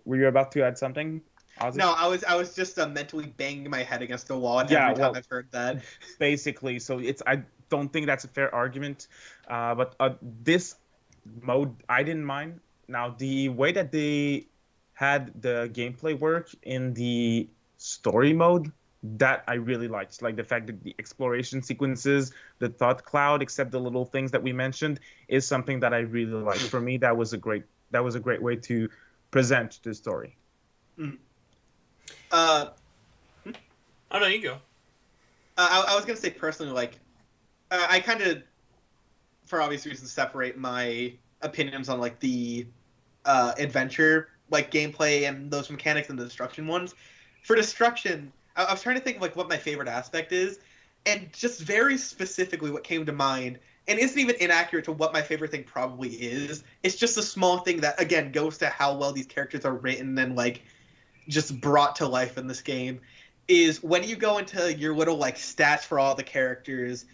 [SPEAKER 3] Were you about to add something, Ozzy?
[SPEAKER 2] No, I was just mentally banging my head against the wall every time I've heard that.
[SPEAKER 3] Basically, so I don't think that's a fair argument. But this mode, I didn't mind. Now, the way that they had the gameplay work in the story mode, that I really liked. Like the fact that the exploration sequences, the thought cloud, except the little things that we mentioned, is something that I really liked. For me, that was a great way to present the story.
[SPEAKER 1] Oh no, you go.
[SPEAKER 2] I was gonna say personally, like, I kind of, for obvious reasons, separate my opinions on like the adventure, like gameplay and those mechanics and the Destruction ones. For Destruction, I was trying to think of like what my favorite aspect is, and just very specifically what came to mind, and isn't even inaccurate to what my favorite thing probably is. It's just a small thing that again goes to how well these characters are written and like just brought to life in this game. Is when you go into your little like stats for all the characters,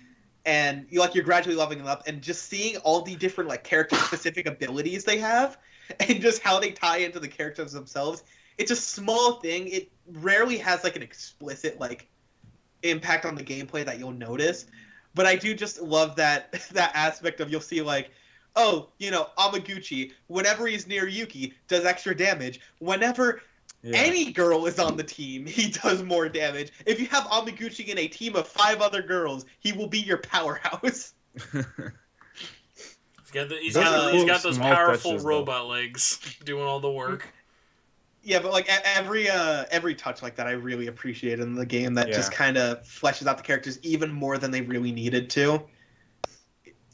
[SPEAKER 2] and you're gradually leveling them up, and just seeing all the different like character specific abilities they have, and just how they tie into the characters themselves. It's a small thing. It rarely has like an explicit like impact on the gameplay that you'll notice, but I do just love that aspect of, you'll see like, oh, Amaguchi, whenever he's near Yuki, does extra damage. Whenever any girl is on the team, he does more damage. If you have Amaguchi in a team of 5 other girls, he will be your powerhouse.
[SPEAKER 1] He's got those powerful robot legs doing all the work.
[SPEAKER 2] Yeah, but like every touch like that, I really appreciate in the game that just kind of fleshes out the characters even more than they really needed to.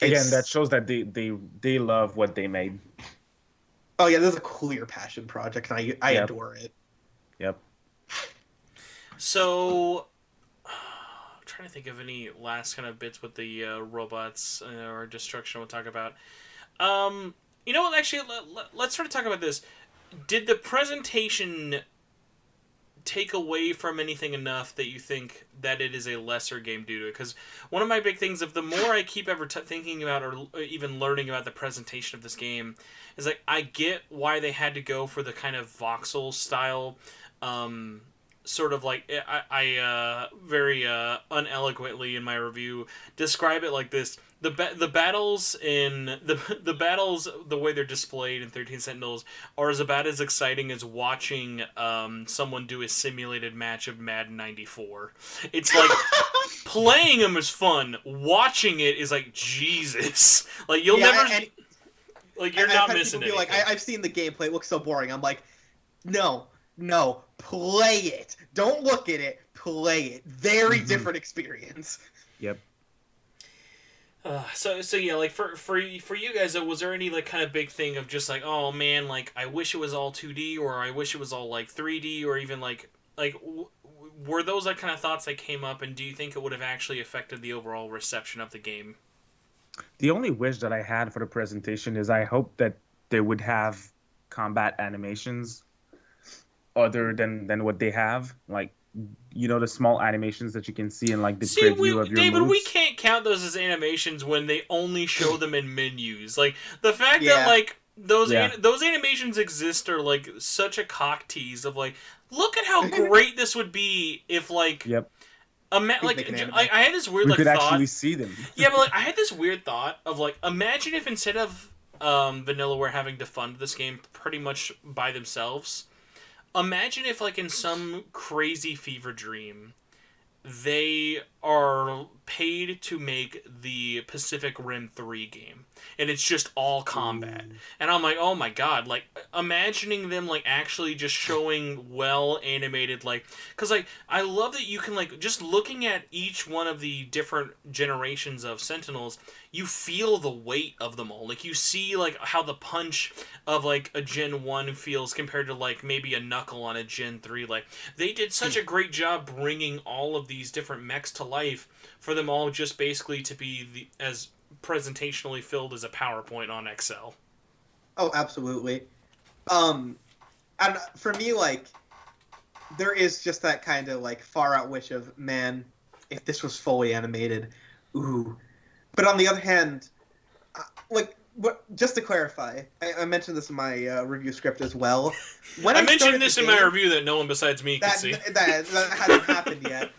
[SPEAKER 3] Again, that shows that they love what they made.
[SPEAKER 2] Oh yeah, there's a clear passion project, and I adore it.
[SPEAKER 3] Yep.
[SPEAKER 1] So, I'm trying to think of any last kind of bits with the robots or Destruction we'll talk about. You know what? Actually, let's sort of talk about this. Did the presentation take away from anything enough that you think that it is a lesser game due to it? Because one of my big things of the more I keep ever thinking about or even learning about the presentation of this game is like I get why they had to go for the kind of voxel style, sort of like I very uneloquently in my review describe it like this. The battles in the battles, the way they're displayed in 13 Sentinels are as about as exciting as watching someone do a simulated match of Madden 94. It's like playing them is fun. Watching it is like Jesus. Like you'll never like you're not missing anything.
[SPEAKER 2] Like I've seen the gameplay. It looks so boring. I'm like, no, play it. Don't look at it. Play it. Very different experience.
[SPEAKER 3] Yep.
[SPEAKER 1] So yeah, like for you guys, was there any like kind of big thing of just like, oh man, like I wish it was all 2D, or I wish it was all like 3D, or even like were those like kind of thoughts that came up, and do you think it would have actually affected the overall reception of the game?
[SPEAKER 3] The only wish that I had for the presentation is I hope that they would have combat animations other than what they have, like, you know, the small animations that you can see in like the preview of your
[SPEAKER 1] David,
[SPEAKER 3] moves.
[SPEAKER 1] we can't count those as animations when they only show them in menus. Like the fact that like those animations exist are like such a cock tease of like, look at how great this would be if like I had this weird
[SPEAKER 3] we
[SPEAKER 1] like
[SPEAKER 3] could
[SPEAKER 1] thought.
[SPEAKER 3] actually see them.
[SPEAKER 1] Yeah, but like I had this weird thought of like, imagine if instead of Vanillaware having to fund this game pretty much by themselves, imagine if like in some crazy fever dream they are paid to make the Pacific Rim 3 game, and it's just all combat. And I'm like, oh my god, like, imagining them, like, actually just showing well animated, like, because, like, I love that you can, like, just looking at each one of the different generations of Sentinels, you feel the weight of them all. Like, you see, like, how the punch of, like, a Gen 1 feels compared to, like, maybe a Knuckle on a Gen 3. Like, they did such a great job bringing all of these different mechs to life for them all just basically to be as presentationally filled as a PowerPoint on Excel.
[SPEAKER 2] Oh, absolutely. And for me, like, there is just that kind of, like, far-out wish of, man, if this was fully animated, ooh. But on the other hand, like, just to clarify, I mentioned this in my review script as well. When I mentioned this in
[SPEAKER 1] my review that no one besides me can see.
[SPEAKER 2] That hasn't happened yet.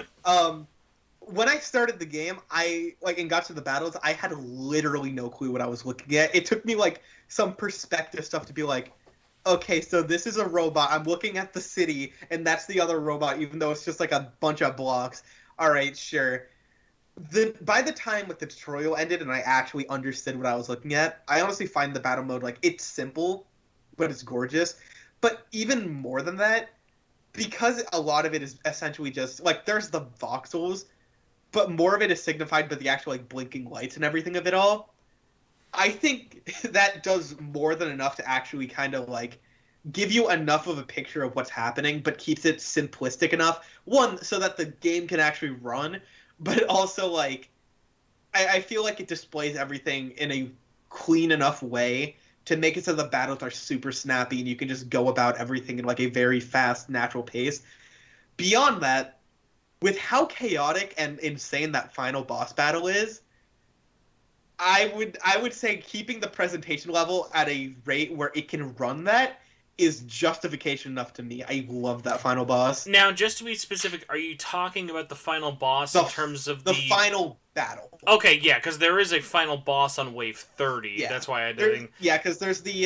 [SPEAKER 2] When I started the game, and got to the battles, I had literally no clue what I was looking at. It took me, like, some perspective stuff to be like, okay, so this is a robot. I'm looking at the city, and that's the other robot, even though it's just, like, a bunch of blocks. All right, sure. By the time the tutorial ended and I actually understood what I was looking at, I honestly find the battle mode, like, it's simple, but it's gorgeous. But even more than that, because a lot of it is essentially just, like, there's the voxels, but more of it is signified by the actual, like, blinking lights and everything of it all. I think that does more than enough to actually kind of, like, give you enough of a picture of what's happening, but keeps it simplistic enough. One, so that the game can actually run, but also, like, I feel like it displays everything in a clean enough way to make it so the battles are super snappy and you can just go about everything in, like, a very fast, natural pace. Beyond that, with how chaotic and insane that final boss battle is, I would say keeping the presentation level at a rate where it can run that is justification enough to me. I love that final boss.
[SPEAKER 1] Now, just to be specific, are you talking about the final boss in terms of
[SPEAKER 2] the final battle?
[SPEAKER 1] Okay, yeah, because there is a final boss on Wave 30. Yeah. That's why I didn't.
[SPEAKER 2] Yeah, because there's the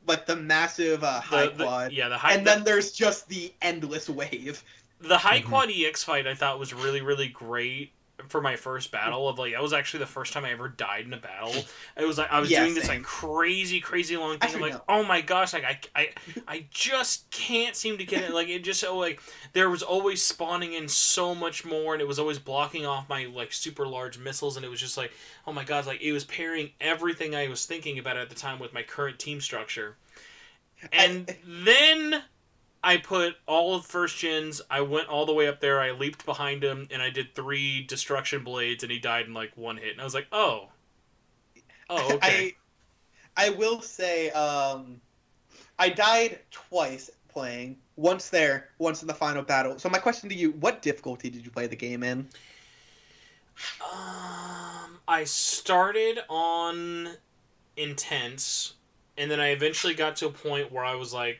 [SPEAKER 2] the massive high quad.
[SPEAKER 1] The high.
[SPEAKER 2] And then there's just the endless wave.
[SPEAKER 1] The high quad EX fight I thought was really, really great for my first battle. Of like, that was actually the first time I ever died in a battle. It was like I was doing this like crazy long thing. I'm like, oh my gosh, like I just can't seem to get it. Like, it just so like there was always spawning in so much more, and it was always blocking off my like super large missiles, and it was just like, oh my god, like it was pairing everything I was thinking about at the time with my current team structure. And then I put all of first gens, I went all the way up there, I leaped behind him, and I did 3 destruction blades, and he died in, like, 1 hit. And I was like, oh, okay.
[SPEAKER 2] I will say, I died twice playing. Once there, once in the final battle. So my question to you, what difficulty did you play the game in?
[SPEAKER 1] I started on intense, and then I eventually got to a point where I was like,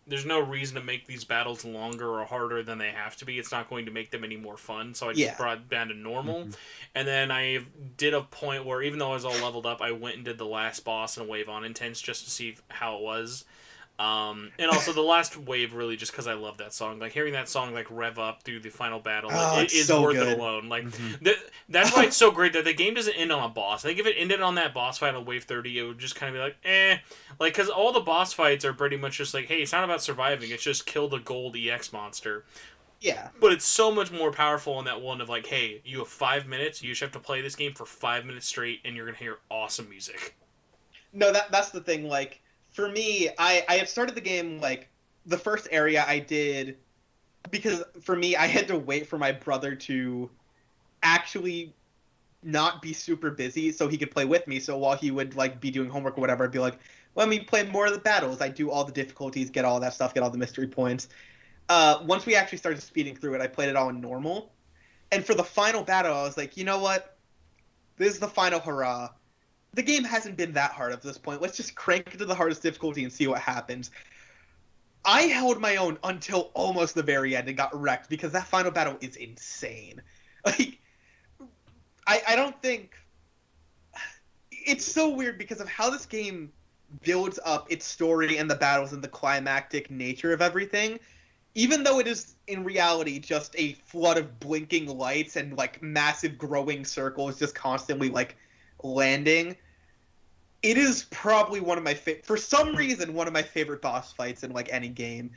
[SPEAKER 1] there's no reason to make these battles longer or harder than they have to be. It's not going to make them any more fun, so I just brought it down to normal. And then I did a point where, even though I was all leveled up, I went and did the last boss in a wave on intense just to see how it was. And also the last wave, really, just because I love that song. Like, hearing that song, like, rev up through the final battle, it is so worth it alone. Like, that's why it's so great that the game doesn't end on a boss. I think if it ended on that boss fight on wave 30, it would just kind of be like, eh. Like, because all the boss fights are pretty much just like, hey, it's not about surviving, it's just kill the gold EX monster.
[SPEAKER 2] Yeah.
[SPEAKER 1] But it's so much more powerful in that one of like, hey, you have 5 minutes, you just have to play this game for 5 minutes straight, and you're going to hear awesome music.
[SPEAKER 2] No, that's the thing, like, for me, I had started the game, like, the first area I did, because for me, I had to wait for my brother to actually not be super busy so he could play with me. So while he would, like, be doing homework or whatever, I'd be like, let me play more of the battles. I do all the difficulties, get all that stuff, get all the mystery points. Once we actually started speeding through it, I played it all in normal. And for the final battle, I was like, you know what? This is the final hurrah. The game hasn't been that hard up to this point. Let's just crank it to the hardest difficulty and see what happens. I held my own until almost the very end and got wrecked because that final battle is insane. Like, I don't think... It's so weird because of how this game builds up its story and the battles and the climactic nature of everything. Even though it is, in reality, just a flood of blinking lights and, like, massive growing circles just constantly, like, landing, it is probably one of my for some reason one of my favorite boss fights in like any game,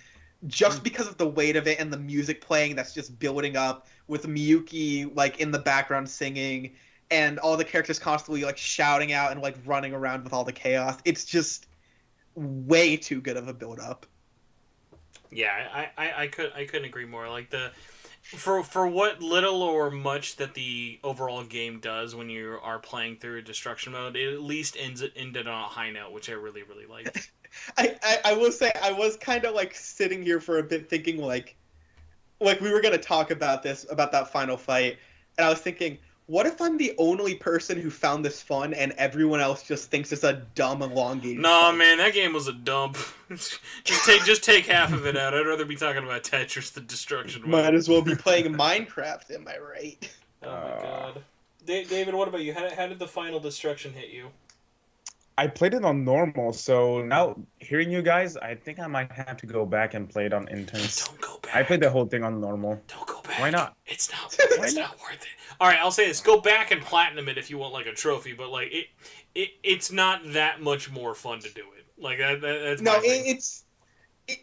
[SPEAKER 2] just because of the weight of it and the music playing that's just building up with Miyuki like in the background singing and all the characters constantly like shouting out and like running around with all the chaos. It's just way too good of a build up.
[SPEAKER 1] Yeah, I couldn't agree more. Like for what little or much that the overall game does when you are playing through destruction mode, it at least ended on a high note, which I really, really liked.
[SPEAKER 2] I will say I was kind of like sitting here for a bit thinking like we were going to talk about that final fight, and I was thinking, what if I'm the only person who found this fun and everyone else just thinks it's a dumb elongated
[SPEAKER 1] Nah,
[SPEAKER 2] fight?
[SPEAKER 1] man, that game was a dump. just take half of it out. I'd rather be talking about Tetris than destruction mode.
[SPEAKER 2] Might as well be playing Minecraft, am I right?
[SPEAKER 1] Oh my god. David, what about you? How did the final destruction hit you?
[SPEAKER 3] I played it on normal, so now hearing you guys, I think I might have to go back and play it on intense.
[SPEAKER 1] Don't go back.
[SPEAKER 3] I played the whole thing on normal.
[SPEAKER 1] Don't go back.
[SPEAKER 3] Why not?
[SPEAKER 1] It's not worth it. All right, I'll say this: go back and platinum it if you want like a trophy, but like it's not that much more fun to do it. Like that's
[SPEAKER 2] no,
[SPEAKER 1] my thing.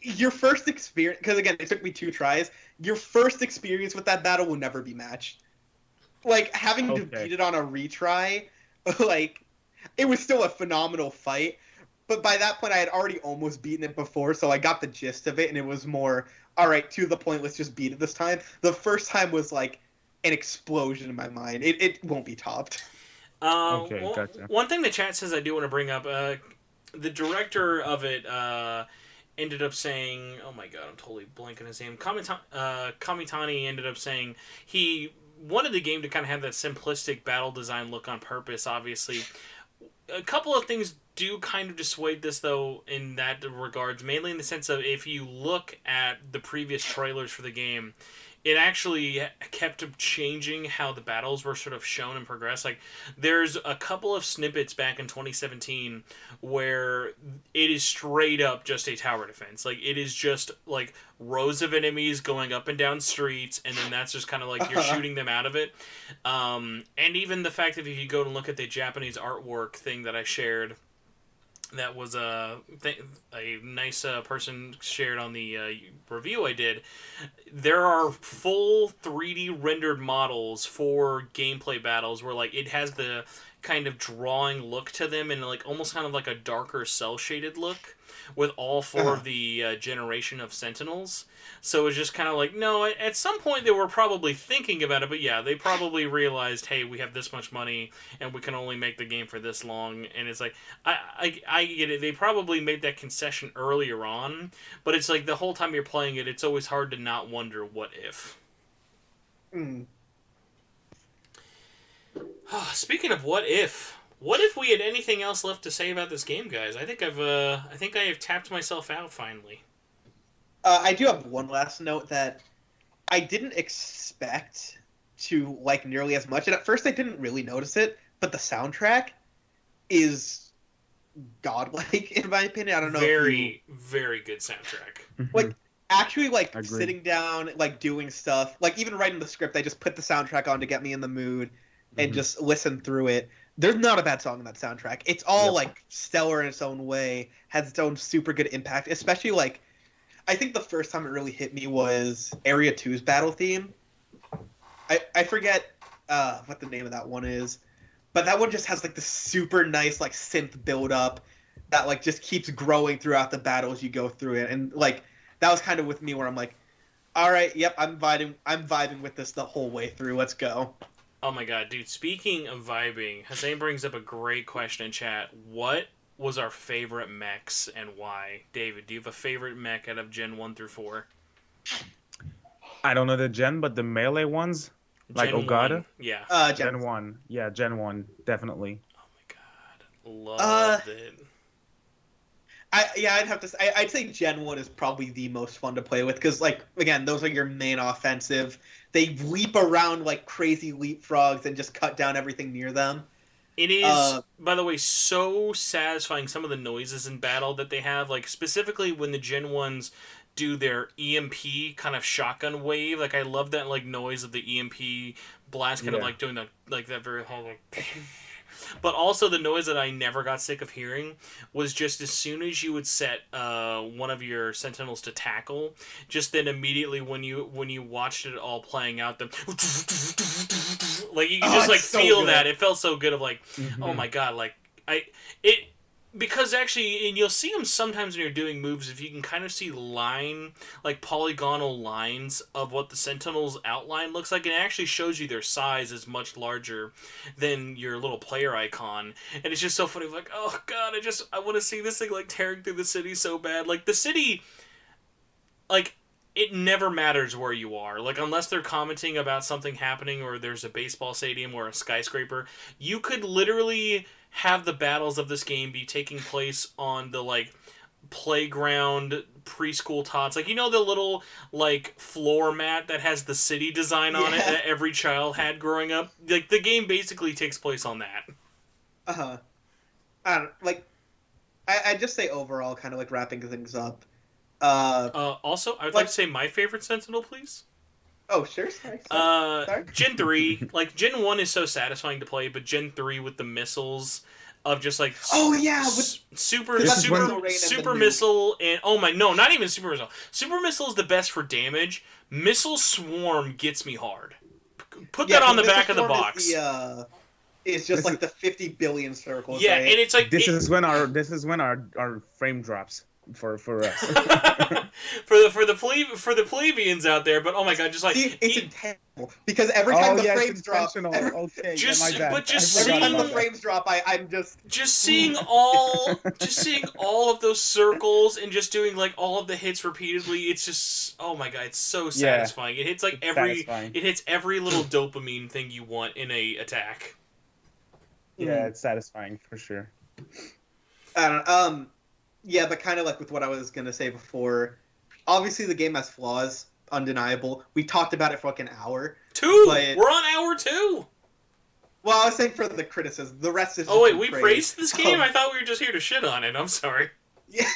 [SPEAKER 2] Your first experience, because again, it took me 2 tries. Your first experience with that battle will never be matched. Like having to beat it on a retry, like. It was still a phenomenal fight, but by that point I had already almost beaten it before, so I got the gist of it, and it was more, all right, to the point, let's just beat it this time. The first time was like an explosion in my mind. It won't be topped.
[SPEAKER 3] Okay, gotcha.
[SPEAKER 1] One thing the chat says I do want to bring up, the director of it ended up saying, oh my god, I'm totally blanking his name. Kamitani ended up saying he wanted the game to kind of have that simplistic battle design look on purpose, obviously. A couple of things do kind of dissuade this, though, in that regards, mainly in the sense of if you look at the previous trailers for the game, it actually kept changing how the battles were sort of shown and progressed. Like, there's a couple of snippets back in 2017 where it is straight up just a tower defense. Like, it is just, like, rows of enemies going up and down streets, and then that's just kind of like you're shooting them out of it. And even the fact that if you go and look at the Japanese artwork thing that I shared, that was a nice person shared on the review I did. There are full 3D rendered models for gameplay battles where like it has the kind of drawing look to them, and like almost kind of like a darker cell shaded look with all four of the generation of Sentinels. So it's just kind of like, no, at some point they were probably thinking about it, but yeah, they probably realized, hey, we have this much money and we can only make the game for this long. And it's like, I get it. They probably made that concession earlier on, but it's like the whole time you're playing it, it's always hard to not wonder what if. Speaking of what if we had anything else left to say about this game, guys? I think I have tapped myself out finally.
[SPEAKER 2] I do have one last note that I didn't expect to like nearly as much, and at first I didn't really notice it, but the soundtrack is godlike in my opinion. I don't know.
[SPEAKER 1] Very good soundtrack.
[SPEAKER 2] Like actually, like
[SPEAKER 3] Agreed.
[SPEAKER 2] sitting down, like doing stuff, like even writing the script, I just put the soundtrack on to get me in the mood and just listen through it. There's not a bad song in that soundtrack. It's all like stellar in its own way, has its own super good impact, especially like I think the first time it really hit me was Area 2's battle theme. I forget what the name of that one is, but that one just has like this super nice like synth build up that like just keeps growing throughout the battles you go through it, and like that was kind of with me where I'm like, all right, yep, I'm vibing with this the whole way through. Let's go.
[SPEAKER 1] Oh my god, dude! Speaking of vibing, Hussein brings up a great question in chat. What was our favorite mechs and why? David, do you have a favorite mech out of Gen 1 through 4?
[SPEAKER 3] I don't know the gen, but the melee ones, like
[SPEAKER 1] Gen
[SPEAKER 3] Ogata?
[SPEAKER 1] 1, yeah.
[SPEAKER 3] Gen 1. Yeah, Gen 1, definitely.
[SPEAKER 1] Oh my god. Loved it.
[SPEAKER 2] I'd have to say, I'd say Gen 1 is probably the most fun to play with, because, like, again, those are your main offensive. They leap around like crazy leapfrogs and just cut down everything near them.
[SPEAKER 1] It is, by the way, so satisfying, some of the noises in battle that they have, like, specifically when the Gen 1s do their EMP kind of shotgun wave. Like, I love that, like, noise of the EMP blast, kind of, like, doing the, like, that very whole, like... But also the noise that I never got sick of hearing was just as soon as you would set one of your Sentinels to tackle, just then immediately when you watched it all playing out, the like you could just like
[SPEAKER 2] so
[SPEAKER 1] feel
[SPEAKER 2] good.
[SPEAKER 1] that. It felt so good of like, oh my god, like because actually, and you'll see them sometimes when you're doing moves, if you can kind of see like polygonal lines of what the Sentinel's outline looks like, and it actually shows you their size is much larger than your little player icon. And it's just so funny, like, oh god, I want to see this thing, like, tearing through the city so bad. Like, the city, like, it never matters where you are. Like, unless they're commenting about something happening or there's a baseball stadium or a skyscraper, you could literally have the battles of this game be taking place on the, like, playground preschool tots. Like, you know the little, like, floor mat that has the city design on it that every child had growing up? Like, the game basically takes place on that.
[SPEAKER 2] I don't, like, I'd just say overall, kind of like wrapping things up.
[SPEAKER 1] Also, I would like to say my favorite Sentinel, please.
[SPEAKER 2] Oh, sure. Sorry.
[SPEAKER 1] Gen 3. Like, Gen 1 is so satisfying to play, but Gen 3 with the missiles of just, like...
[SPEAKER 2] Oh, yeah! With
[SPEAKER 1] super
[SPEAKER 2] the
[SPEAKER 1] missile, and... Oh, my... No, not even super missile. Super missile is the best for damage. Missile swarm gets me hard. Put that on the back of the box.
[SPEAKER 2] It's just like the 50 billion circles.
[SPEAKER 1] Yeah,
[SPEAKER 2] right?
[SPEAKER 1] and it's like...
[SPEAKER 3] This is when our frame drops. For us,
[SPEAKER 1] for the plebeians out there, but oh my god, just like
[SPEAKER 2] it's intentional because every time the frames drop,
[SPEAKER 3] every
[SPEAKER 1] time
[SPEAKER 2] the frames drop, I'm
[SPEAKER 1] just seeing all of those circles and just doing like all of the hits repeatedly. It's just oh my god, it's so satisfying. It hits like it hits every little dopamine thing you want in a attack.
[SPEAKER 3] Yeah, it's satisfying for sure.
[SPEAKER 2] I don't know. Yeah, but kind of like with what I was going to say before, obviously the game has flaws, undeniable. We talked about it for like an hour.
[SPEAKER 1] We're on hour 2!
[SPEAKER 2] Well, I was saying for the criticism. The rest is
[SPEAKER 1] oh wait, we praised this game? I thought we were just here to shit on it. I'm sorry.
[SPEAKER 2] Yeah.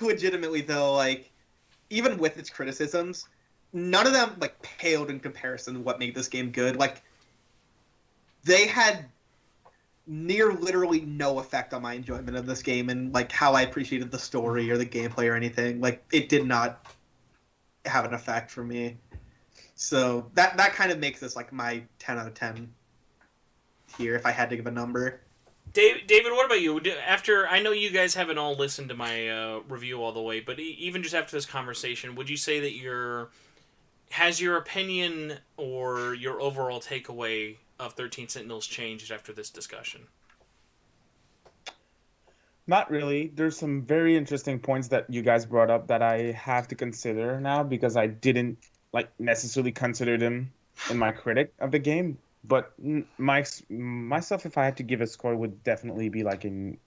[SPEAKER 2] Legitimately though, like, even with its criticisms, none of them like paled in comparison to what made this game good. Like, they had near literally no effect on my enjoyment of this game and like how I appreciated the story or the gameplay or anything. Like, it did not have an effect for me. So that kind of makes this like my 10 out of 10. tier if I had to give a number.
[SPEAKER 1] David, what about you? After, I know you guys haven't all listened to my review all the way, but even just after this conversation, would you say that has your opinion or your overall takeaway of 13 Sentinels changed after this discussion?
[SPEAKER 3] Not really. There's some very interesting points that you guys brought up that I have to consider now because I didn't necessarily consider them in my critic of the game. But myself, if I had to give a score, would definitely be like a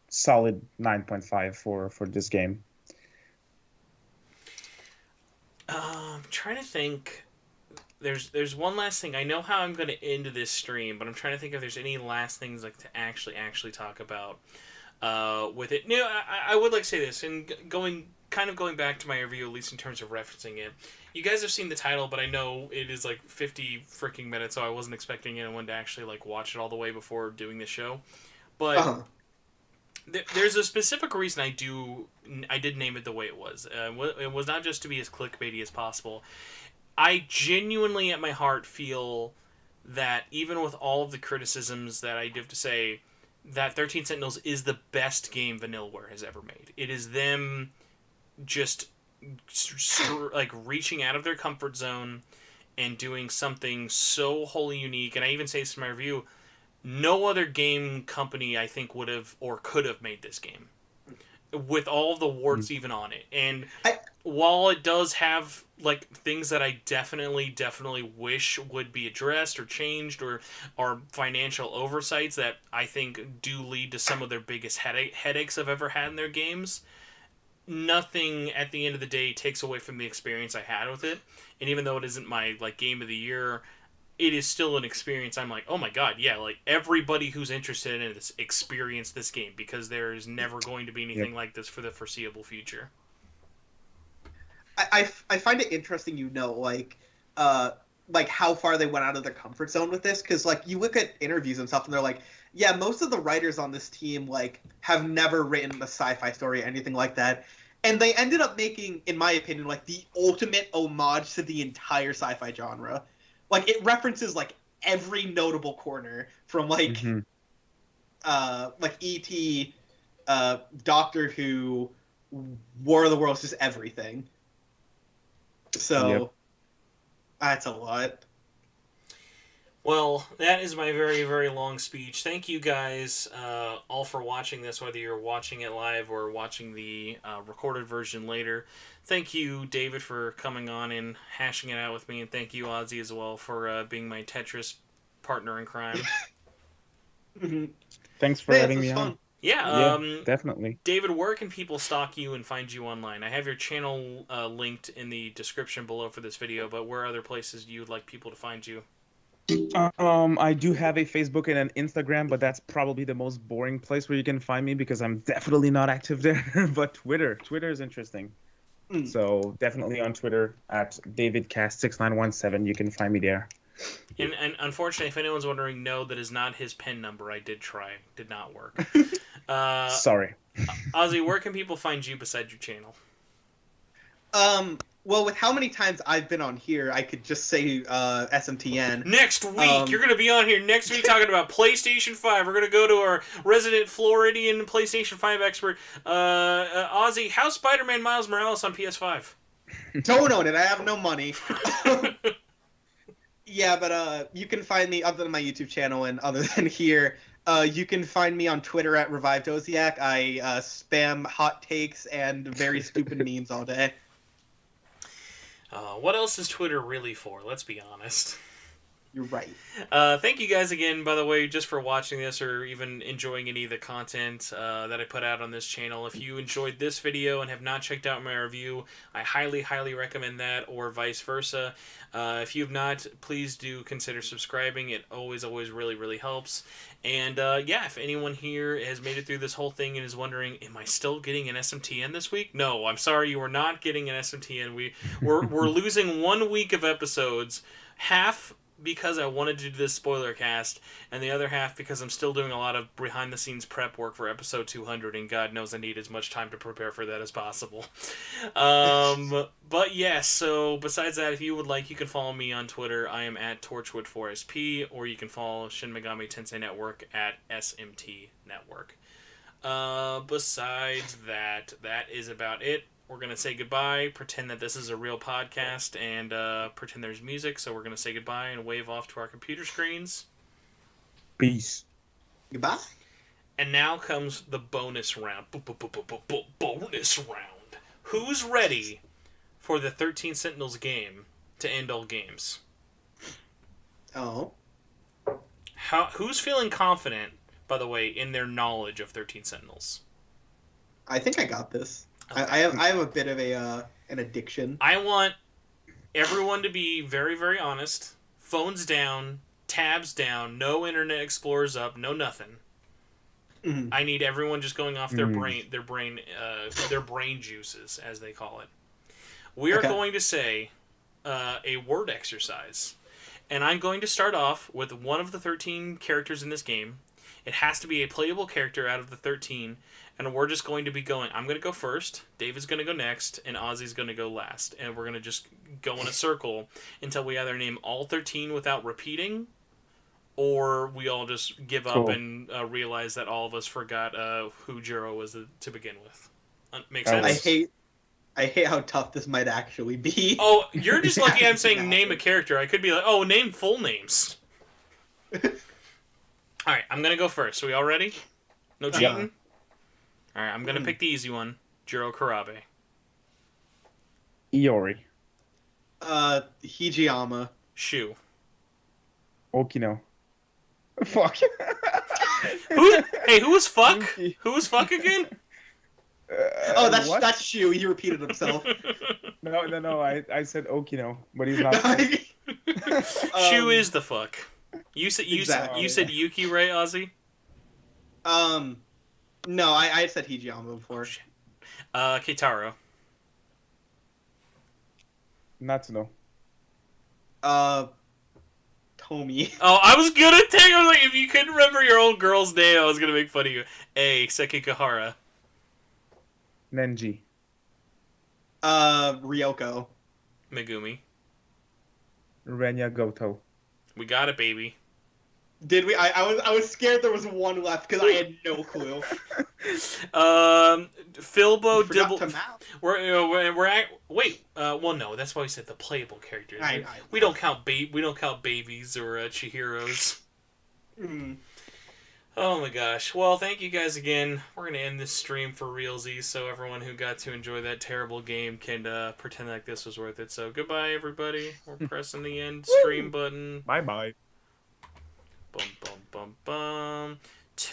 [SPEAKER 3] solid 9.5 for this game.
[SPEAKER 1] I'm trying to think. There's one last thing. I know how I'm going to end this stream, but I'm trying to think if there's any last things like to actually talk about with it. No, I would like to say this, and going back to my review, at least in terms of referencing it. You guys have seen the title, but I know it is like 50 freaking minutes, so I wasn't expecting anyone to actually like watch it all the way before doing the show. But there's a specific reason I did name it the way it was. It was not just to be as clickbaity as possible. I genuinely, at my heart, feel that even with all of the criticisms that I have to say, that 13 Sentinels is the best game Vanillaware has ever made. It is them just like reaching out of their comfort zone and doing something so wholly unique. And I even say this in my review, no other game company I think would have or could have made this game with all of the warts even on it. And while it does have like things that I definitely wish would be addressed or changed or are financial oversights that I think do lead to some of their biggest headaches I've ever had in their games, nothing at the end of the day takes away from the experience I had with it. And even though it isn't my like game of the year, it is still an experience. I'm like, oh my god, yeah, like everybody who's interested in this experience this game, because there is never going to be anything like this for the foreseeable future.
[SPEAKER 2] I find it interesting, like how far they went out of their comfort zone with this, because like you look at interviews and stuff and they're like, yeah, most of the writers on this team like have never written a sci-fi story or anything like that, and they ended up making, in my opinion, like the ultimate homage to the entire sci-fi genre. Like it references like every notable corner from like E.T., Doctor Who, War of the Worlds, just everything. So that's a lot.
[SPEAKER 1] Well, that is my very, very long speech. Thank you guys all for watching this, whether you're watching it live or watching the recorded version later. Thank you, David, for coming on and hashing it out with me, and thank you, Ozzy, as well, for being my Tetris partner in crime.
[SPEAKER 3] Thanks for having me on.
[SPEAKER 1] Yeah,
[SPEAKER 3] definitely.
[SPEAKER 1] David, where can people stalk you and find you online? I have your channel linked in the description below for this video, but where are other places you would like people to find you?
[SPEAKER 3] I do have a Facebook and an Instagram, but that's probably the most boring place where you can find me because I'm definitely not active there. But Twitter is interesting. So definitely on Twitter at DavidCast6917. You can find me there.
[SPEAKER 1] And unfortunately, if anyone's wondering, no, that is not his pen number. I did try. Did not work.
[SPEAKER 3] Sorry.
[SPEAKER 1] Ozzy, where can people find you besides your channel?
[SPEAKER 2] Well, with how many times I've been on here, I could just say SMTN.
[SPEAKER 1] Next week, you're going to be on here next week talking about PlayStation 5. We're going to go to our resident Floridian PlayStation 5 expert, Ozzy. How's Spider-Man Miles Morales on PS5?
[SPEAKER 2] Don't own it. I have no money. Yeah, but you can find me, other than my YouTube channel and other than here, you can find me on Twitter at Revived Oziach. I spam hot takes and very stupid memes all day.
[SPEAKER 1] What else is Twitter really for? Let's be honest.
[SPEAKER 2] You're right.
[SPEAKER 1] Thank you guys again, by the way, just for watching this or even enjoying any of the content that I put out on this channel. If you enjoyed this video and have not checked out my review, I highly, highly recommend that, or vice versa. If you have not, please do consider subscribing. It always, always really, really helps. And yeah, if anyone here has made it through this whole thing and is wondering, am I still getting an SMTN this week? No, I'm sorry, you are not getting an SMTN. We're losing 1 week of episodes. Half because I wanted to do this spoiler cast, and the other half because I'm still doing a lot of behind-the-scenes prep work for episode 200, and God knows I need as much time to prepare for that as possible. But yes, so besides that, if you would like, you can follow me on Twitter. I am at Torchwood4SP, or you can follow Shin Megami Tensei Network at SMT Network. Besides that, that is about it. We're going to say goodbye, pretend that this is a real podcast, and pretend there's music, so we're going to say goodbye and wave off to our computer screens.
[SPEAKER 3] Peace.
[SPEAKER 2] Goodbye.
[SPEAKER 1] And now comes the bonus round. Bonus round. Who's ready for the 13 Sentinels game to end all games?
[SPEAKER 2] Oh.
[SPEAKER 1] Who's feeling confident, by the way, in their knowledge of 13 Sentinels?
[SPEAKER 2] I think I got this.
[SPEAKER 1] Okay.
[SPEAKER 2] I have a bit of an addiction.
[SPEAKER 1] I want everyone to be very, very honest. Phones down, tabs down, no Internet Explorers up, no nothing.
[SPEAKER 2] Mhm.
[SPEAKER 1] I need everyone just going off their brain juices, as they call it. We are going to say a word exercise, and I'm going to start off with one of the 13 characters in this game. It has to be a playable character out of the 13, and we're just going to be going. I'm going to go first, David's going to go next, and Ozzy's going to go last. And we're going to just go in a circle until we either name all 13 without repeating, or we all just give up and realize that all of us forgot who Juro was to begin with. Make sense?
[SPEAKER 2] I hate how tough this might actually be.
[SPEAKER 1] Oh, you're just lucky I'm saying name a character. I could be like, oh, name full names. Alright, I'm going to go first. Are we all ready? No cheating? Alright, I'm going to pick the easy one. Juro Karabe.
[SPEAKER 3] Iori.
[SPEAKER 2] Hijiyama.
[SPEAKER 1] Shu.
[SPEAKER 3] Okino. Fuck.
[SPEAKER 1] Who was fuck? Who was fuck again?
[SPEAKER 2] Oh, that's Shu. He repeated himself.
[SPEAKER 3] No. I said Okino, but he's not.
[SPEAKER 1] Shu is the fuck. You said Yuki, right, Ozzy?
[SPEAKER 2] No, I said Hijiyama before.
[SPEAKER 1] Oh, shit. Keitaro.
[SPEAKER 3] Natsuno.
[SPEAKER 2] Tomi.
[SPEAKER 1] Oh, I was gonna take. I was like, if you couldn't remember your old girl's name, I was gonna make fun of you. Sekigahara.
[SPEAKER 3] Nenji.
[SPEAKER 2] Ryoko.
[SPEAKER 1] Megumi.
[SPEAKER 3] Renya Goto.
[SPEAKER 1] We got it, baby.
[SPEAKER 2] Did we? I was scared there was one left because I had no clue.
[SPEAKER 1] Filbo
[SPEAKER 2] Dibble.
[SPEAKER 1] Dibble. We're at. Wait. Well, no. That's why we said the playable characters. We don't count babies or Chihiros.
[SPEAKER 2] Mm.
[SPEAKER 1] Oh my gosh. Well, thank you guys again. We're gonna end this stream for realsies, so everyone who got to enjoy that terrible game can pretend like this was worth it. So goodbye, everybody. We're pressing the end stream button.
[SPEAKER 3] Bye bye.
[SPEAKER 1] Bum bum bum bum.